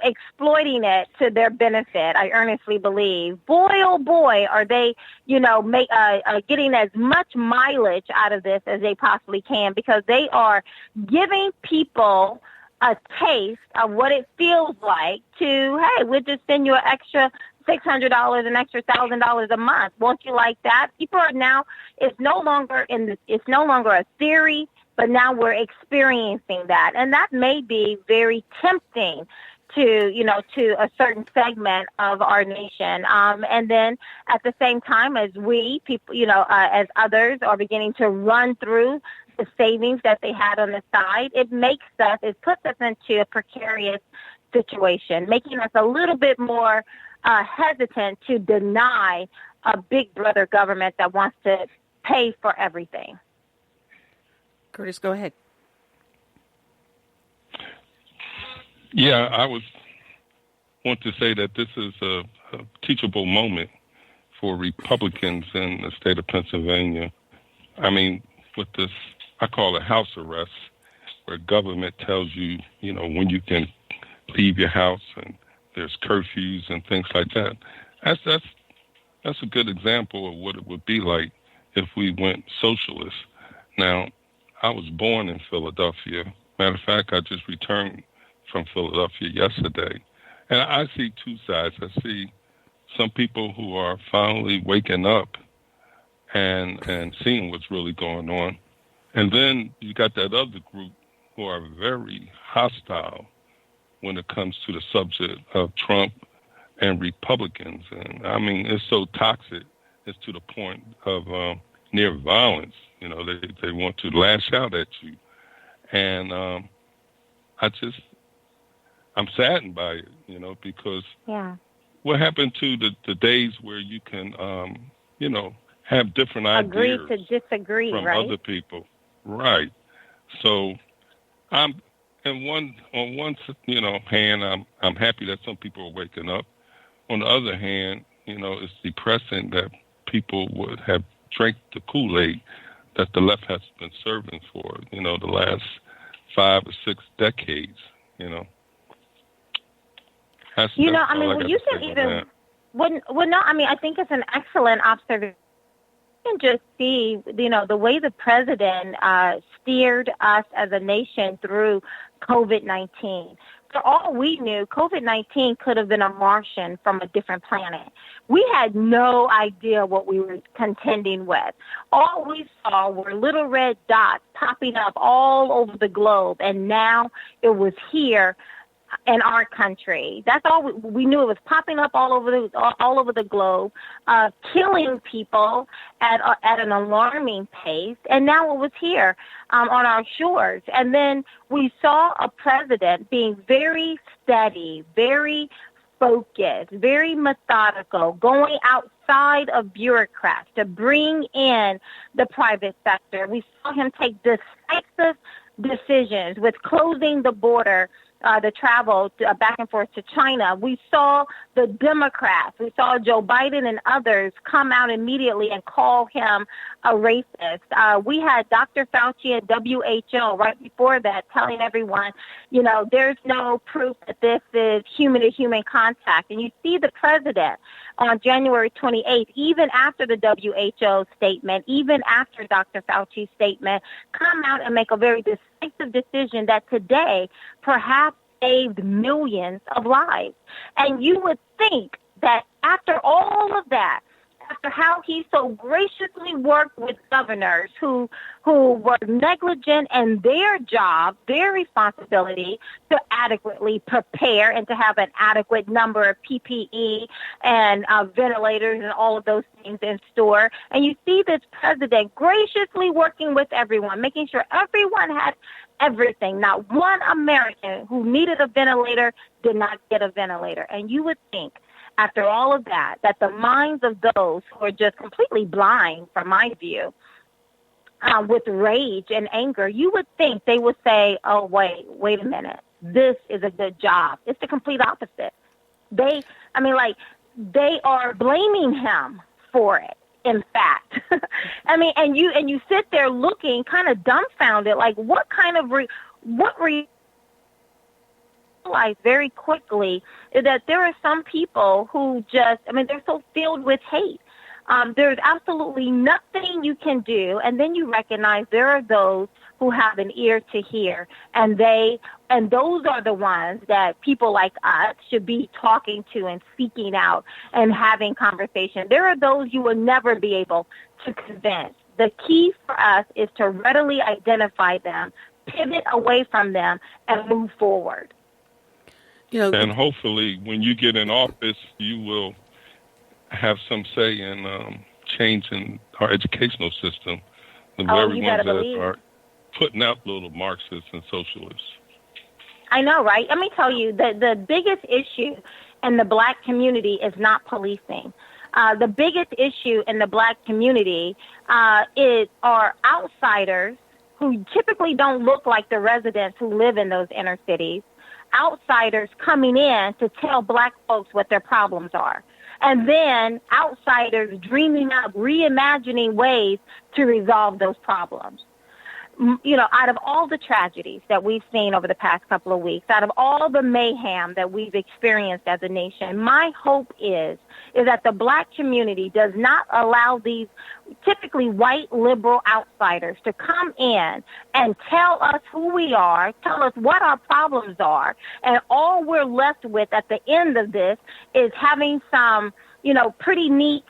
exploiting it to their benefit. I earnestly believe. Boy, oh boy, are they, getting as much mileage out of this as they possibly can, because they are giving people a taste of what it feels like to, hey, we'll just send you an extra $600, an extra $1,000 a month. Won't you like that? People are now, it's no longer a theory, but now we're experiencing that. And that may be very tempting to a certain segment of our nation. And then at the same time as as others are beginning to run through the savings that they had on the side, it puts us into a precarious situation, making us a little bit more hesitant to deny a big brother government that wants to pay for everything. Curtis, go ahead. Yeah, I want to say that this is a teachable moment for Republicans in the state of Pennsylvania. I mean, with this, I call it house arrest, where government tells you, when you can leave your house, and there's curfews and things like that. That's a good example of what it would be like if we went socialist. Now, I was born in Philadelphia. Matter of fact, I just returned from Philadelphia yesterday. And I see two sides. I see some people who are finally waking up and seeing what's really going on. And then you got that other group who are very hostile when it comes to the subject of Trump and Republicans. And I mean, it's so toxic. It's to the point of near violence. They want to lash out at you. And I'm saddened by it, because what happened to the days where you can, have different ideas. Agree to disagree, from right? other people. Right. So on one hand, I'm happy that some people are waking up. On the other hand, it's depressing that people would have drank the Kool-Aid that the left has been serving for, the last 5 or 6 decades, I think it's an excellent observation. You can just see, the way the president steered us as a nation through COVID-19. For all we knew, COVID-19 could have been a Martian from a different planet. We had no idea what we were contending with. All we saw were little red dots popping up all over the globe, and now it was here in our country. That's all we knew. It was popping up all over the globe, killing people at an alarming pace. And now it was here on our shores. And then we saw a president being very steady, very focused, very methodical, going outside of bureaucrats to bring in the private sector. We saw him take decisive decisions with closing the border, the travel back and forth to China. We saw the Democrats, we saw Joe Biden and others come out immediately and call him a racist. We had Dr. Fauci and WHO right before that telling everyone, there's no proof that this is human-to-human contact. And you see the president on January 28th, even after the WHO statement, even after Dr. Fauci's statement, come out and make a very decisive decision that today perhaps saved millions of lives. And you would think that after all of that, after how he so graciously worked with governors who were negligent in their job, their responsibility to adequately prepare and to have an adequate number of PPE and ventilators and all of those things in store. And you see this president graciously working with everyone, making sure everyone had everything. Not one American who needed a ventilator did not get a ventilator. And you would think, after all of that, that the minds of those who are just completely blind, from my view, with rage and anger, you would think they would say, oh, wait a minute, this is a good job. It's the complete opposite. They are blaming him for it, in fact. And you sit there looking kind of dumbfounded, like realize very quickly that there are some people who they're so filled with hate. There's absolutely nothing you can do. And then you recognize there are those who have an ear to hear, and they And those are the ones that people like us should be talking to and seeking out and having conversation. There are those you will never be able to convince. The key for us is to readily identify them, pivot away from them, and move forward. And hopefully when you get in office, you will have some say in changing our educational system. The very ones that are putting out little Marxists and socialists. I know, right? Let me tell you, the biggest issue in the black community is not policing. The biggest issue in the black community are outsiders who typically don't look like the residents who live in those inner cities, outsiders coming in to tell black folks what their problems are. And then outsiders dreaming up, reimagining ways to resolve those problems. You know, out of all the tragedies that we've seen over the past couple of weeks, out of all the mayhem that we've experienced as a nation, my hope is that the black community does not allow these typically white liberal outsiders to come in and tell us who we are, tell us what our problems are, and all we're left with at the end of this is having some, you know, pretty neat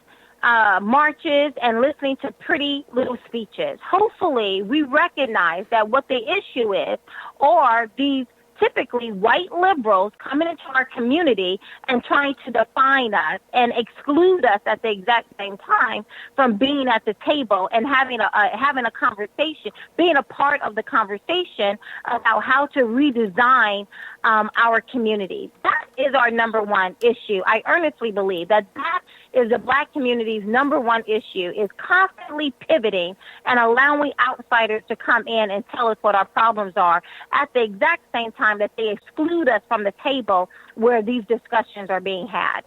marches and listening to pretty little speeches. Hopefully, we recognize that what the issue is are these typically white liberals coming into our community and trying to define us and exclude us at the exact same time from being at the table and having a conversation, being a part of the conversation about how to redesign our communities. That is our number one issue. I earnestly believe that is the black community's number one issue, is constantly pivoting and allowing outsiders to come in and tell us what our problems are at the exact same time that they exclude us from the table where these discussions are being had.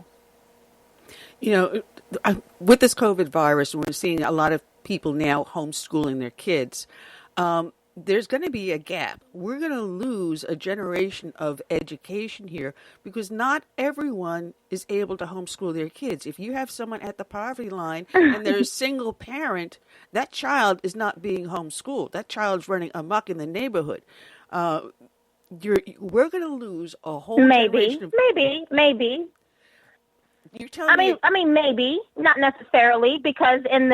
You know, with this COVID virus, we're seeing a lot of people now homeschooling their kids. There's going to be a gap. We're going to lose a generation of education here because not everyone is able to homeschool their kids. If you have someone at the poverty line and they're a single parent, that child is not being homeschooled. That child's running amok in the neighborhood. We're going to lose a whole generation of... Maybe. You tell me. I mean, maybe not necessarily, because in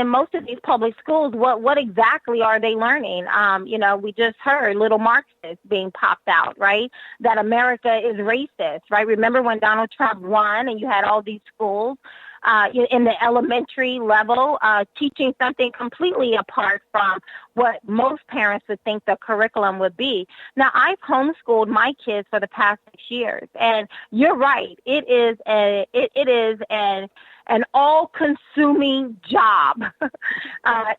most of these public schools, what exactly are they learning? You know, we just heard little Marxists being popped out, right? That America is racist, right? Remember when Donald Trump won, and you had all these schools in the elementary level teaching something completely apart from what most parents would think the curriculum would be. Now, I've homeschooled my kids for the past 6 years, and you're right. It is an all-consuming job.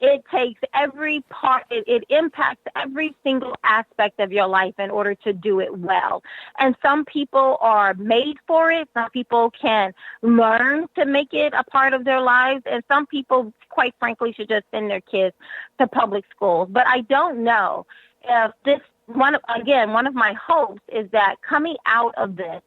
It takes every part. It impacts every single aspect of your life in order to do it well. And some people are made for it. Some people can learn to make it a part of their lives. And some people, quite frankly, should just send their kids to public schools. But I don't know if this, one of my hopes is that coming out of this,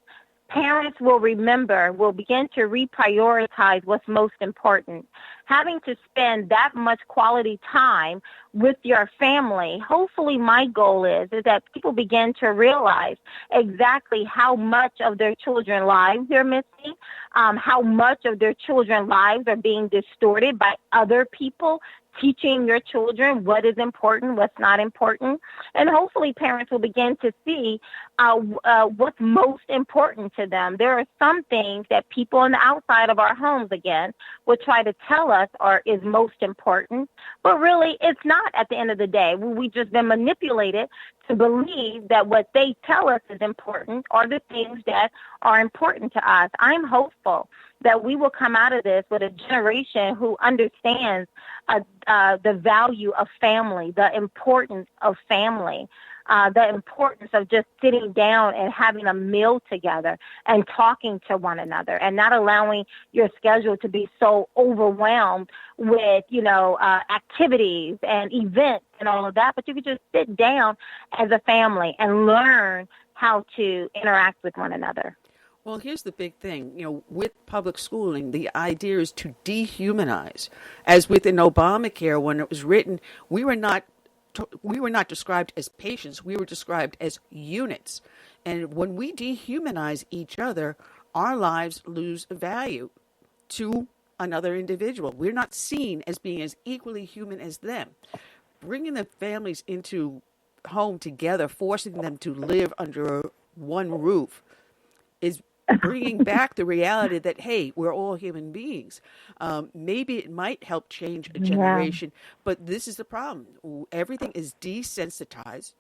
parents will begin to reprioritize what's most important. Having to spend that much quality time with your family, hopefully my goal is that people begin to realize exactly how much of their children's lives they're missing, how much of their children's lives are being distorted by other people teaching your children what is important, what's not important. And hopefully parents will begin to see what's most important to them. There are some things that people on the outside of our homes, again, will try to tell us is most important, but really it's not at the end of the day. We've just been manipulated to believe that what they tell us is important are the things that are important to us. I'm hopeful that we will come out of this with a generation who understands the value of family, the importance of family, the importance of just sitting down and having a meal together and talking to one another and not allowing your schedule to be so overwhelmed with, activities and events and all of that. But you could just sit down as a family and learn how to interact with one another. Well, here's the big thing. With public schooling, the idea is to dehumanize. As within Obamacare, when it was written, we were not not described as patients. We were described as units. And when we dehumanize each other, our lives lose value to another individual. We're not seen as being as equally human as them. Bringing the families into home together, forcing them to live under one roof, is bringing back the reality that, hey, we're all human beings. Maybe it might help change a generation, but this is the problem. Everything is desensitized.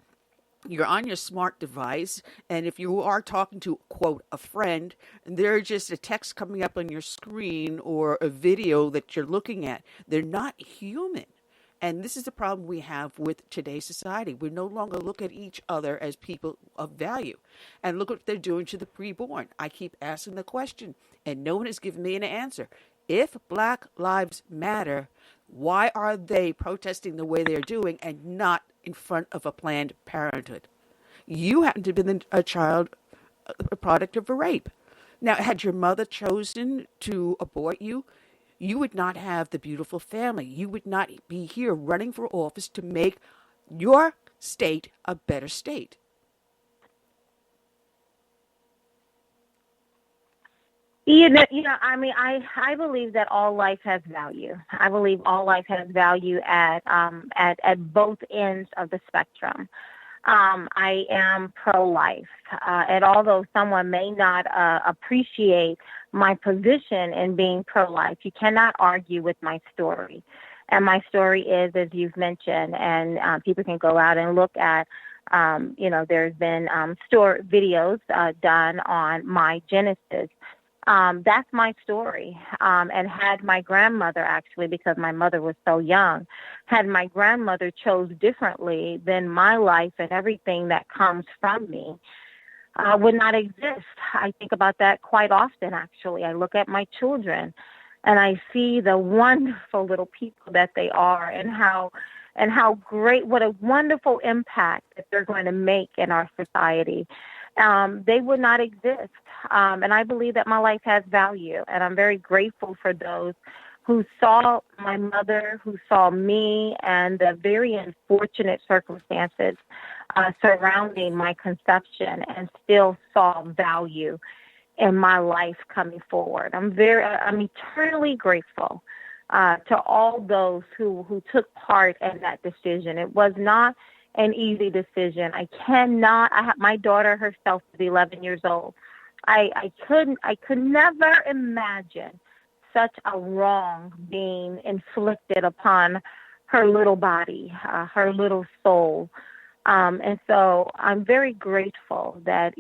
You're on your smart device, and if you are talking to, quote, a friend, there's just a text coming up on your screen or a video that you're looking at. They're not human. And this is the problem we have with today's society. We no longer look at each other as people of value. And look what they're doing to the preborn. I keep asking the question, and no one has given me an answer. If Black Lives Matter, why are they protesting the way they're doing and not in front of a Planned Parenthood? You happen to have been a child, a product of a rape. Now, had your mother chosen to abort you, you would not have the beautiful family. You would not be here running for office to make your state a better state. I believe that all life has value. I believe all life has value at both ends of the spectrum. I am pro-life, and although someone may not appreciate my position in being pro-life, you cannot argue with my story. And my story is, as you've mentioned, and people can go out and look at, there's been videos done on my genesis. That's my story. And had my grandmother, actually, because my mother was so young, had my grandmother chose differently, then my life and everything that comes from me would not exist. I think about that quite often, actually. I look at my children and I see the wonderful little people that they are, and how great, what a wonderful impact that they're going to make in our society. They would not exist. And I believe that my life has value, and I'm very grateful for those who saw my mother, who saw me, and the very unfortunate circumstances surrounding my conception, and still saw value in my life coming forward. I'm eternally grateful to all those who took part in that decision. It was not an easy decision. My daughter herself is 11 years old. I could never imagine such a wrong being inflicted upon her little body, her little soul. And so I'm very grateful that,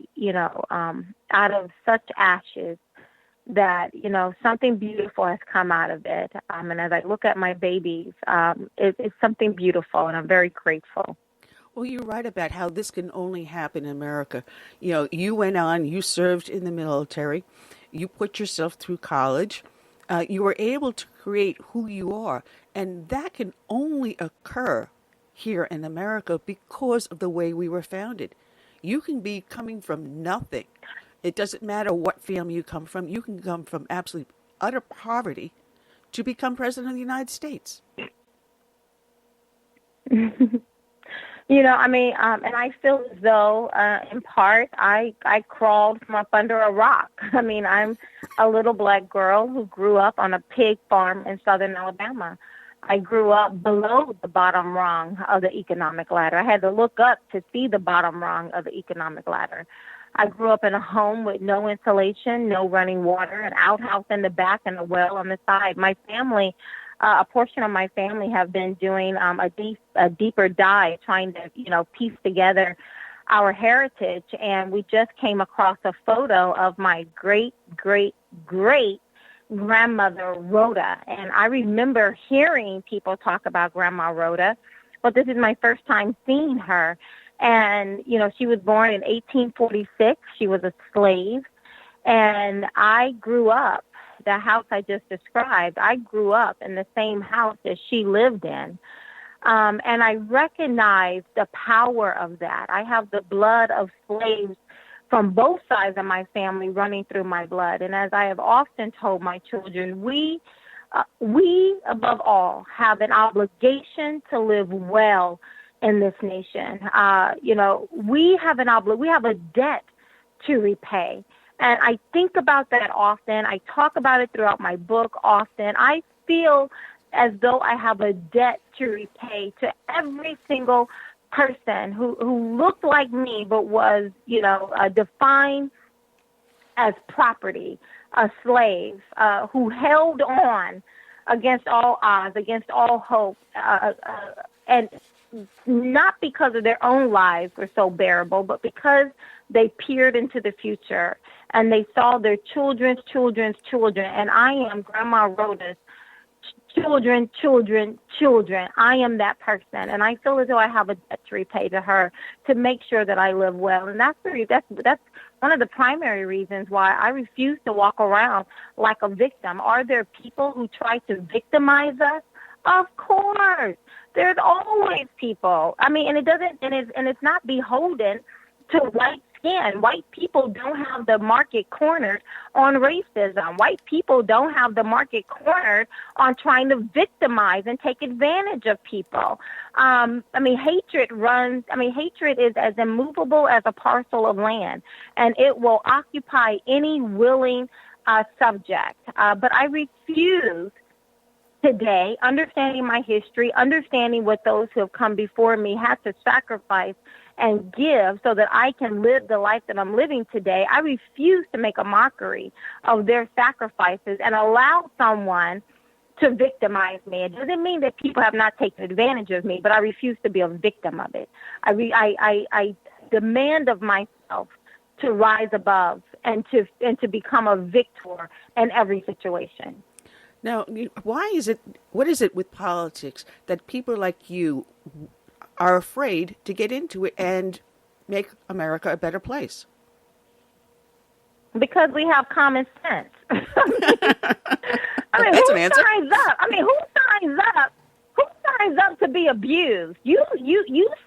out of such ashes, that, something beautiful has come out of it. And as I look at my babies, it's something beautiful, and I'm very grateful. Well, you're right about how this can only happen in America. You went on, you served in the military, you put yourself through college, you were able to create who you are. And that can only occur here in America because of the way we were founded. You can be coming from nothing. It doesn't matter what family you come from. You can come from absolute utter poverty to become president of the United States. And I feel as though, in part, I crawled from up under a rock. I'm a little Black girl who grew up on a pig farm in southern Alabama. I grew up below the bottom rung of the economic ladder. I had to look up to see the bottom rung of the economic ladder. I grew up in a home with no insulation, no running water, an outhouse in the back and a well on the side. My family, a portion of my family have been doing a deeper dive, trying to, piece together our heritage. And we just came across a photo of my great, great, great grandmother Rhoda. And I remember hearing people talk about Grandma Rhoda, but this is my first time seeing her. And, she was born in 1846. She was a slave. And I grew up, the house I just described, I grew up in the same house that she lived in. And I recognize the power of that. I have the blood of slaves from both sides of my family running through my blood. And as I have often told my children, we above all have an obligation to live well in this nation. We have a debt to repay. And I think about that often. I talk about it throughout my book often. I feel as though I have a debt to repay to every single person who looked like me but was, defined as property, a slave, who held on against all odds, against all hope, and not because of their own lives were so bearable, but because they peered into the future and they saw their children's children's children. And I am Grandma Rhoda's children. I am that person. And I feel as though I have a debt to repay to her to make sure that I live well. And that's one of the primary reasons why I refuse to walk around like a victim. Are there people who try to victimize us? Of course. There's always people. I mean, and it's not beholden to white skin. White people don't have the market cornered on racism. White people don't have the market cornered on trying to victimize and take advantage of people. Hatred is as immovable as a parcel of land, and it will occupy any willing subject. But I refuse today, understanding my history, understanding what those who have come before me had to sacrifice and give so that I can live the life that I'm living today, I refuse to make a mockery of their sacrifices and allow someone to victimize me. It doesn't mean that people have not taken advantage of me, but I refuse to be a victim of it. I demand of myself to rise above and to become a victor in every situation. Now, what is it with politics that people like you are afraid to get into it and make America a better place? Because we have common sense. That's an answer. Signs up? Who signs up to be abused? You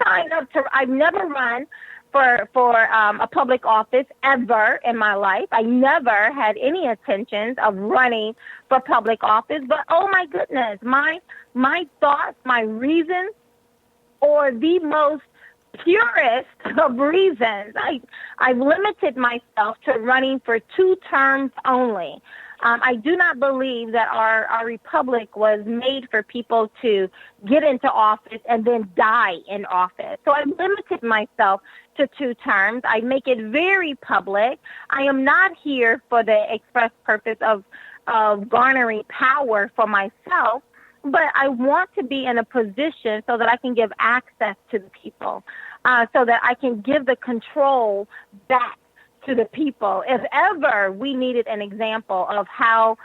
sign up to. I've never run for a public office ever in my life. I never had any intentions of running for public office. But oh my goodness, my thoughts, my reasons, or the most purest of reasons. I've limited myself to running for 2 terms only. I do not believe that our republic was made for people to get into office and then die in office. So I've limited myself to 2 terms. I make it very public. I am not here for the express purpose of garnering power for myself, but I want to be in a position so that I can give access to the people, so that I can give the control back to the people. If ever we needed an example of how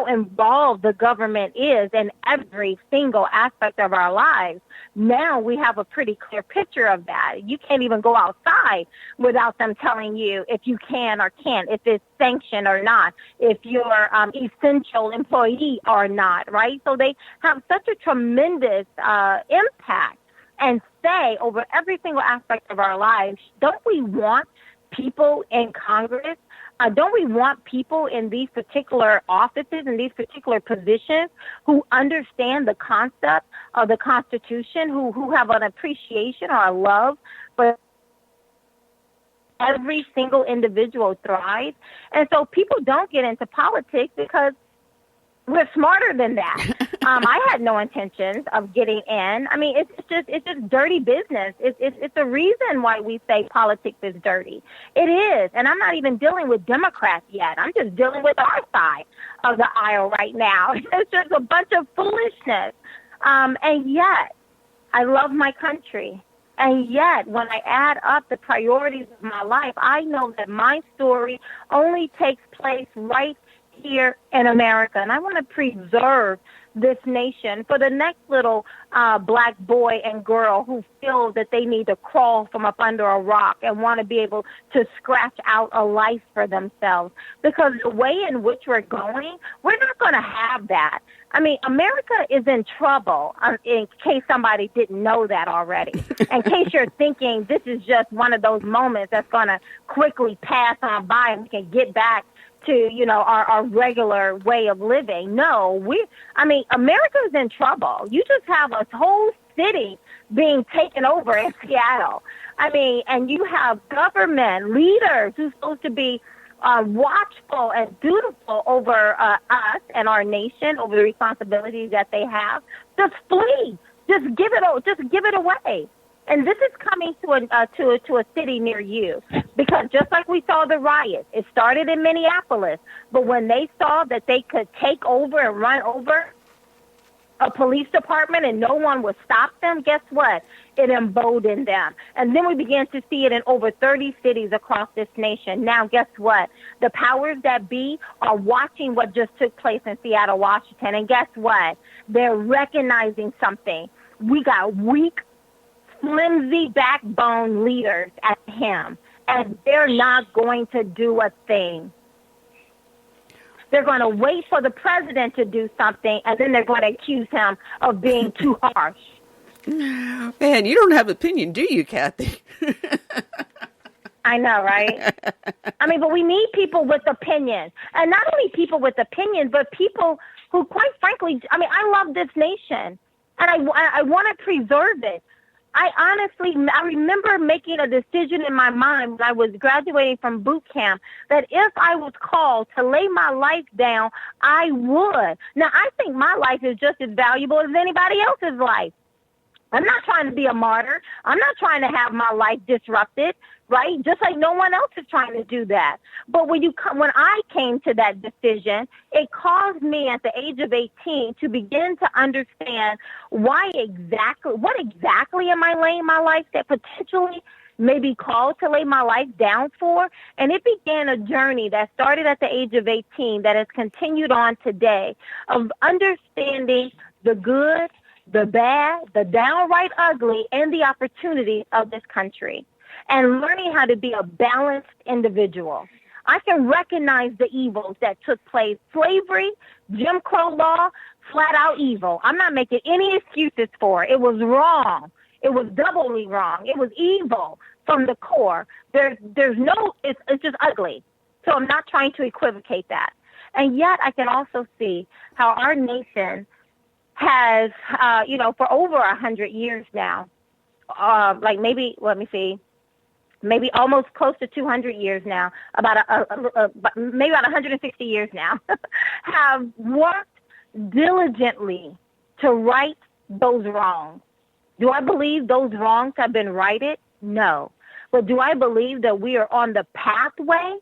involved the government is in every single aspect of our lives, now we have a pretty clear picture of that. You can't even go outside without them telling you if you can or can't, if it's sanctioned or not, if you're essential employee or not, right? So they have such a tremendous impact and say over every single aspect of our lives. Don't we want people in Congress? Don't we want people in these particular offices, in these particular positions, who understand the concept of the Constitution, who have an appreciation or a love for every single individual thrive? And so people don't get into politics because we're smarter than that. I had no intentions of getting in. I mean, it's just dirty business. It's the reason why we say politics is dirty. It is. And I'm not even dealing with Democrats yet. I'm just dealing with our side of the aisle right now. It's just a bunch of foolishness. And yet, I love my country. And yet, when I add up the priorities of my life, I know that my story only takes place right here in America. And I want to preserve this nation for the next little black boy and girl who feel that they need to crawl from up under a rock and want to be able to scratch out a life for themselves. Because the way in which we're going, we're not going to have that. I mean, America is in trouble, in case somebody didn't know that already. In case you're thinking this is just one of those moments that's going to quickly pass on by and we can get back to, our regular way of living. No, America is in trouble. You just have a whole city being taken over in Seattle. I mean, and you have government leaders who's supposed to be watchful and dutiful over us and our nation, over the responsibilities that they have. Just flee. Just give it away. And this is coming to a city near you, because just like we saw the riots, it started in Minneapolis, but when they saw that they could take over and run over a police department and no one would stop them, guess what? It emboldened them. And then we began to see it in over 30 cities across this nation. Now, guess what? The powers that be are watching what just took place in Seattle, Washington. And guess what? They're recognizing something. We got weak, flimsy backbone leaders at him, and they're not going to do a thing. They're going to wait for the president to do something, and then they're going to accuse him of being too harsh. Man, you don't have opinion, do you, Kathy? I know, right? I mean, but we need people with opinions. And not only people with opinions, but people who, quite frankly, I mean, I love this nation, and I want to preserve it. I remember making a decision in my mind when I was graduating from boot camp that if I was called to lay my life down, I would. Now, I think my life is just as valuable as anybody else's life. I'm not trying to be a martyr. I'm not trying to have my life disrupted, right? Just like no one else is trying to do that. But when I came to that decision, it caused me at the age of 18 to begin to understand what exactly am I laying my life that potentially may be called to lay my life down for. And it began a journey that started at the age of 18 that has continued on today of understanding the good, the bad, the downright ugly, and the opportunities of this country, and learning how to be a balanced individual. I can recognize the evils that took place. Slavery, Jim Crow law, flat out evil. I'm not making any excuses for it. It was wrong. It was doubly wrong. It was evil from the core. It's just ugly. So I'm not trying to equivocate that. And yet I can also see how our nation has, for over 100 years now, maybe almost close to 200 years now, maybe about 160 years now, have worked diligently to right those wrongs. Do I believe those wrongs have been righted? No. But do I believe that we are on the pathway?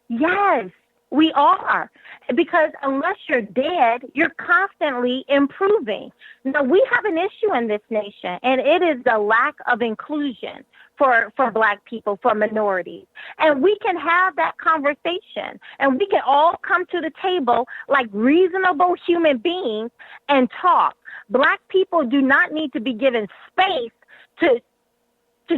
Yes. We are, because unless you're dead, you're constantly improving. Now, we have an issue in this nation, and it is the lack of inclusion for Black people, for minorities. And we can have that conversation, and we can all come to the table like reasonable human beings and talk. Black people do not need to be given space to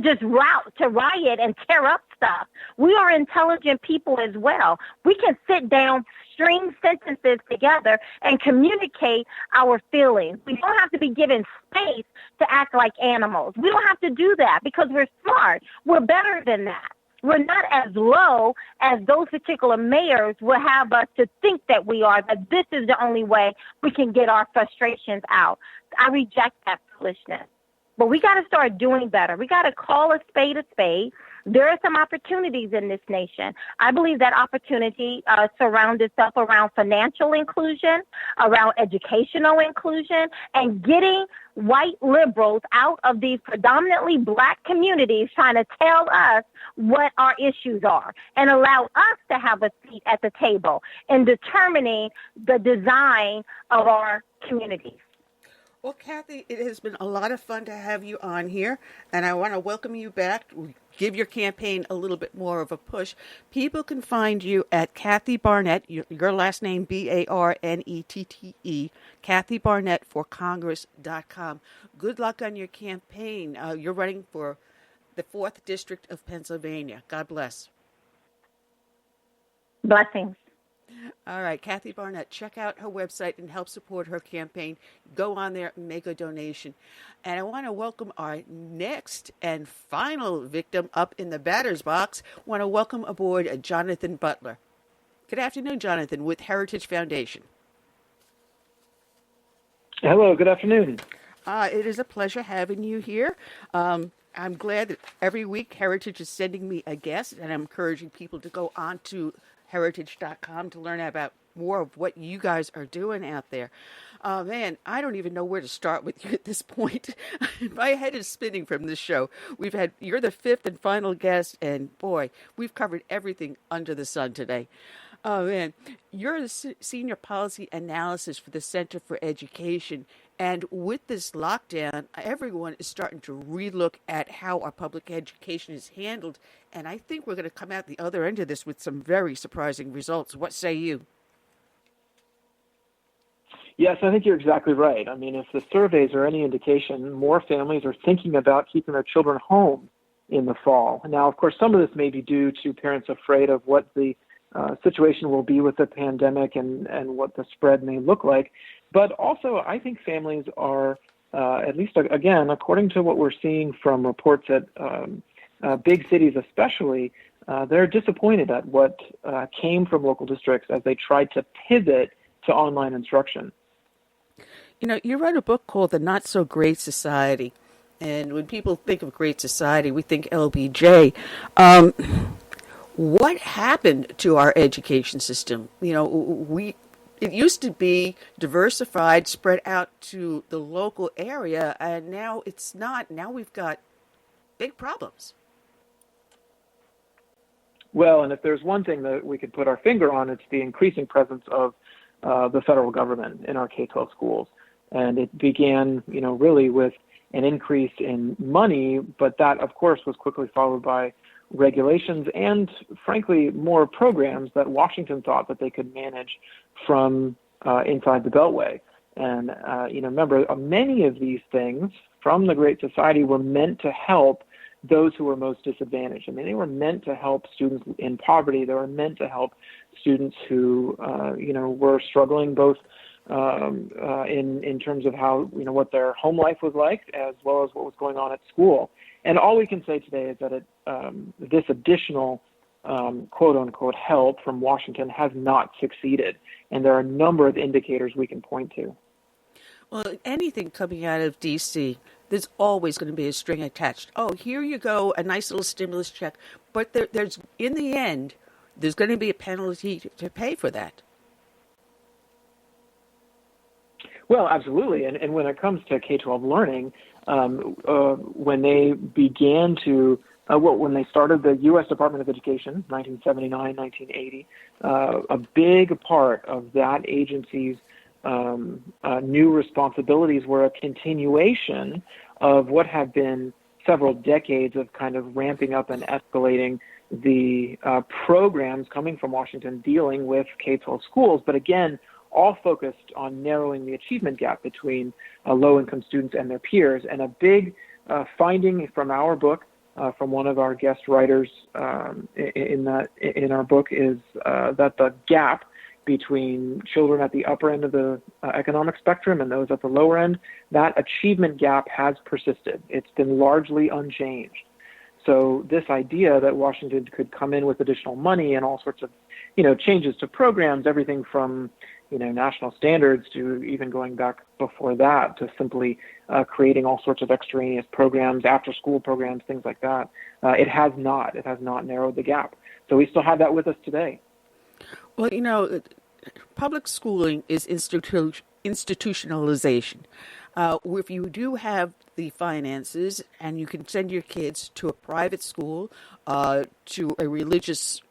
just riot and tear up stuff. We are intelligent people as well. We can sit down, string sentences together, and communicate our feelings. We don't have to be given space to act like animals. We don't have to do that because we're smart. We're better than that. We're not as low as those particular mayors will have us to think that we are, that this is the only way we can get our frustrations out. I reject that foolishness. But we got to start doing better. We got to call a spade a spade. There are some opportunities in this nation. I believe that opportunity surrounds itself around financial inclusion, around educational inclusion, and getting white liberals out of these predominantly Black communities trying to tell us what our issues are and allow us to have a seat at the table in determining the design of our communities. Well, Kathy, it has been a lot of fun to have you on here, and I want to welcome you back. Give your campaign a little bit more of a push. People can find you at Kathy Barnette, your last name Barnette, Kathy Barnette for Congress.com. Good luck on your campaign. You're running for the 4th District of Pennsylvania. God bless. Blessings. All right, Kathy Barnette, check out her website and help support her campaign. Go on there and make a donation. And I want to welcome our next and final victim up in the batter's box. I want to welcome aboard Jonathan Butler. Good afternoon, Jonathan, with Heritage Foundation. Hello, good afternoon. It is a pleasure having you here. I'm glad that every week Heritage is sending me a guest, and I'm encouraging people to go on to heritage.com to learn about more of what you guys are doing out there. Man, I don't even know where to start with you at this point. My head is spinning from this show. You're the fifth and final guest, and boy, we've covered everything under the sun today. Oh, man, you're the senior policy analyst for the Center for Education. And with this lockdown, everyone is starting to relook at how our public education is handled. And I think we're going to come out the other end of this with some very surprising results. What say you? Yes, I think you're exactly right. I mean, if the surveys are any indication, more families are thinking about keeping their children home in the fall. Now, of course, some of this may be due to parents afraid of what the situation will be with the pandemic and what the spread may look like. But also, I think families are, at least, again, according to what we're seeing from reports at big cities especially, they're disappointed at what came from local districts as they tried to pivot to online instruction. You know, you wrote a book called The Not So Great Society. And when people think of Great Society, we think LBJ. What happened to our education system? You know, it used to be diversified, spread out to the local area, and now it's not. Now we've got big problems. Well, and if there's one thing that we could put our finger on, it's the increasing presence of the federal government in our K-12 schools. And it began, you know, really with an increase in money, but that, of course, was quickly followed by regulations and, frankly, more programs that Washington thought that they could manage from inside the Beltway. And, you know, remember, many of these things from the Great Society were meant to help those who were most disadvantaged. I mean, they were meant to help students in poverty. They were meant to help students who, you know, were struggling both in terms of how, you know, what their home life was like, as well as what was going on at school. And all we can say today is that this additional quote unquote help from Washington has not succeeded. And there are a number of indicators we can point to. Well, anything coming out of D.C., there's always going to be a string attached. Oh, here you go, a nice little stimulus check. But there's, in the end, there's going to be a penalty to pay for that. Well, absolutely. And when it comes to K-12 learning, when they began to, when they started the U.S. Department of Education, 1979, 1980, a big part of that agency's new responsibilities were a continuation of what had been several decades of kind of ramping up and escalating the programs coming from Washington dealing with K-12 schools. But again, all focused on narrowing the achievement gap between low-income students and their peers. And a big finding from our book, from one of our guest writers in our book, is that the gap between children at the upper end of the economic spectrum and those at the lower end, that achievement gap has persisted. It's been largely unchanged. So this idea that Washington could come in with additional money and all sorts of, you know, changes to programs, everything from, you know, national standards to even going back before that to simply creating all sorts of extraneous programs, after-school programs, things like that. It has not narrowed the gap. So we still have that with us today. Well, you know, public schooling is institutionalization. If you do have the finances and you can send your kids to a private school, to a religious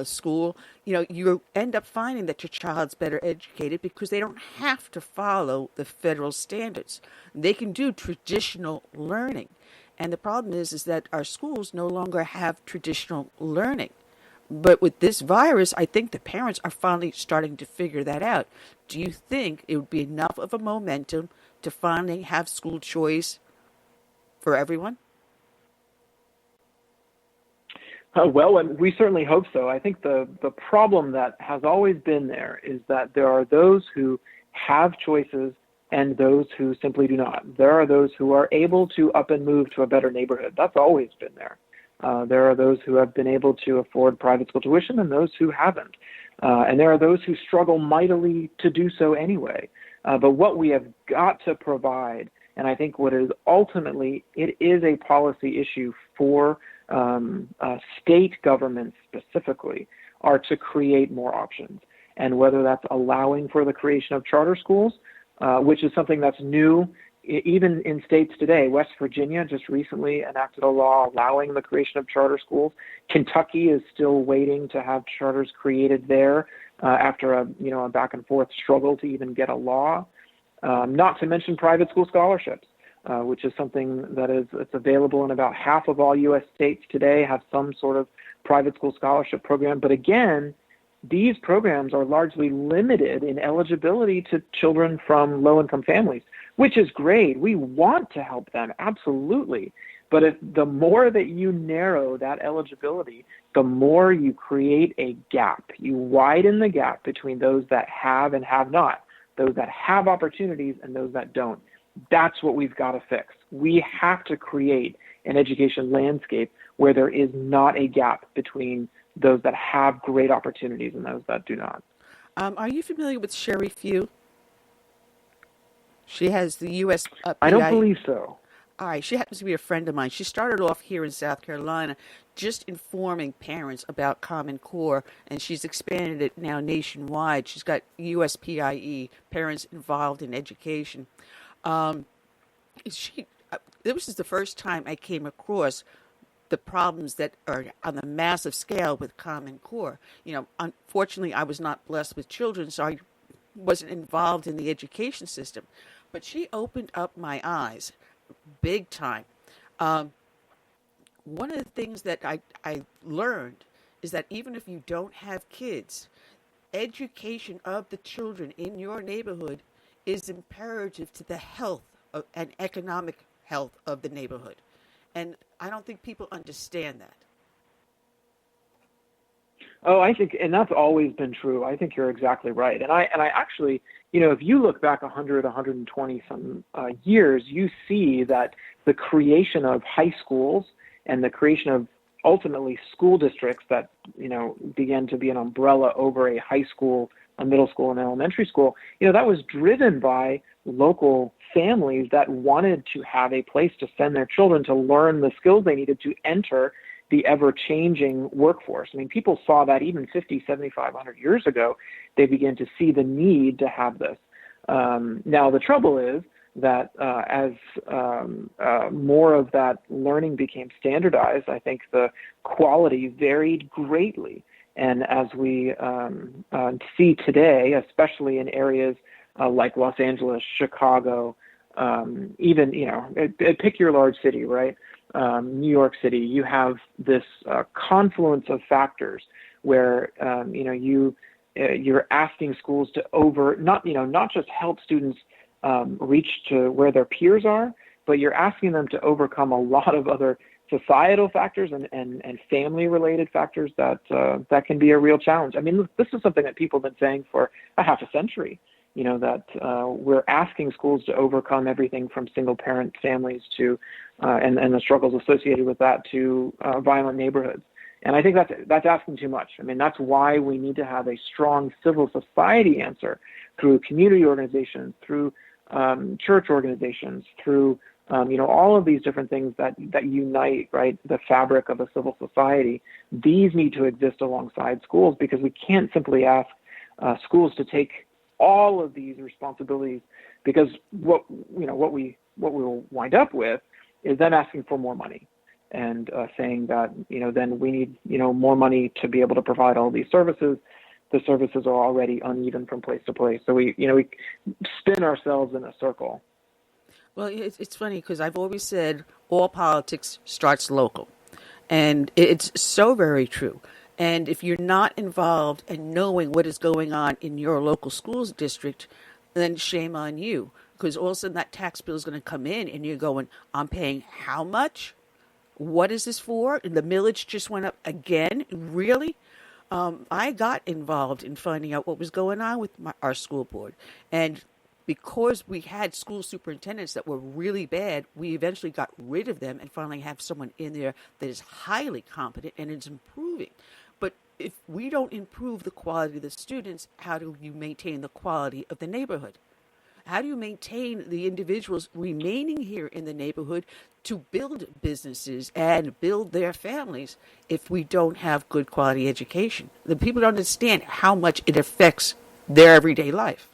school, you know, you end up finding that your child's better educated because they don't have to follow the federal standards. They can do traditional learning. And the problem is that our schools no longer have traditional learning. But with this virus, I think the parents are finally starting to figure that out. Do you think it would be enough of a momentum to finally have school choice for everyone? Well, and we certainly hope so. I think the problem that has always been there is that there are those who have choices and those who simply do not. There are those who are able to up and move to a better neighborhood. That's always been there. There are those who have been able to afford private school tuition and those who haven't. And there are those who struggle mightily to do so anyway. But what we have got to provide And I think what is ultimately, it is a policy issue for state governments specifically, are to create more options. And whether that's allowing for the creation of charter schools, which is something that's new even in states today. West Virginia just recently enacted a law allowing the creation of charter schools. Kentucky is still waiting to have charters created there after a back and forth struggle to even get a law. Not to mention private school scholarships, which is something that it's available in about half of all U.S. states today, have some sort of private school scholarship program. But again, these programs are largely limited in eligibility to children from low-income families, which is great. We want to help them, absolutely. But the more that you narrow that eligibility, the more you create a gap. You widen the gap between those that have and have not, those that have opportunities and those that don't. That's what we've got to fix. We have to create an education landscape where there is not a gap between those that have great opportunities and those that do not. Are you familiar with Sherry Few? She has the U.S. I don't believe so. All right. She happens to be a friend of mine. She started off here in South Carolina just informing parents about Common Core, and she's expanded it now nationwide. She's got USPIE, Parents Involved in Education. This is the first time I came across the problems that are on the massive scale with Common Core. Unfortunately, I was not blessed with children, so I wasn't involved in the education system. But she opened up my eyes big time. One of the things that I learned is that even if you don't have kids, education of the children in your neighborhood is imperative to the health and economic health of the neighborhood. And I don't think people understand that. Oh, I think, and that's always been true. I think you're exactly right. And I actually, if you look back 100, 120 some years, you see that the creation of high schools and the creation of ultimately school districts that, began to be an umbrella over a high school, a middle school, and elementary school, that was driven by local families that wanted to have a place to send their children to learn the skills they needed to enter the ever-changing workforce. I mean, people saw that even 50, 75, 100 years ago. They began to see the need to have this. Now, the trouble is that as more of that learning became standardized, I think the quality varied greatly. And as we see today, especially in areas like Los Angeles, Chicago, even, pick your large city, right? New York City, you have this confluence of factors where, you're asking schools to not just help students reach to where their peers are, but you're asking them to overcome a lot of other societal factors and family-related factors that can be a real challenge. I mean, this is something that people have been saying for a half a century, that we're asking schools to overcome everything from single-parent families to and the struggles associated with that to violent neighborhoods. And I think that's asking too much. I mean, that's why we need to have a strong civil society answer through community organizations, through church organizations, through all of these different things that unite, right, the fabric of a civil society. These need to exist alongside schools because we can't simply ask schools to take all of these responsibilities, because what we will wind up with is them asking for more money and saying that then we need more money to be able to provide all these services. The services are already uneven from place to place, so we spin ourselves in a circle. Well, it's funny because I've always said all politics starts local, and it's so very true. And if you're not involved and knowing what is going on in your local schools district, then shame on you, because all of a sudden that tax bill is going to come in and you're going, I'm paying how much? What is this for? And the millage just went up again? Really? I got involved in finding out what was going on with our school board. And because we had school superintendents that were really bad, we eventually got rid of them and finally have someone in there that is highly competent and is improving. But if we don't improve the quality of the students, how do you maintain the quality of the neighborhood? How do you maintain the individuals remaining here in the neighborhood to build businesses and build their families if we don't have good quality education? The people don't understand how much it affects their everyday life.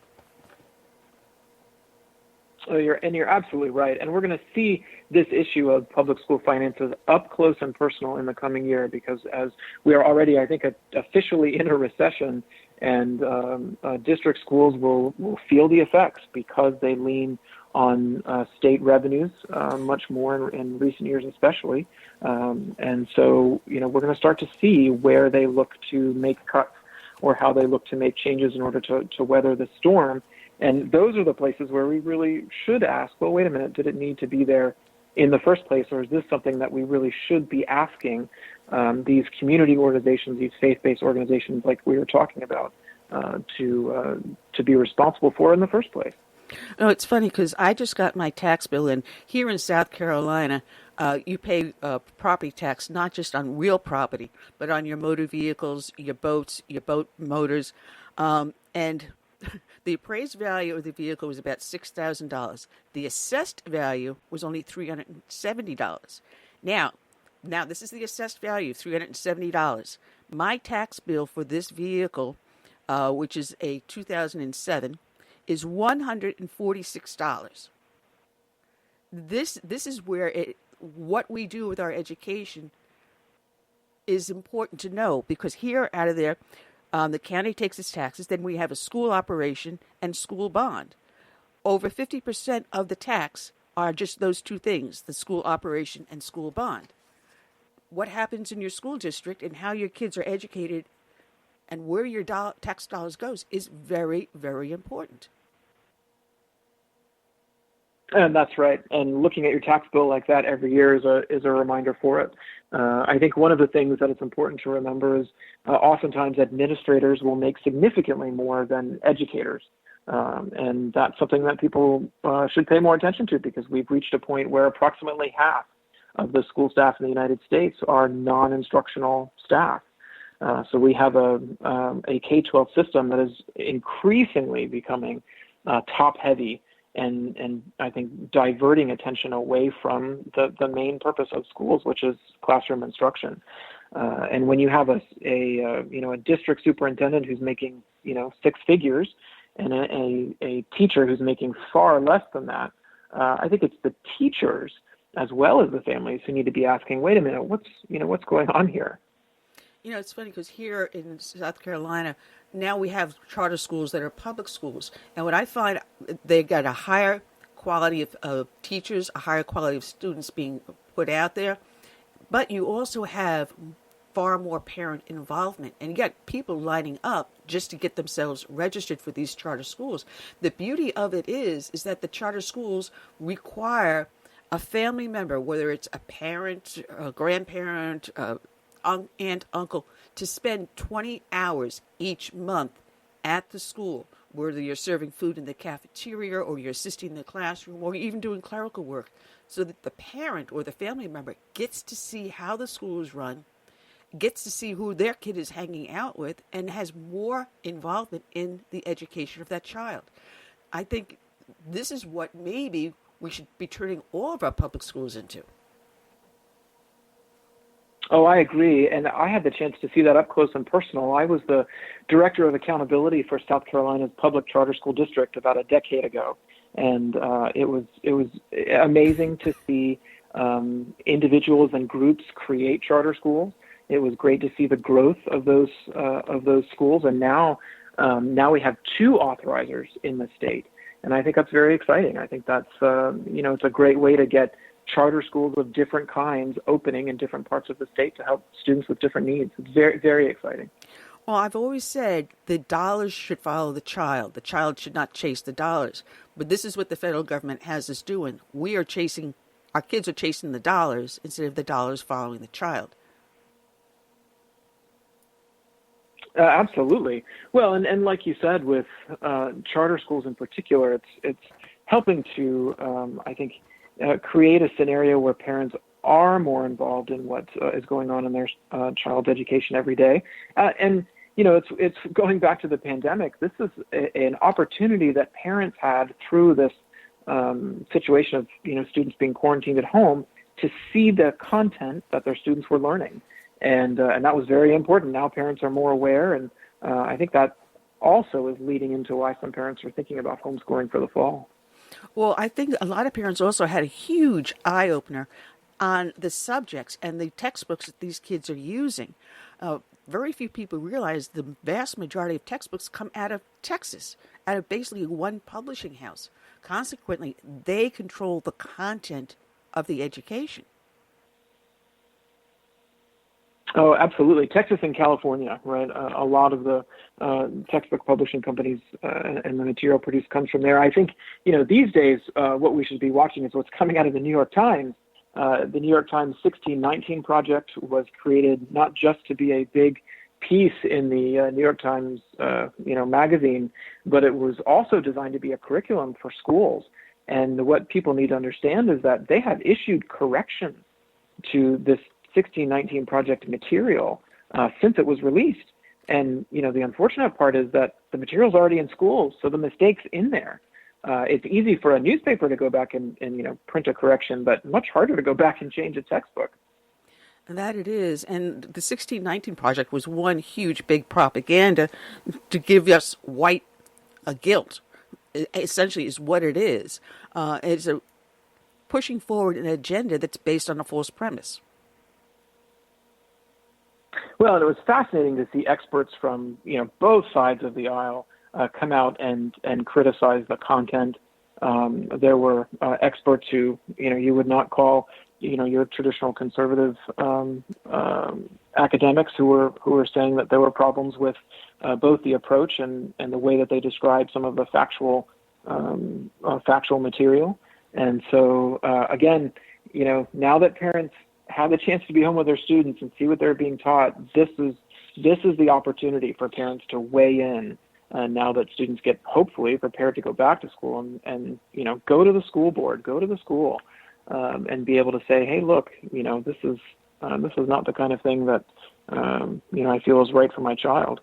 You're absolutely right. And we're going to see this issue of public school finances up close and personal in the coming year, because as we are already, I think, officially in a recession, and district schools will feel the effects because they lean on state revenues much more in recent years especially. And so, we're going to start to see where they look to make cuts or how they look to make changes in order to weather the storm. And those are the places where we really should ask, well, wait a minute, did it need to be there in the first place, or is this something that we really should be asking these community organizations, these faith-based organizations like we were talking about, to be responsible for in the first place? No, it's funny because I just got my tax bill, and here in South Carolina, you pay property tax not just on real property, but on your motor vehicles, your boats, your boat motors, and the appraised value of the vehicle was about $6,000. The assessed value was only $370. Now this is the assessed value, $370. My tax bill for this vehicle, which is a 2007, is $146. This is where what we do with our education is important to know, because here out of there, the county takes its taxes, then we have a school operation and school bond. Over 50% of the tax are just those two things, the school operation and school bond. What happens in your school district and how your kids are educated and where your tax dollars goes is very, very important. And that's right. And looking at your tax bill like that every year is a reminder for it. I think one of the things that it's important to remember is oftentimes administrators will make significantly more than educators. And that's something that people should pay more attention to, because we've reached a point where approximately half of the school staff in the United States are non-instructional staff. So we have a K-12 system that is increasingly becoming top-heavy, and I think diverting attention away from the main purpose of schools, which is classroom instruction. And when you have a district superintendent who's making six figures and a teacher who's making far less than that, I think it's the teachers as well as the families who need to be asking, wait a minute, what's going on here? It's funny because here in South Carolina, now we have charter schools that are public schools. And what I find, they got a higher quality of teachers, a higher quality of students being put out there. But you also have far more parent involvement. And you got people lining up just to get themselves registered for these charter schools. The beauty of it is that the charter schools require a family member, whether it's a parent, a grandparent, aunt, uncle, to spend 20 hours each month at the school, whether you're serving food in the cafeteria or you're assisting in the classroom or even doing clerical work, so that the parent or the family member gets to see how the school is run, gets to see who their kid is hanging out with, and has more involvement in the education of that child. I think this is what maybe we should be turning all of our public schools into. Oh, I agree. And I had the chance to see that up close and personal. I was the director of accountability for South Carolina's public charter school district about a decade ago. And it was amazing to see individuals and groups create charter schools. It was great to see the growth of those schools. And now we have two authorizers in the state. And I think that's very exciting. I think that's, it's a great way to get charter schools of different kinds opening in different parts of the state to help students with different needs. It's very, very exciting. Well, I've always said the dollars should follow the child. The child should not chase the dollars. But this is what the federal government has us doing. Our kids are chasing the dollars instead of the dollars following the child. Absolutely. Well, and like you said, with charter schools in particular, it's helping to, I think, create a scenario where parents are more involved in what is going on in their child's education every day. And, it's going back to the pandemic. This is an opportunity that parents had through this situation of students being quarantined at home to see the content that their students were learning, and that was very important. Now parents are more aware, and I think that also is leading into why some parents are thinking about homeschooling for the fall. Well, I think a lot of parents also had a huge eye-opener on the subjects and the textbooks that these kids are using. Very few people realize the vast majority of textbooks come out of Texas, out of basically one publishing house. Consequently, they control the content of the education. Oh, absolutely. Texas and California, right? A lot of the textbook publishing companies and the material produced comes from there. I think, these days, what we should be watching is what's coming out of the New York Times. The New York Times 1619 project was created not just to be a big piece in the New York Times, magazine, but it was also designed to be a curriculum for schools. And what people need to understand is that they have issued corrections to this 1619 project material since it was released. And, the unfortunate part is that the material's already in schools, so the mistake's in there. It's easy for a newspaper to go back and print a correction, but much harder to go back and change a textbook. That it is. And the 1619 project was one huge big propaganda to give us white guilt, essentially is what it is. It's pushing forward an agenda that's based on a false premise. Well, it was fascinating to see experts from both sides of the aisle come out and criticize the content. There were experts who you would not call your traditional conservative academics who were saying that there were problems with both the approach and the way that they described some of the factual material. And so again, now that parents have a chance to be home with their students and see what they're being taught, this is the opportunity for parents to weigh in. Now that students get hopefully prepared to go back to school and go to the school board, go to the school, and be able to say, hey, look, this is not the kind of thing that I feel is right for my child.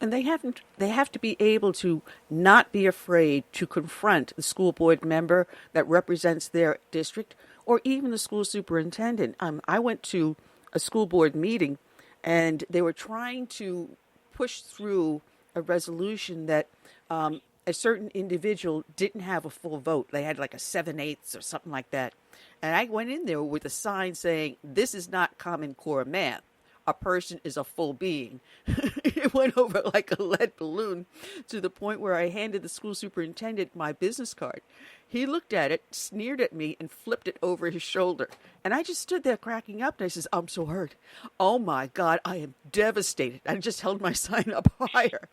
And they have to be able to not be afraid to confront the school board member that represents their district, or even the school superintendent. I went to a school board meeting, and they were trying to push through a resolution that a certain individual didn't have a full vote. They had like a 7/8 or something like that. And I went in there with a sign saying, this is not Common Core math. A person is a full being. It went over like a lead balloon to the point where I handed the school superintendent my business card. He looked at it, sneered at me, and flipped it over his shoulder. And I just stood there cracking up, and I says, I'm so hurt. Oh, my God, I am devastated. I just held my sign up higher.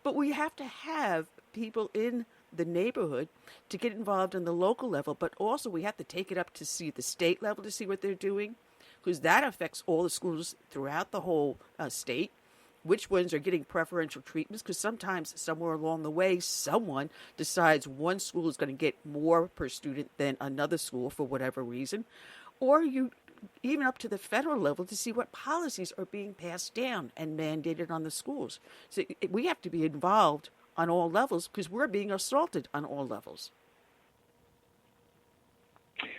But we have to have people in the neighborhood to get involved on the local level, but also we have to take it up to see the state level to see what they're doing, because that affects all the schools throughout the whole state. Which ones are getting preferential treatments, because sometimes somewhere along the way, someone decides one school is going to get more per student than another school for whatever reason, or you even up to the federal level to see what policies are being passed down and mandated on the schools. So we have to be involved on all levels because we're being assaulted on all levels.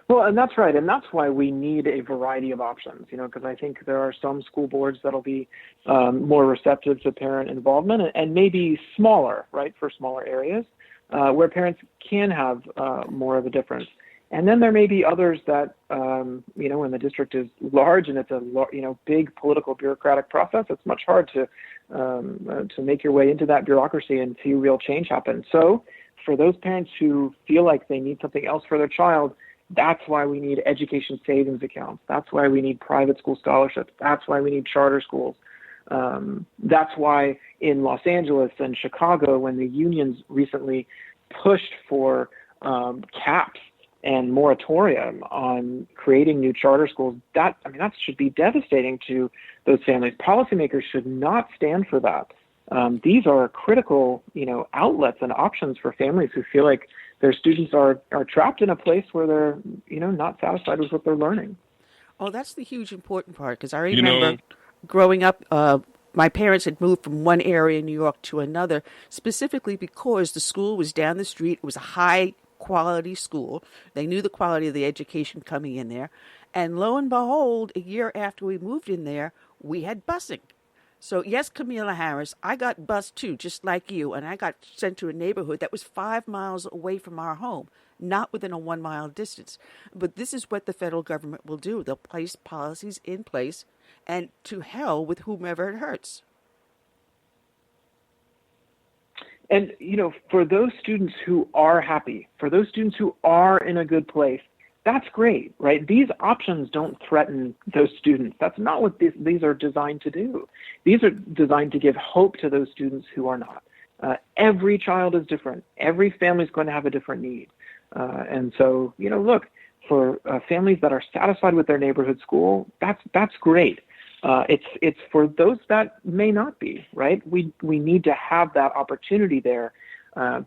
Well, and that's right. And that's why we need a variety of options, because I think there are some school boards that'll be more receptive to parent involvement and maybe smaller, right, for smaller areas where parents can have more of a difference. And then there may be others that, when the district is large and it's a, big political bureaucratic process, it's much hard to make your way into that bureaucracy and see real change happen. So for those parents who feel like they need something else for their child, that's why we need education savings accounts. That's why we need private school scholarships. That's why we need charter schools. That's why in Los Angeles and Chicago, when the unions recently pushed for caps and moratorium on creating new charter schools, that should be devastating to those families. Policymakers should not stand for that. These are critical, outlets and options for families who feel like their students are trapped in a place where they're, not satisfied with what they're learning. Oh, that's the huge important part, because I remember growing up my parents had moved from one area in New York to another, specifically because the school was down the street. It was a high-quality school. They knew the quality of the education coming in there. And lo and behold, a year after we moved in there, we had busing. So, yes, Camila Harris, I got bused too, just like you, and I got sent to a neighborhood that was 5 miles away from our home, not within a 1 mile distance. But this is what the federal government will do. They'll place policies in place, and to hell with whomever it hurts. And, you know, for those students who are happy, for those students who are in a good place, that's great, right? These options don't threaten those students. That's not what these are designed to do. These are designed to give hope to those students who are not. Every child is different. Every family is going to have a different need. And so, you know, look, for families that are satisfied with their neighborhood school, that's great. It's for those that may not be, right? We need to have that opportunity there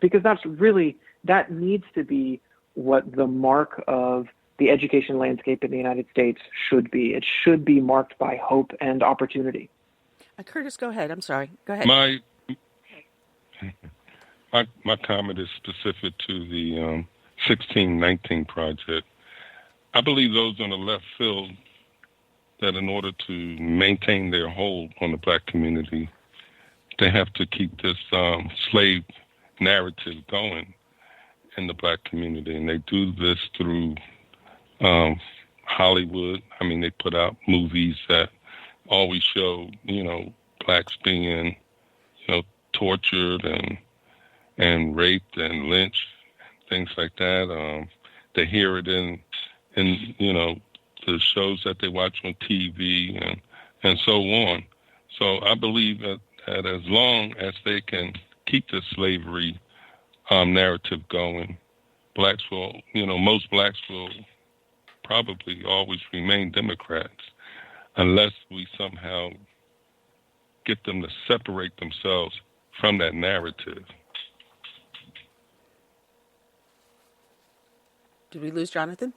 because that needs to be what the mark of the education landscape in the United States should be. It should be marked by hope and opportunity. Curtis, go ahead. I'm sorry. Go ahead. My comment is specific to the 1619 project. I believe those on the left feel that in order to maintain their hold on the black community, they have to keep this slave narrative going in the black community, and they do this through Hollywood. I mean, they put out movies that always show, you know, blacks being, you know, tortured and raped and lynched, things like that. They hear it in you know, the shows that they watch on TV and so on. So I believe that as long as they can keep the slavery narrative going, blacks will, you know, most blacks will probably always remain Democrats unless we somehow get them to separate themselves from that narrative. Did we lose Jonathan?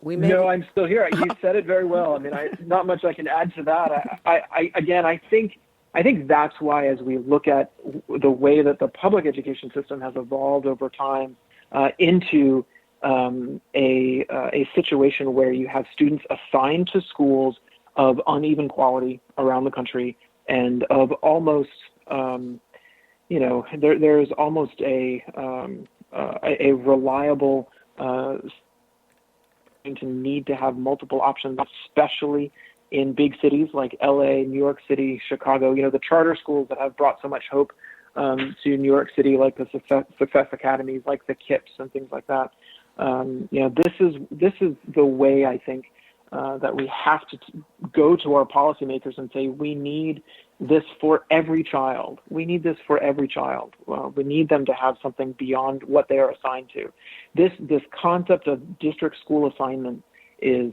No, I'm still here. You said it very well. I mean, not much I can add to that. I think that's why, as we look at the way that the public education system has evolved over time into a situation where you have students assigned to schools of uneven quality around the country and of almost, you know, there's almost a reliable to need to have multiple options, especially in big cities like LA, New York City, Chicago. You know, the charter schools that have brought so much hope to New York City, like the Success Academies, like the KIPS and things like that. You know, this is the way I think that we have to go to our policymakers and say, we need this for every child. We need this for every child. We need them to have something beyond what they are assigned to. This concept of district school assignment is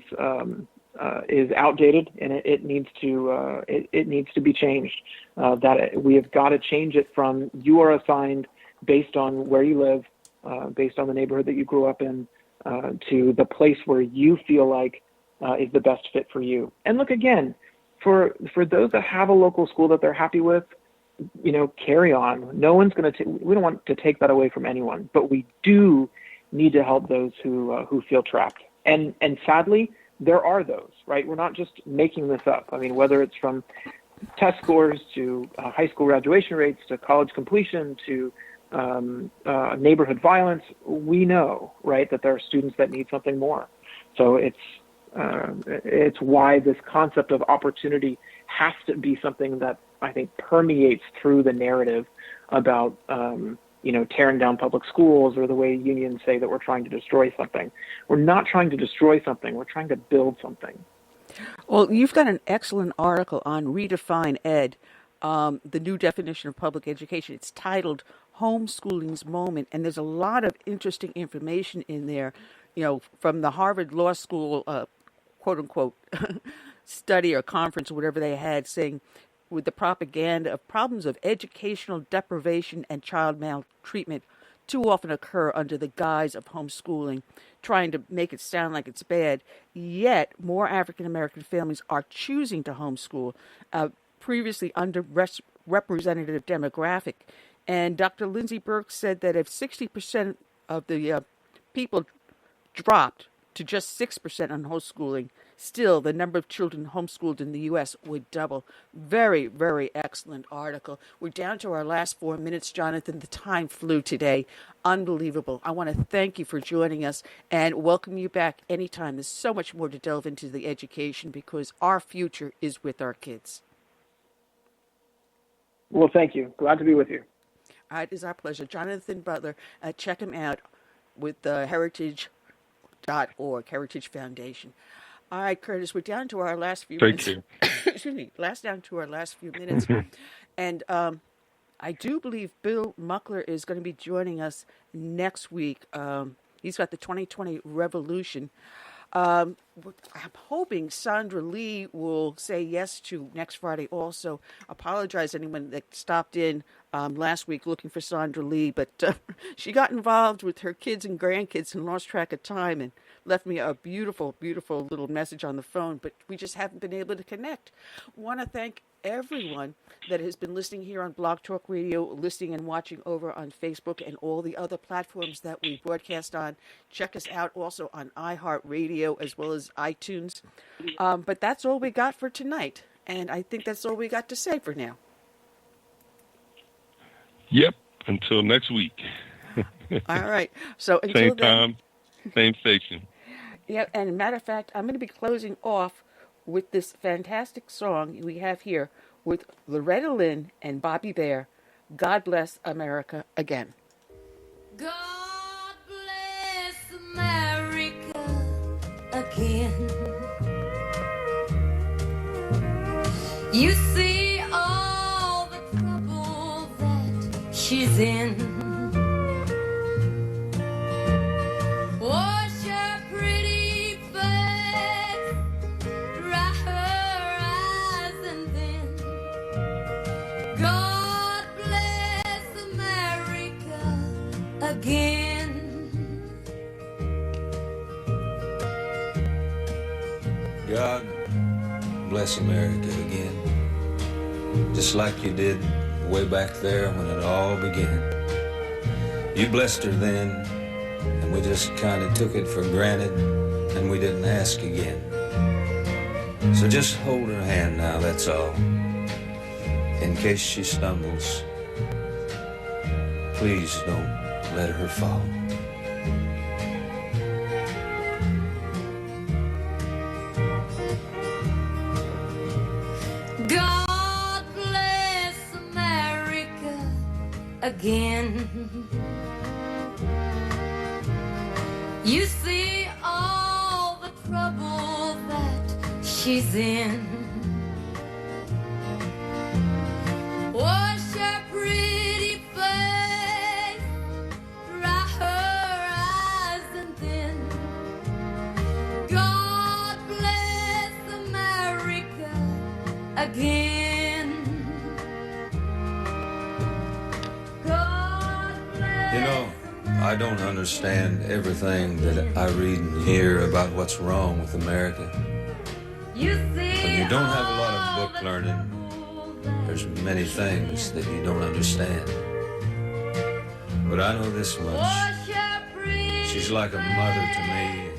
outdated, and it needs to be changed. That we have got to change it from you are assigned based on where you live, based on the neighborhood that you grew up in, to the place where you feel like is the best fit for you. And look, again, for those that have a local school that they're happy with, you know, carry on. No one's going to. We don't want to take that away from anyone, but we do need to help those who feel trapped. And sadly, there are those, right? We're not just making this up. I mean, whether it's from test scores to high school graduation rates to college completion to neighborhood violence, we know, right, that there are students that need something more. So it's why this concept of opportunity has to be something that I think permeates through the narrative about, you know, tearing down public schools, or the way unions say that we're trying to destroy something. We're not trying to destroy something. We're trying to build something. Well, you've got an excellent article on Redefine Ed, the new definition of public education. It's titled Homeschooling's Moment, and there's a lot of interesting information in there, you know, from the Harvard Law School, quote-unquote, study or conference or whatever they had, saying with the propaganda of problems of educational deprivation and child maltreatment too often occur under the guise of homeschooling, trying to make it sound like it's bad. Yet, more African American families are choosing to homeschool, previously underrepresented demographic. And Dr. Lindsay Burke said that if 60% of the people dropped to just 6% on homeschooling, still the number of children homeschooled in the U.S. would double. Very, very excellent article. We're down to our last 4 minutes, Jonathan. The time flew today. Unbelievable. I want to thank you for joining us and welcome you back anytime. There's so much more to delve into the education because our future is with our kids. Well, thank you. Glad to be with you. It is our pleasure. Jonathan Butler, check him out with heritage.org, Heritage Foundation. All right, Curtis, we're down to our last few minutes. Thank you. Excuse me, down to our last few minutes. And I do believe Bill Muckler is going to be joining us next week. He's got the 2020 Revolution. I'm hoping Sandra Lee will say yes to next Friday also. Apologize to anyone that stopped in last week looking for Sandra Lee, but she got involved with her kids and grandkids and lost track of time and left me a beautiful, beautiful little message on the phone, but we just haven't been able to connect. Want to thank everyone that has been listening here on Blog Talk Radio, listening and watching over on Facebook and all the other platforms that we broadcast on. Check us out also on iHeartRadio as well as iTunes. But that's all we got for tonight, and I think that's all we got to say for now. Yep, until next week. All right. So until same then, time, same station. Yeah, and matter of fact, I'm going to be closing off with this fantastic song we have here with Loretta Lynn and Bobby Bear, God Bless America Again. God bless America again. You see all the trouble that she's in. Wash her pretty face, dry her eyes, and then God bless America again. God bless America again, just like you did way back there when it all began. You blessed her then, and we just kind of took it for granted, and we didn't ask again. So just hold her hand now, that's all. In case she stumbles, please don't let her fall. God bless America again. You see all the trouble that she's in. Wash her pretty face, dry her eyes, and then God bless America again. God bless. You know, I don't understand everything that I read and hear about what's wrong with America. When you don't have a lot of book learning, there's many things that you don't understand. But I know this much. She's like a mother to me,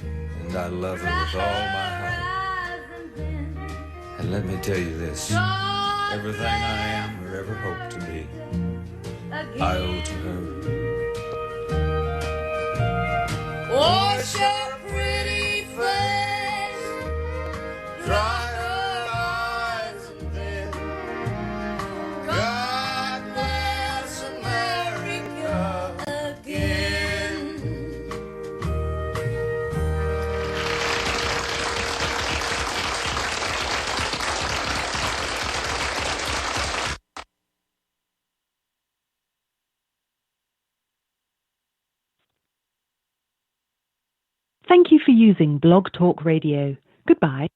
and I love her with all my heart. And let me tell you this, everything I am or ever hope to be, I owe to her. Wash her pretty face, dry her eyes, and then God bless America again. Thank you for using Blog Talk Radio. Goodbye.